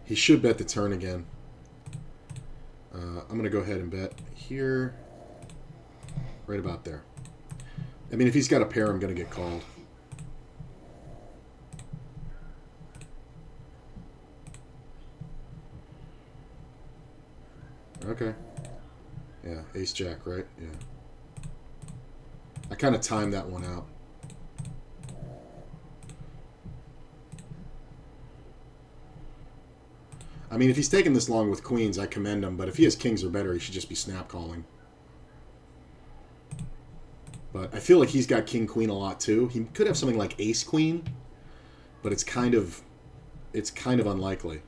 He should bet the turn again. I'm going to go ahead and bet here. Right about there. I mean, if he's got a pair, I'm going to get called. Okay. Yeah, ace-jack, right? Yeah. I kind of timed that one out. I mean, if he's taking this long with queens, I commend him. But if he has kings or better, he should just be snap calling. But I feel like he's got king-queen a lot, too. He could have something like ace-queen, but it's kind of unlikely.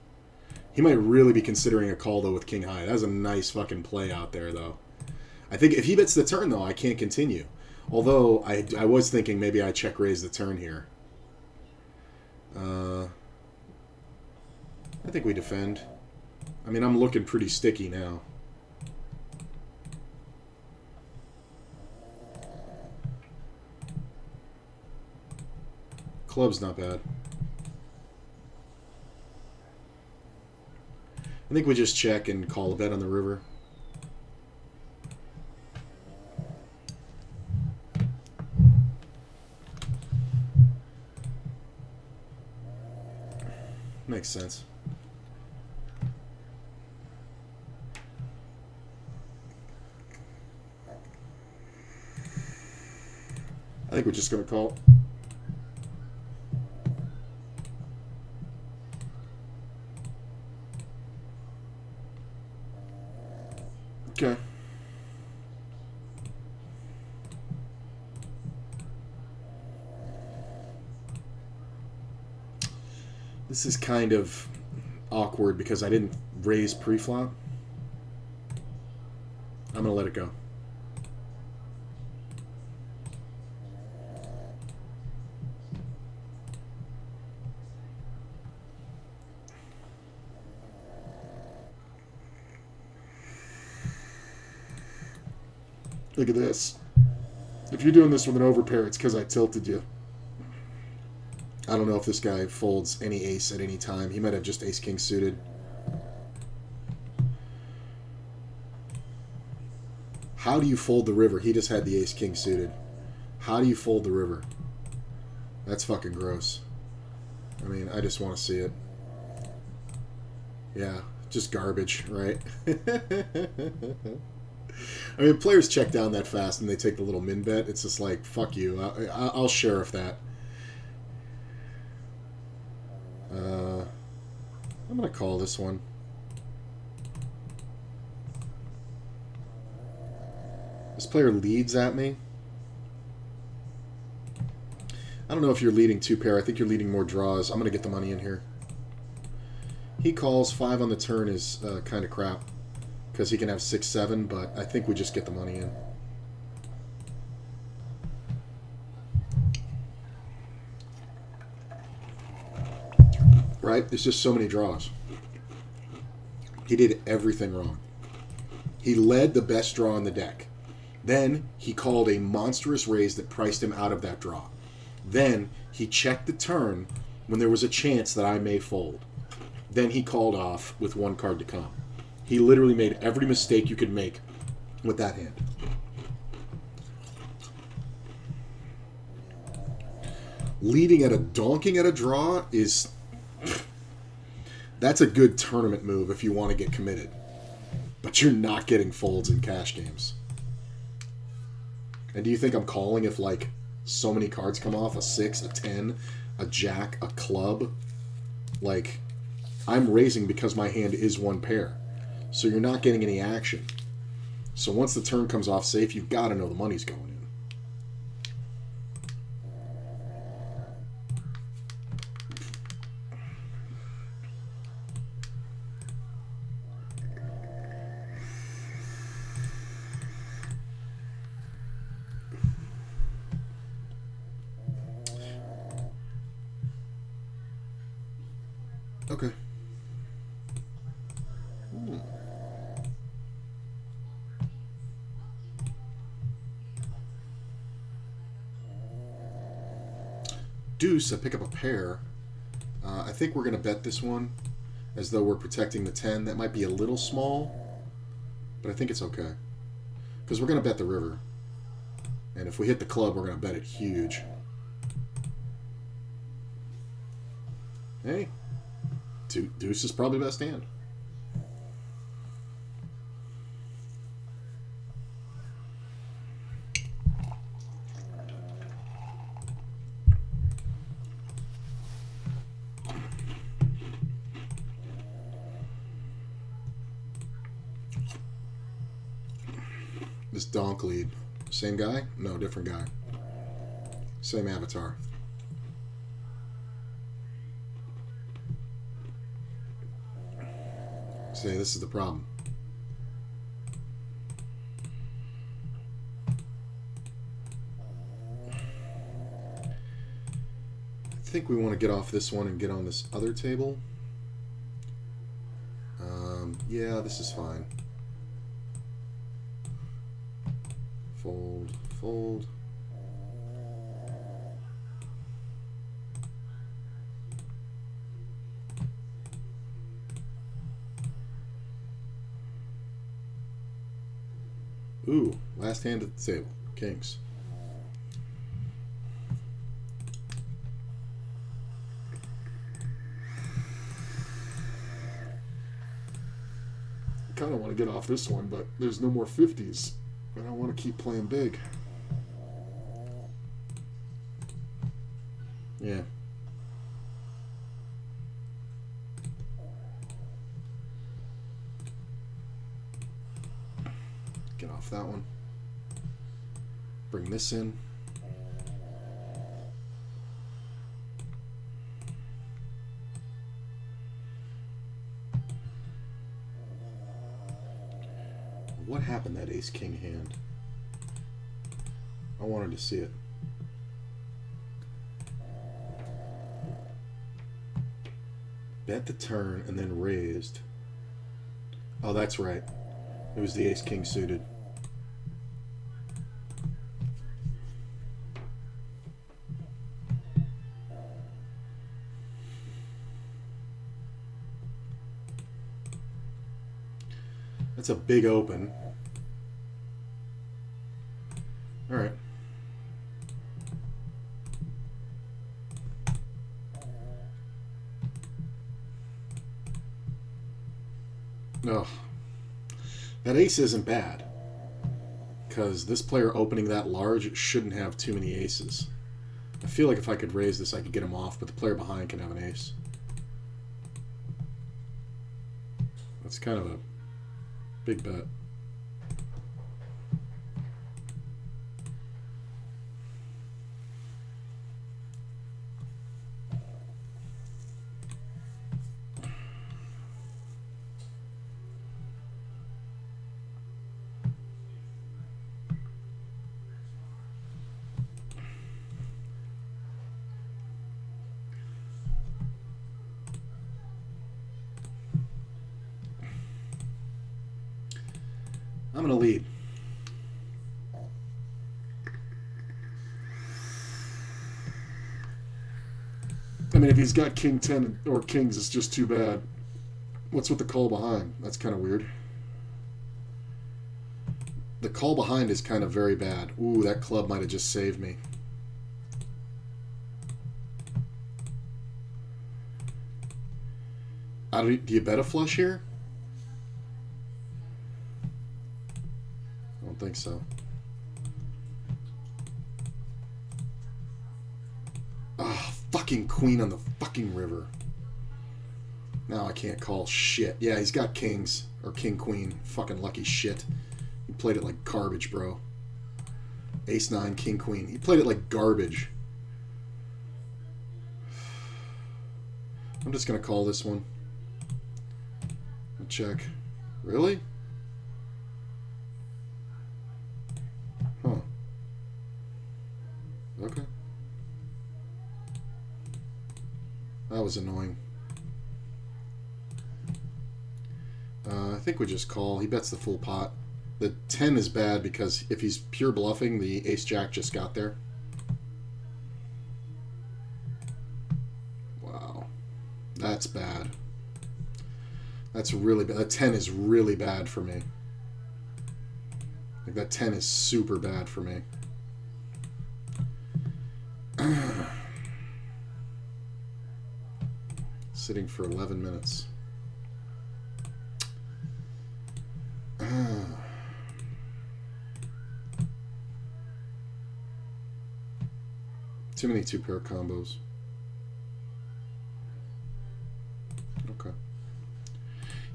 He might really be considering a call, though, with king-high. That was a nice fucking play out there, though. I think if he bets the turn, though, I can't continue. Although, I was thinking maybe I check-raise the turn here. I think we defend. I mean, I'm looking pretty sticky now. Club's not bad. I think we just check and call a bet on the river. Makes sense. I think we're just going to call. Okay. This is kind of awkward because I didn't raise pre-flop. I'm going to let it go. Look at this. If you're doing this with an overpair, it's because I tilted you. I don't know if this guy folds any ace at any time. He might have just ace-king suited. How do you fold the river? He just had the ace-king suited. How do you fold the river? That's fucking gross. I mean, I just want to see it. Yeah, just garbage, right? I mean, players check down that fast and they take the little min bet. It's just like, fuck you. I'll sheriff that. I'm going to call this one. This player leads at me. I don't know if you're leading two pair. I think you're leading more draws. I'm going to get the money in here. He calls. 5 on the turn is kind of crap because he can have 6-7, but I think we just get the money in. Right? There's just so many draws. He did everything wrong. He led the best draw in the deck. Then he called a monstrous raise that priced him out of that draw. Then he checked the turn when there was a chance that I may fold. Then he called off with 1 card to come. He literally made every mistake you could make with that hand. Leading at a donking at a draw is... That's a good tournament move if you want to get committed. But you're not getting folds in cash games. And do you think I'm calling if, like, so many cards come off? A 6, a 10, a jack, a club? Like, I'm raising because my hand is 1 pair. So you're not getting any action. So once the turn comes off safe, you've got to know the money's going in. Okay. Deuce, I pick up a pair. I think we're going to bet this one as though we're protecting the 10. That might be a little small, but I think it's okay. Because we're going to bet the river. And if we hit the club, we're going to bet it huge. Hey, deuce is probably best hand. This donk lead. Same guy? No, different guy. Same avatar. See, this is the problem. I think we want to get off this one and get on this other table. Yeah, this is fine. Fold, fold. Ooh, last hand at the table. Kings. I kind of want to get off this one, but there's no more 50s. I don't want to keep playing big. Yeah. Get off that one. Bring this in. What happened that ace-king hand? I wanted to see it. Bet the turn and then raised. Oh, that's right. It was the ace-king suited. That's a big open. All right. No. That ace isn't bad. Because this player opening that large shouldn't have too many aces. I feel like if I could raise this, I could get him off, but the player behind can have an ace. That's kind of a big bet. I'm going to lead. I mean, if he's got king 10 or kings, it's just too bad. What's with the call behind? That's kind of weird. The call behind is kind of very bad. Ooh, that club might have just saved me. Do you bet a flush here? I don't think so. Ah, fucking queen on the fucking river. Now I can't call shit. Yeah, he's got kings. Or king-queen. Fucking lucky shit. He played it like garbage, bro. Ace-9, king-queen. He played it like garbage. I'm just going to call this one. Check. Really? Huh. Okay. That was annoying. I think we just call. He bets the full pot. The 10 is bad because if he's pure bluffing, the ace-jack just got there. Wow. That's bad. That's really bad. That 10 is really bad for me. Like, that 10 is super bad for me. Sitting for 11 minutes. Too many two-pair combos. Okay.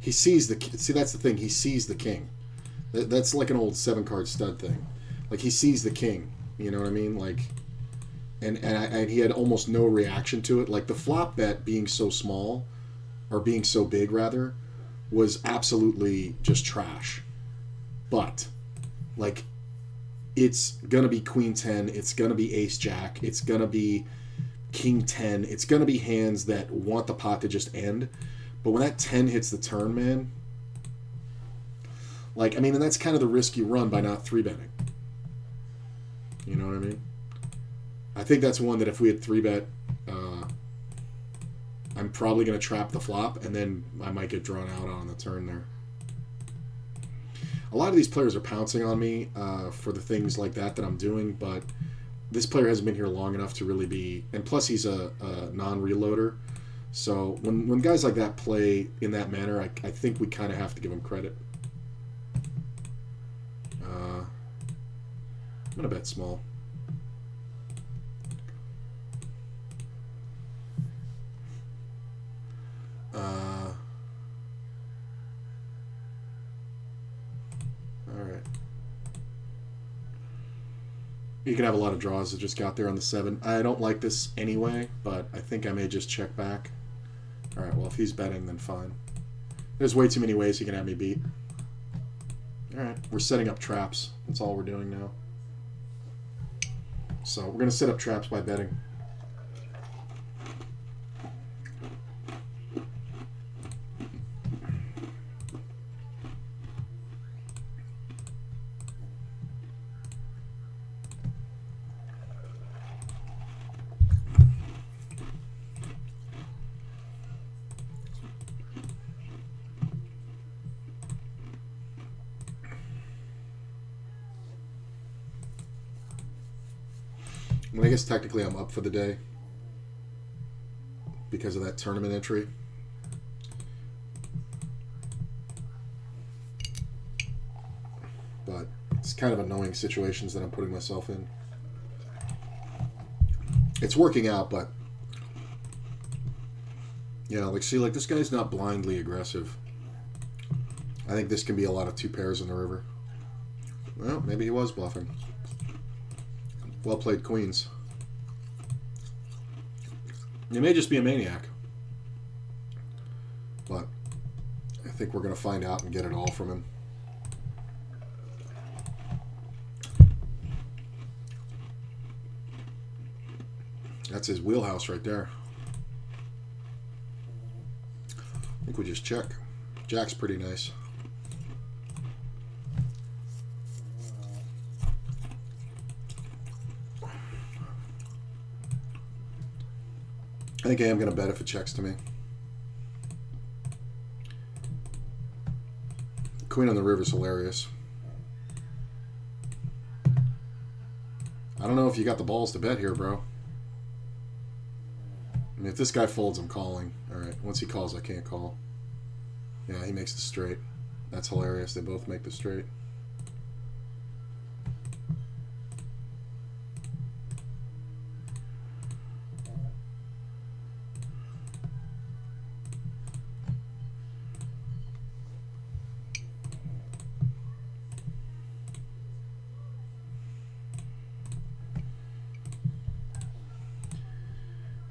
He sees the... See, that's the thing. He sees the king. That's like an old 7-card stud thing. Like, he sees the king. You know what I mean? Like... And he had almost no reaction to it. Like, the flop bet being so small, or being so big, rather, was absolutely just trash. But, like... It's going to be Queen 10. It's going to be Ace Jack. It's going to be King 10. It's going to be hands that want the pot to just end. But when that 10 hits the turn, man, like, I mean, and that's kind of the risk you run by not 3-betting. You know what I mean? I think that's one that if we had 3-bet, I'm probably going to trap the flop, and then I might get drawn out on the turn there. A lot of these players are pouncing on me for the things like that I'm doing, but this player hasn't been here long enough to really be... And plus, he's a non-reloader. So when guys like that play in that manner, I think we kind of have to give them credit. I'm going to bet small. Alright. You can have a lot of draws that just got there on the 7. I don't like this anyway, but I think I may just check back. Alright, well, if he's betting, then fine. There's way too many ways he can have me beat. Alright, we're setting up traps. That's all we're doing now. So, we're going to set up traps by betting. I mean, I guess technically I'm up for the day because of that tournament entry. But it's kind of annoying situations that I'm putting myself in. It's working out, but yeah, like, see, like, this guy's not blindly aggressive. I think this can be a lot of 2 pairs in the river. Well, maybe he was bluffing. Well played, queens. He may just be a maniac. But I think we're going to find out and get it all from him. That's his wheelhouse right there. I think we just check. Jack's pretty nice. I think I am going to bet if it checks to me. Queen on the river is hilarious. I don't know if you got the balls to bet here, bro. I mean, if this guy folds, I'm calling. Alright, once he calls, I can't call. Yeah, he makes the straight. That's hilarious. They both make the straight.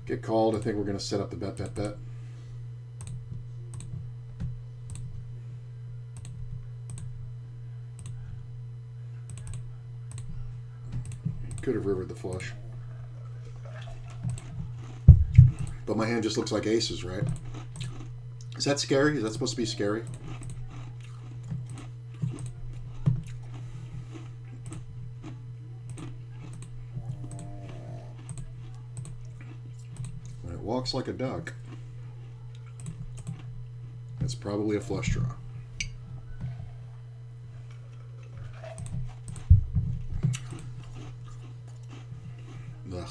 Get called. I think we're going to set up the bet. Could have rivered the flush. But my hand just looks like aces, right? Is that scary? Is that supposed to be scary? walks like a duck. It's probably a flush draw. Ugh.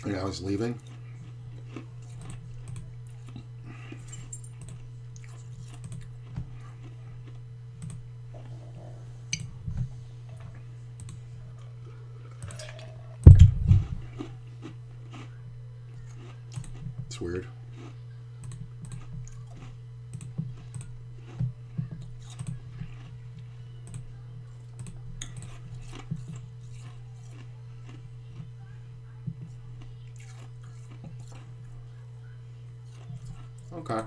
Yeah, I was leaving. It's weird. Okay.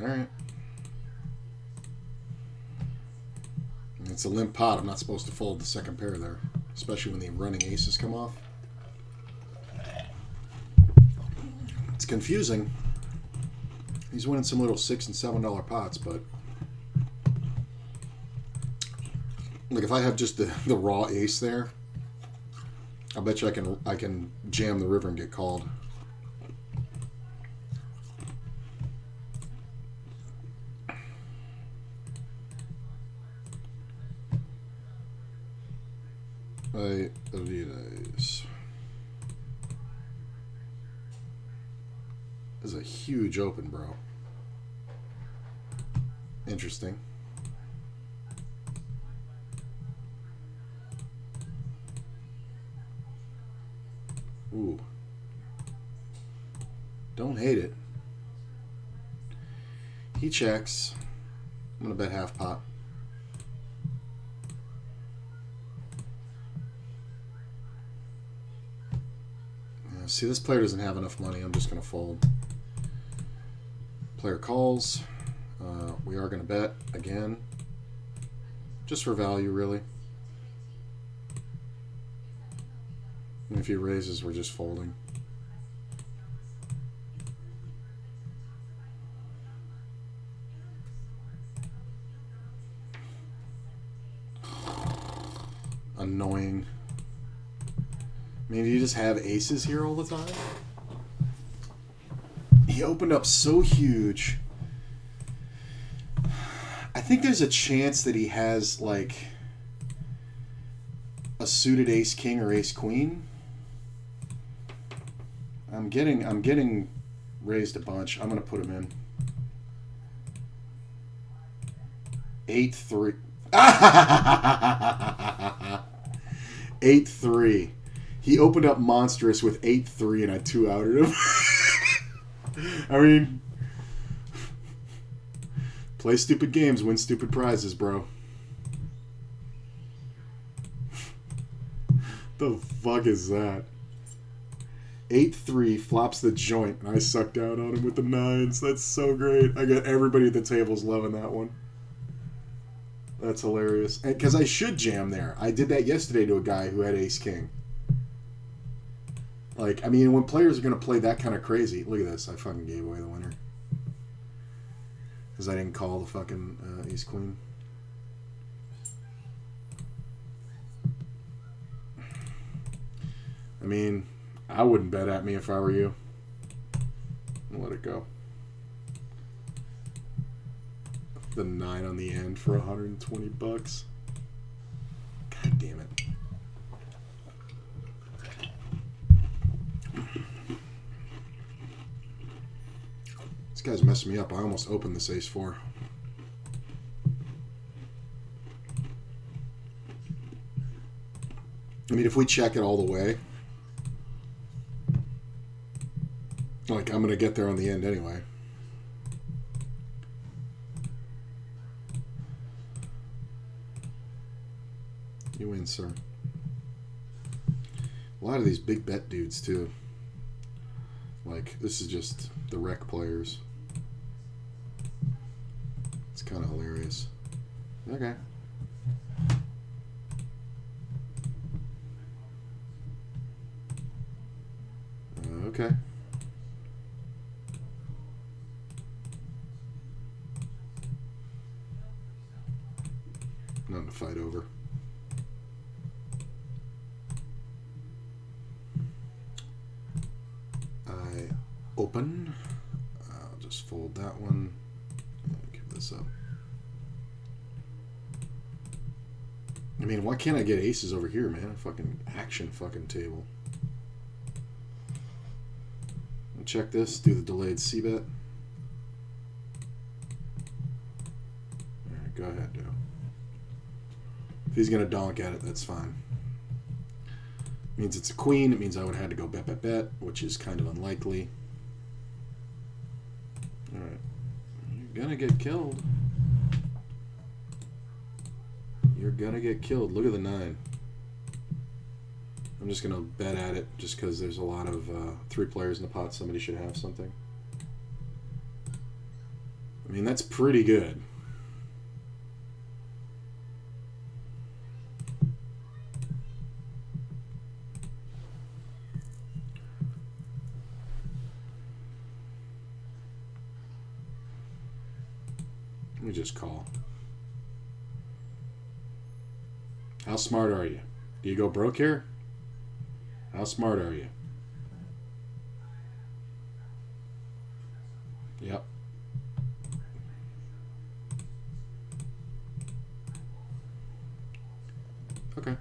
All right. It's a limp pot. I'm not supposed to fold the second pair there, especially when the running aces come off. It's confusing. He's winning some little $6 and $7 pots, but like if I have just the raw ace there, I bet you I can jam the river and get called. This is a huge open, bro. Interesting. Ooh. Don't hate it. He checks. I'm going to bet half pot. See, this player doesn't have enough money. I'm just going to fold. Player calls. We are going to bet again. Just for value, really. And if he raises, we're just folding. Annoying. I mean, do you just have aces here all the time? He opened up so huge. I think there's a chance that he has like a suited ace king or ace queen. I'm getting raised a bunch. I'm gonna put him in. 8-3. 8-3. He opened up monstrous with 8-3 and I 2-outed him. I mean, play stupid games, win stupid prizes, bro. The fuck is that? 8-3 flops the joint and I sucked out on him with the 9s. That's so great. I got everybody at the tables loving that one. That's hilarious. Because I should jam there. I did that yesterday to a guy who had ace king. Like, I mean, when players are going to play that kind of crazy... Look at this. I fucking gave away the winner. Because I didn't call the fucking ace-queen. I mean, I wouldn't bet at me if I were you. I'll let it go. The 9 on the end for $120. God damn it. This guy's messing me up. I almost opened this ace-4. I mean, if we check it all the way, like, I'm going to get there on the end anyway. You win, sir. A lot of these big bet dudes, too. Like, this is just the rec players. It's kind of hilarious. Okay. Okay. Nothing to fight over. I open. I'll just fold that one. Give this up. I mean, why can't I get aces over here, man? A fucking action fucking table. Check this. Do the delayed c-bet. Alright, go ahead, dude. If he's gonna donk at it, that's fine. Means it's a queen. It means I would have had to go bet, bet, bet, which is kind of unlikely. Alright. You're gonna get killed. You're gonna get killed. Look at the 9. I'm just gonna bet at it just because there's a lot of 3 players in the pot. Somebody should have something. I mean, that's pretty good. Let me just call. How smart are you? Do you go broke here? How smart are you? Yep. Okay.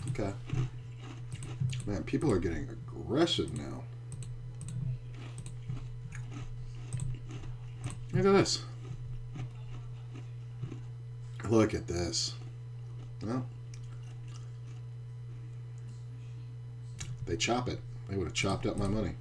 Okay. Man, people are getting aggressive now. Look at this. Look at this. Well, they chop it. They would have chopped up my money.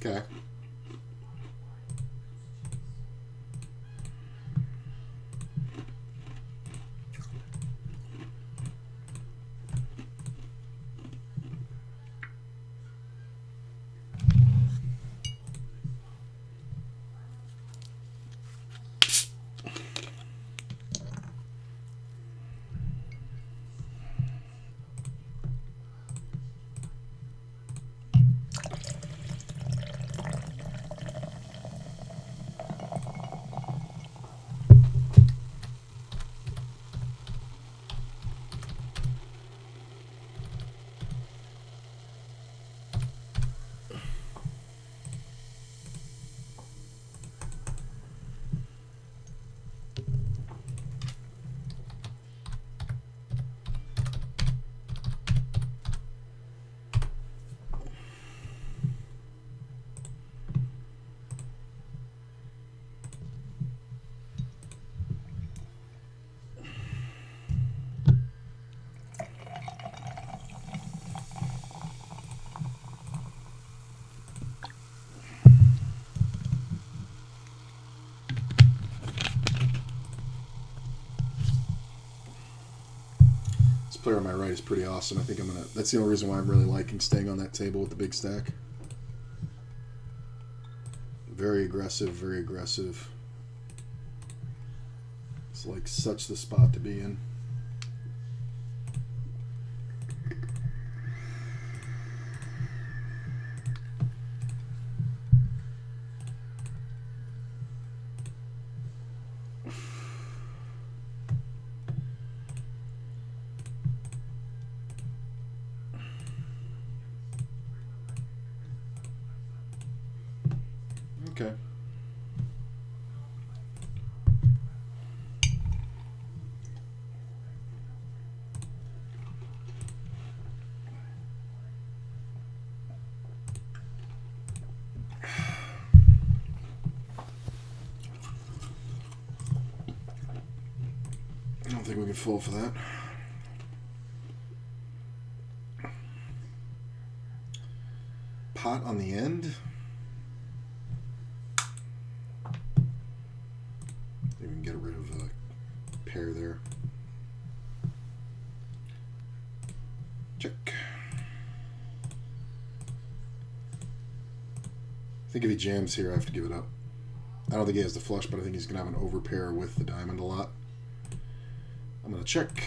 Okay. Player on my right is pretty awesome. I think I'm gonna. That's the only reason why I'm really liking staying on that table with the big stack. Very aggressive, very aggressive. It's like such the spot to be in. Okay. I don't think we can fold for that. Pot on the end. I think we can get rid of a pair there. Check. I think if he jams here, I have to give it up. I don't think he has the flush, but I think he's going to have an overpair with the diamond a lot. I'm going to check.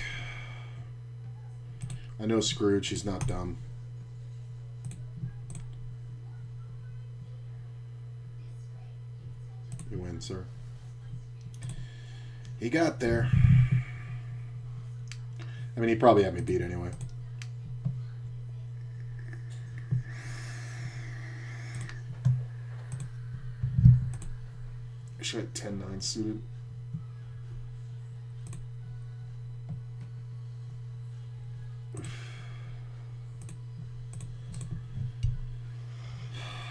I know Scrooge, he's not dumb. You win, sir. He got there. I mean, he probably had me beat anyway. I should have 10-9 suited.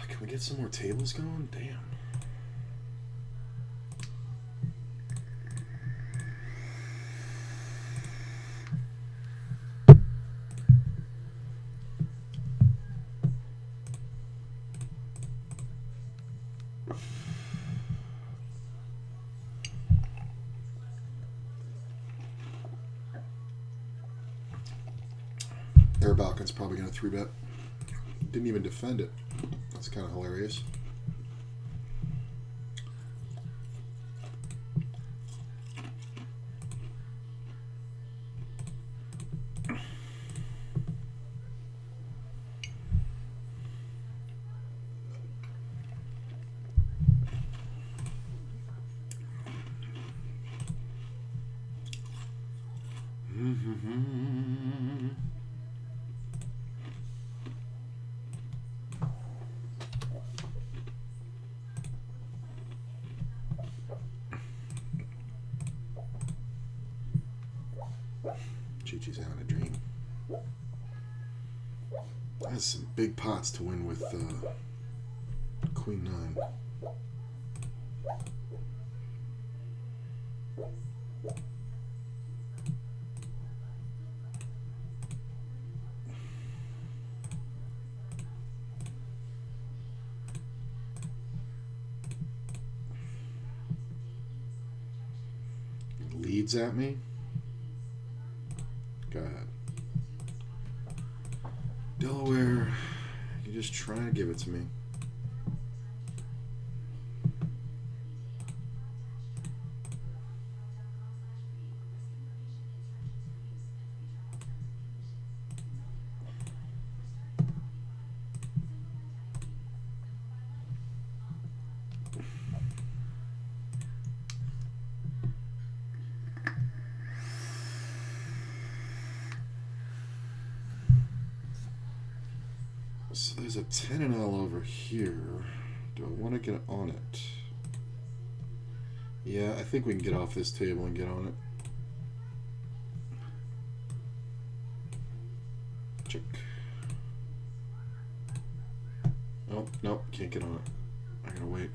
Can we get some more tables going? Damn. Air Balcon's probably going to 3-bet. Didn't even defend it. That's kind of hilarious. Chi-Chi's having a dream. That's some big pots to win with Queen 9. Leads at me. Go ahead. Delaware, you're just trying to give it to me. So there's a 10 and L over here. Do I want to get on it? Yeah, I think we can get off this table and get on it. Check. Oh, nope, can't get on it. I gotta wait.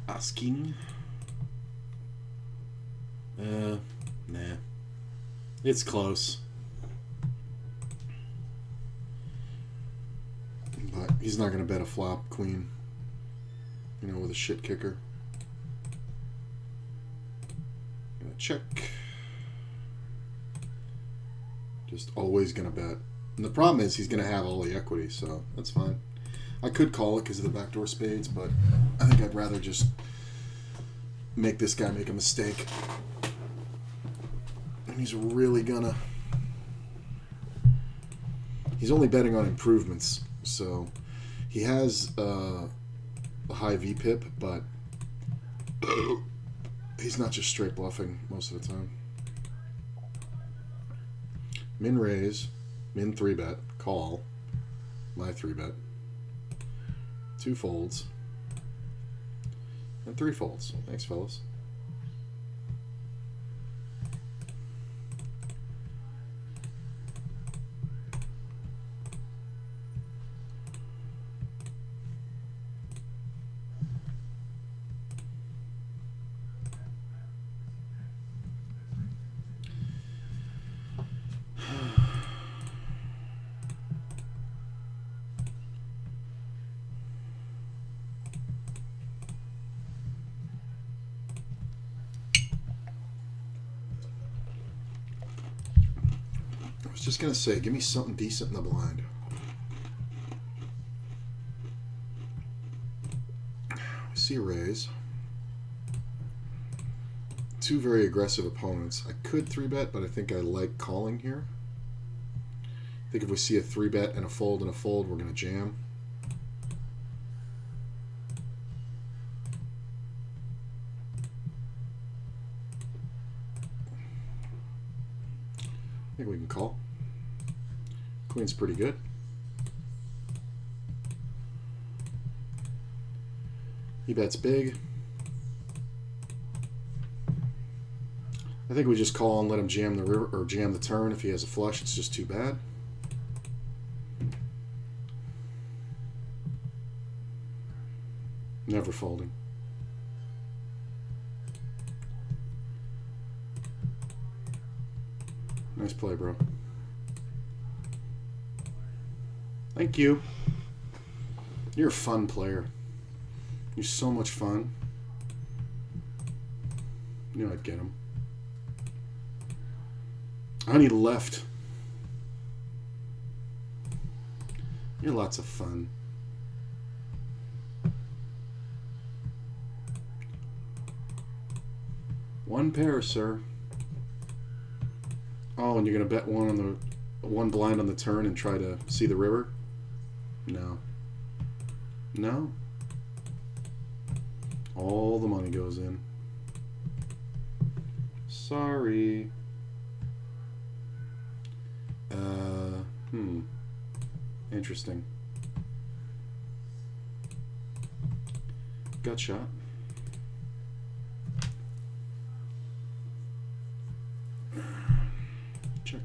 Asking. Nah. It's close. But he's not gonna bet a flop queen. You know, with a shit kicker. Gonna check. Just always gonna bet. And the problem is he's gonna have all the equity, so that's fine. I could call it because of the backdoor spades, but I think I'd rather just make this guy make a mistake. And he's really gonna... He's only betting on improvements, so he has a high VPIP, but he's not just straight bluffing most of the time. Min raise, min 3-bet, call, my 3-bet, 2 folds, and 3 folds. Thanks, fellas. I was just gonna say, give me something decent in the blind. We see a raise. 2 very aggressive opponents. I could 3-bet, but I think I like calling here. I think if we see a 3-bet and a fold, we're gonna jam. I think we can call. Queen's pretty good. He bets big. I think we just call and let him jam the river or jam the turn. If he has a flush, it's just too bad. Never folding. Nice play, bro. Thank you. You're a fun player. You're so much fun. You know I'd get him. I need left. You're lots of fun. One pair, sir. Oh, and you're gonna bet one blind on the turn and try to see the river? No. No. All the money goes in. Sorry. Interesting. Gut shot. Check.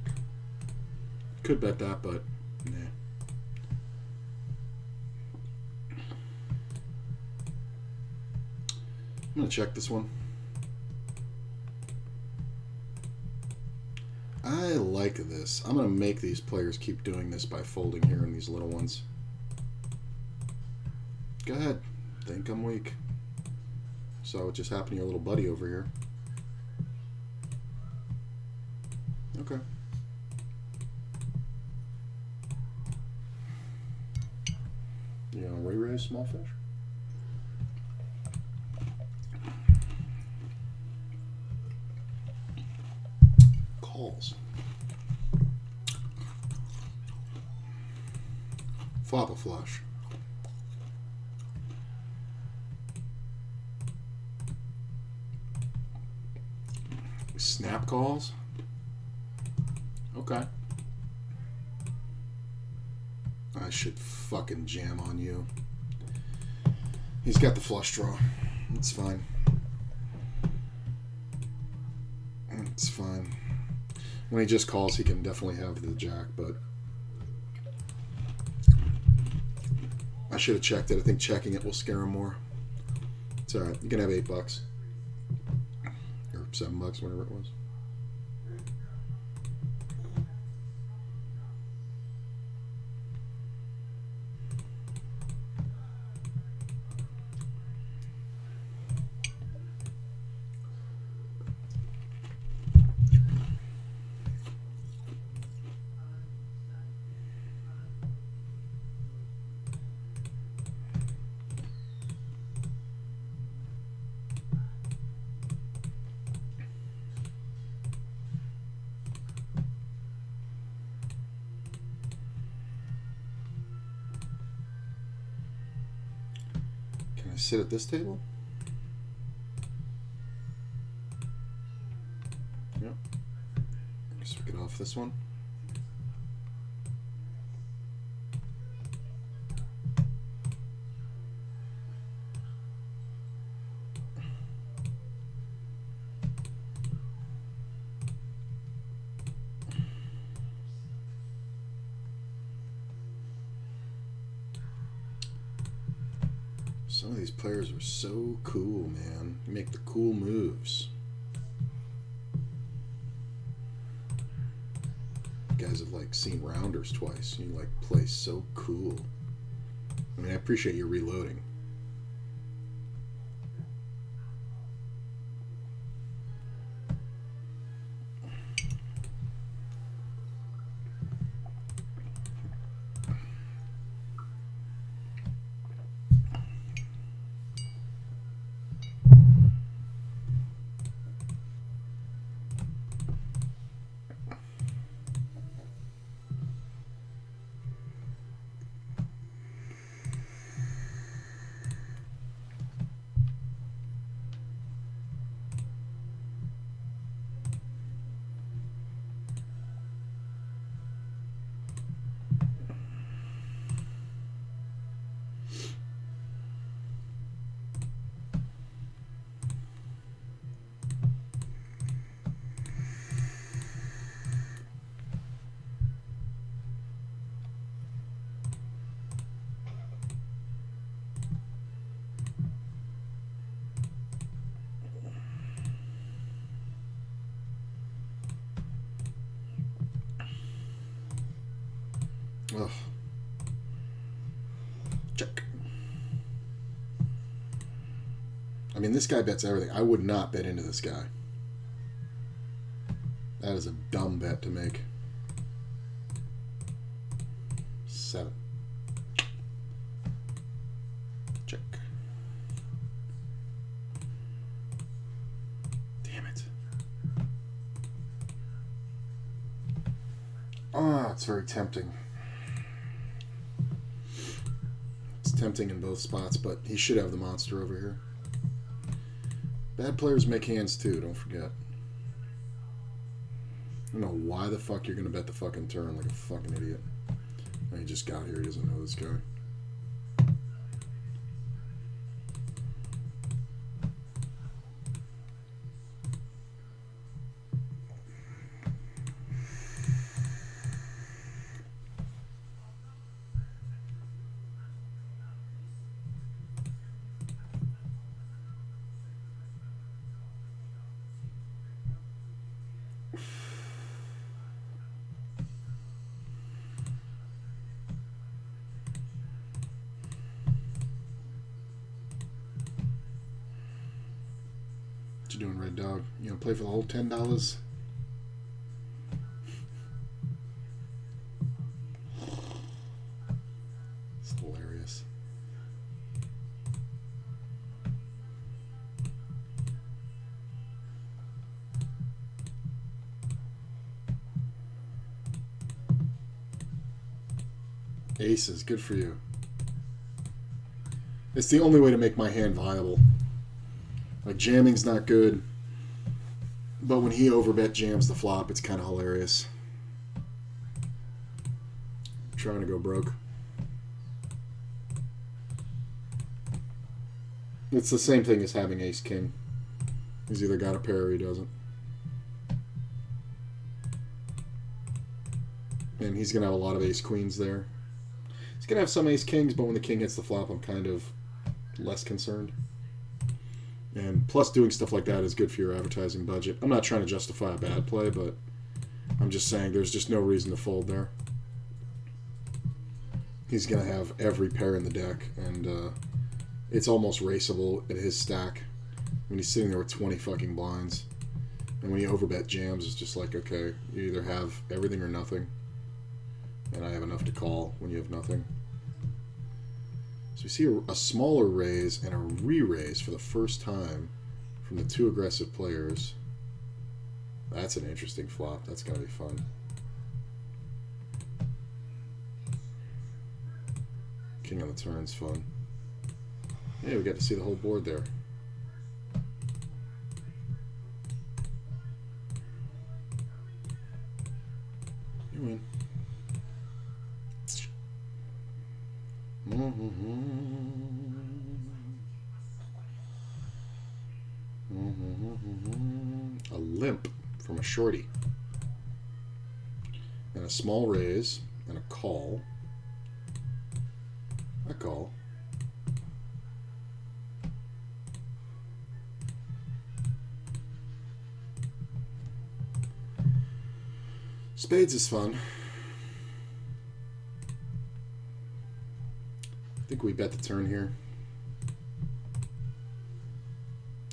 Could bet that, but nah. I'm gonna check this one. I like this. I'm gonna make these players keep doing this by folding here in these little ones. Go ahead. Think I'm weak. Saw what just happened to your little buddy over here. Okay. You gonna re-raise small fish? Calls. Flop a flush. Snap calls. Okay. I should fucking jam on you. He's got the flush draw. It's fine. It's fine. When he just calls, he can definitely have the jack, but I should have checked it. I think checking it will scare him more. It's alright. You can have $8. Or $7, whatever it was. Sit at this table? Yep. I guess we get off this one. Some of these players are so cool, man. You make the cool moves. You guys have like seen rounders twice. You like play so cool. I mean, I appreciate you reloading. Ugh. Check. I mean, this guy bets everything. I would not bet into this guy. That is a dumb bet to make. 7. Check. Damn it. Ah, it's very tempting. It's tempting in both spots, but he should have the monster over here. Bad players make hands too, don't forget. I don't know why the fuck you're gonna bet the fucking turn like a fucking idiot. He just got here, he doesn't know this guy. What you doing, Red Dog? You gonna play for the whole $10? It's hilarious. Aces, good for you. It's the only way to make my hand viable. Like, jamming's not good, but when he overbet jams the flop, it's kind of hilarious. I'm trying to go broke. It's the same thing as having ace-king. He's either got a pair or he doesn't. And he's going to have a lot of ace-queens there. He's going to have some ace-kings, but when the king hits the flop, I'm kind of less concerned. And plus, doing stuff like that is good for your advertising budget. I'm not trying to justify a bad play, but I'm just saying there's just no reason to fold there. He's going to have every pair in the deck, and it's almost raceable at his stack when he's sitting there with 20 fucking blinds. And when you overbet jams, it's just like, okay, you either have everything or nothing. And I have enough to call when you have nothing. So we see a smaller raise and a re-raise for the first time from the two aggressive players. That's an interesting flop. That's going to be fun. King on the turn's fun. Yeah, we got to see the whole board there. You win. A limp from a shorty. And a small raise and a call. A call. Spades is fun. I think we bet the turn here.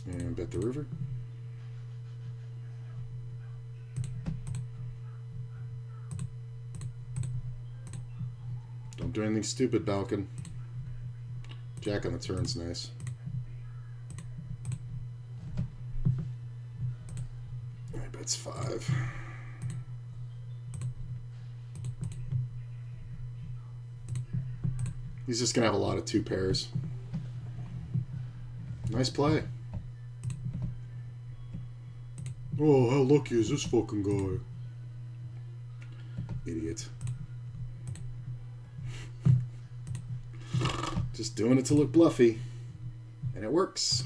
And bet the river. Don't do anything stupid, Balkan. Jack on the turn's nice. I bet's 5. He's just gonna have a lot of 2 pairs. Nice play. Oh, how lucky is this fucking guy? Idiot. Just doing it to look bluffy. And it works.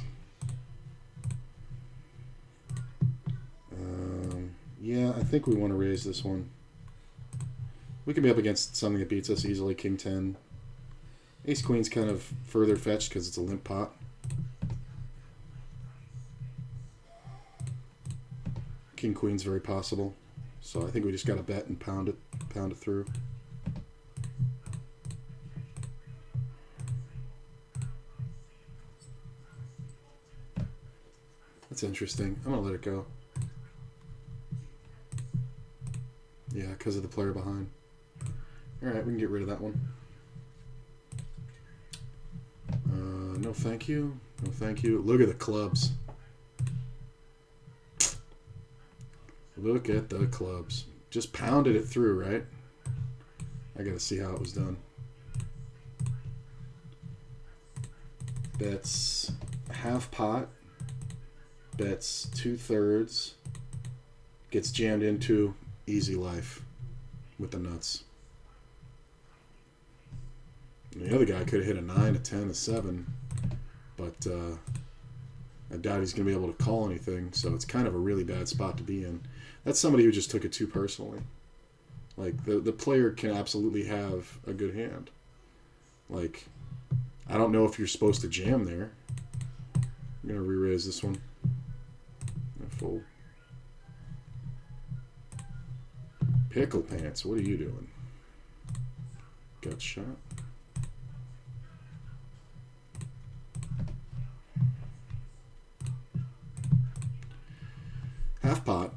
Yeah, I think we want to raise this one. We can be up against something that beats us easily. King 10. Ace Queen's kind of further fetched because it's a limp pot. King Queen's very possible. So I think we just got to bet and pound it through. That's interesting. I'm going to let it go. Yeah, because of the player behind. Alright, we can get rid of that one. No thank you. No thank you. Look at the clubs. Look at the clubs. Just pounded it through, right? I gotta see how it was done. Bets half pot. Bets 2/3. Gets jammed into easy life with the nuts. And the other guy could have hit a 9, a 10, a 7. But I doubt he's going to be able to call anything. So it's kind of a really bad spot to be in. That's somebody who just took it too personally. Like, the player can absolutely have a good hand. Like, I don't know if you're supposed to jam there. I'm going to re-raise this one. Fold. Pickle Pants, what are you doing? Gut shot. Half pot.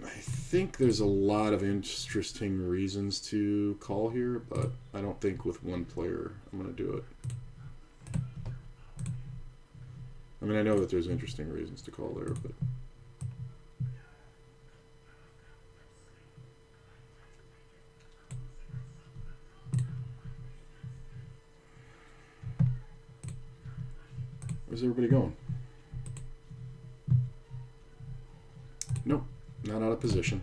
I think there's a lot of interesting reasons to call here, but I don't think with one player I'm going to do it. I mean, I know that there's interesting reasons to call there, but... Where's everybody going? Nope, not out of position.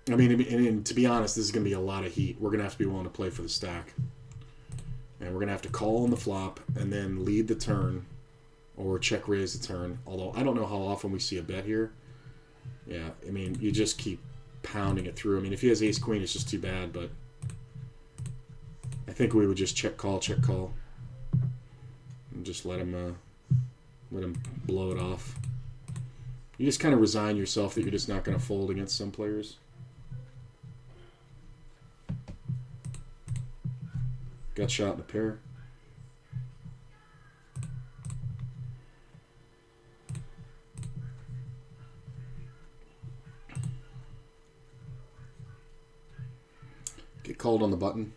I mean, and to be honest, this is going to be a lot of heat. We're going to have to be willing to play for the stack. And we're going to have to call on the flop and then lead the turn or check raise the turn. Although I don't know how often we see a bet here. Yeah, I mean, you just keep pounding it through. I mean, if he has ace queen, it's just too bad, but I think we would just check call, and just let him blow it off. You just kind of resign yourself that you're just not going to fold against some players. Gut shot in a pair. Get called on the button.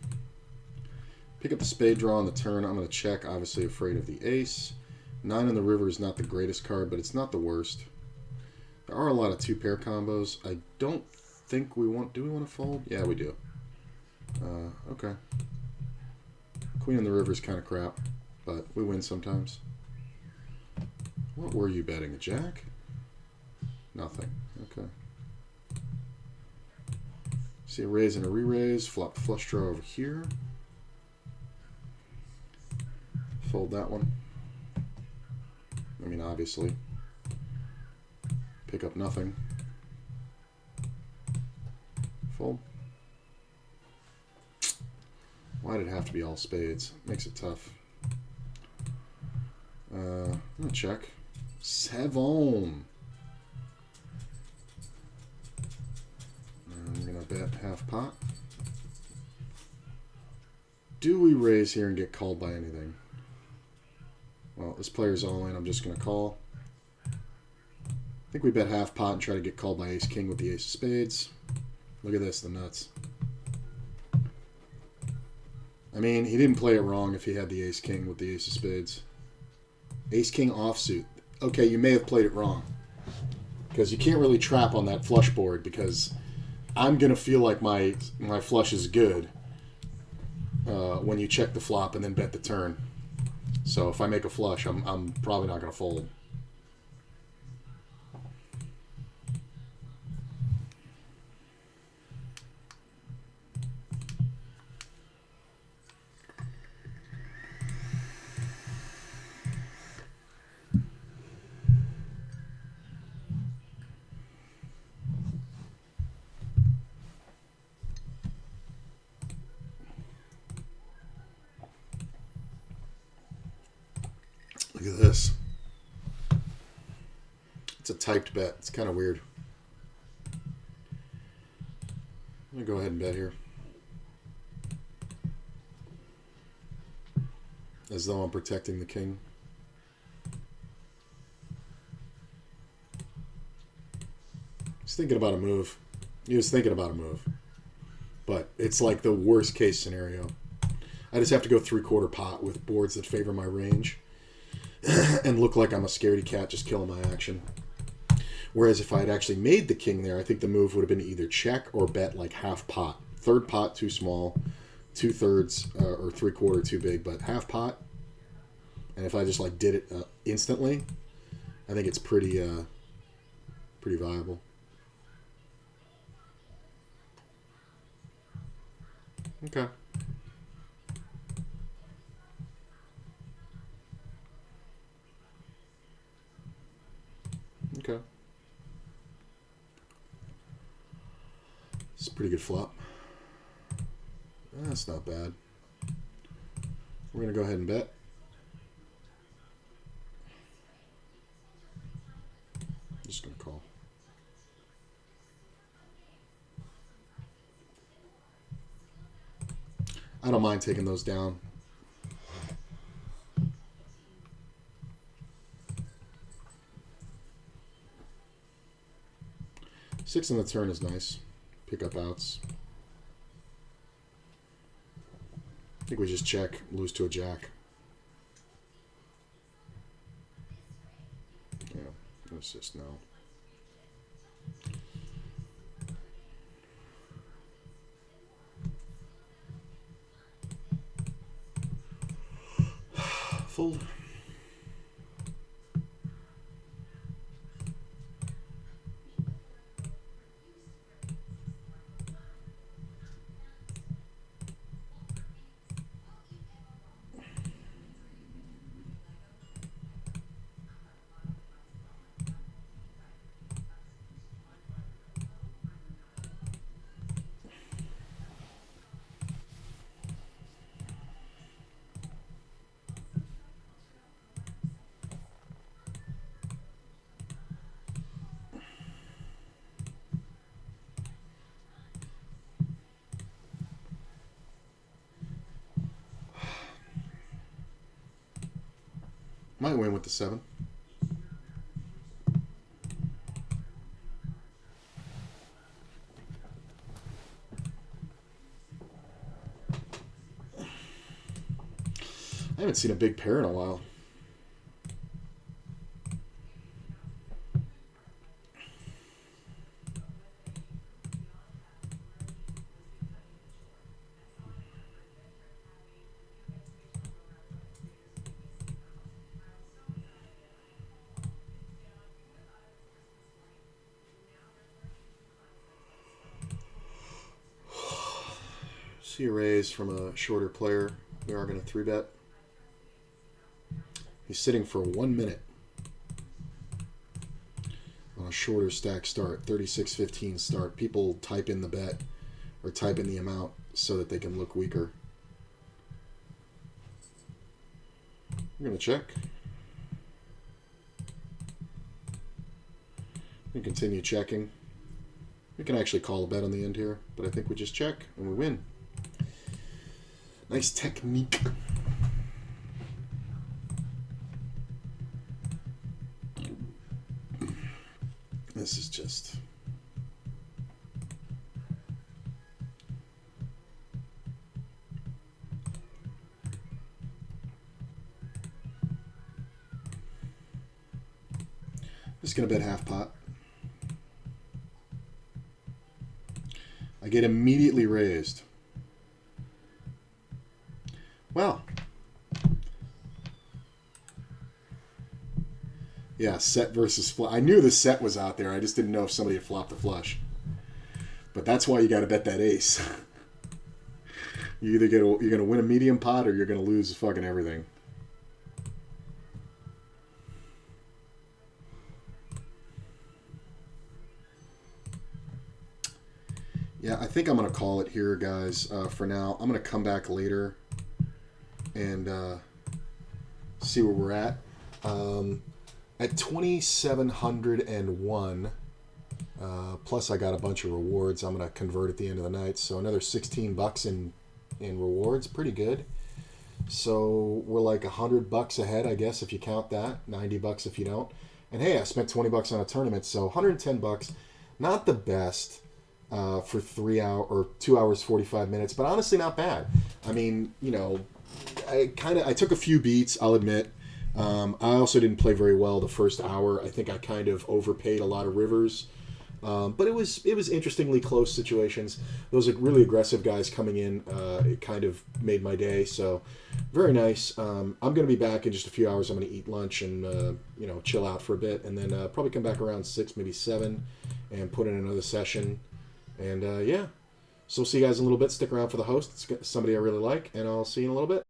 Pick up the spade draw on the turn. I'm going to check, obviously afraid of the ace. 9 on the river is not the greatest card, but it's not the worst. There are a lot of 2-pair combos. I don't think we want... Do we want to fold? Yeah, we do. Okay. Queen on the river is kind of crap, but we win sometimes. What were you betting? A jack? Nothing. Okay. See a raise and a re-raise. Flop the flush draw over here. Fold that one. I mean, obviously. Pick up nothing. Fold. Why did it have to be all spades? Makes it tough. I'm gonna check. 7. bet half pot. Do we raise here and get called by anything? Well, this player's all in. I'm just going to call. I think we bet half pot and try to get called by ace-king with the ace of spades. Look at this, the nuts. I mean, he didn't play it wrong if he had the ace-king with the ace of spades. Ace-king offsuit. Okay, you may have played it wrong. Because you can't really trap on that flush board because I'm going to feel like my flush is good when you check the flop and then bet the turn. So if I make a flush, I'm probably not going to fold. Look at this. It's a typed bet. It's kind of weird. I'm going to go ahead and bet here. As though I'm protecting the king. He's thinking about a move. He was thinking about a move. But it's like the worst case scenario. I just have to go 3/4 pot with boards that favor my range. And look like I'm a scaredy cat just killing my action. Whereas if I had actually made the king there, I think the move would have been either check or bet like half pot. Third pot too small, 2/3 or 3/4 too big, but half pot. And if I just like did it instantly, I think it's pretty viable. Okay. Okay. It's a pretty good flop. That's not bad. We're going to go ahead and bet. Just going to call. I don't mind taking those down. Six on the turn is nice. Pick up outs. I think we just check, lose to a jack. Yeah, let's just no. Fold. Might win with the 7. I haven't seen a big pair in a while. See a raise from a shorter player. We are going to 3-bet. He's sitting for 1 minute on a shorter stack start, 36-15 start. People type in the bet or type in the amount so that they can look weaker. We're going to check. We continue checking. We can actually call a bet on the end here, but I think we just check and we win. Nice technique. This is just... Just going to bet half pot. I get immediately raised. Well. Yeah, set versus flush. I knew the set was out there. I just didn't know if somebody had flopped the flush. But that's why you got to bet that ace. You're going to win a medium pot or you're going to lose fucking everything. Yeah, I think I'm going to call it here, guys, for now. I'm going to come back later and see where we're at. At 2,701, plus I got a bunch of rewards I'm going to convert at the end of the night. So another 16 bucks in rewards. Pretty good. So we're like $100 ahead, I guess, if you count that. 90 bucks if you don't. And hey, I spent 20 bucks on a tournament, so 110 bucks. Not the best. For 3 hour or 2 hours 45 minutes, but honestly not bad. I mean, you know, I took a few beats, I'll admit. I also didn't play very well the first hour. I think I kind of overpaid a lot of rivers, but it was interestingly close situations. Those really aggressive guys coming in, it kind of made my day. So very nice. I'm going to be back in just a few hours. I'm going to eat lunch and chill out for a bit, and then probably come back around 6, maybe 7, and put in another session. And yeah, so we'll see you guys in a little bit. Stick around for the host. It's somebody I really like, and I'll see you in a little bit.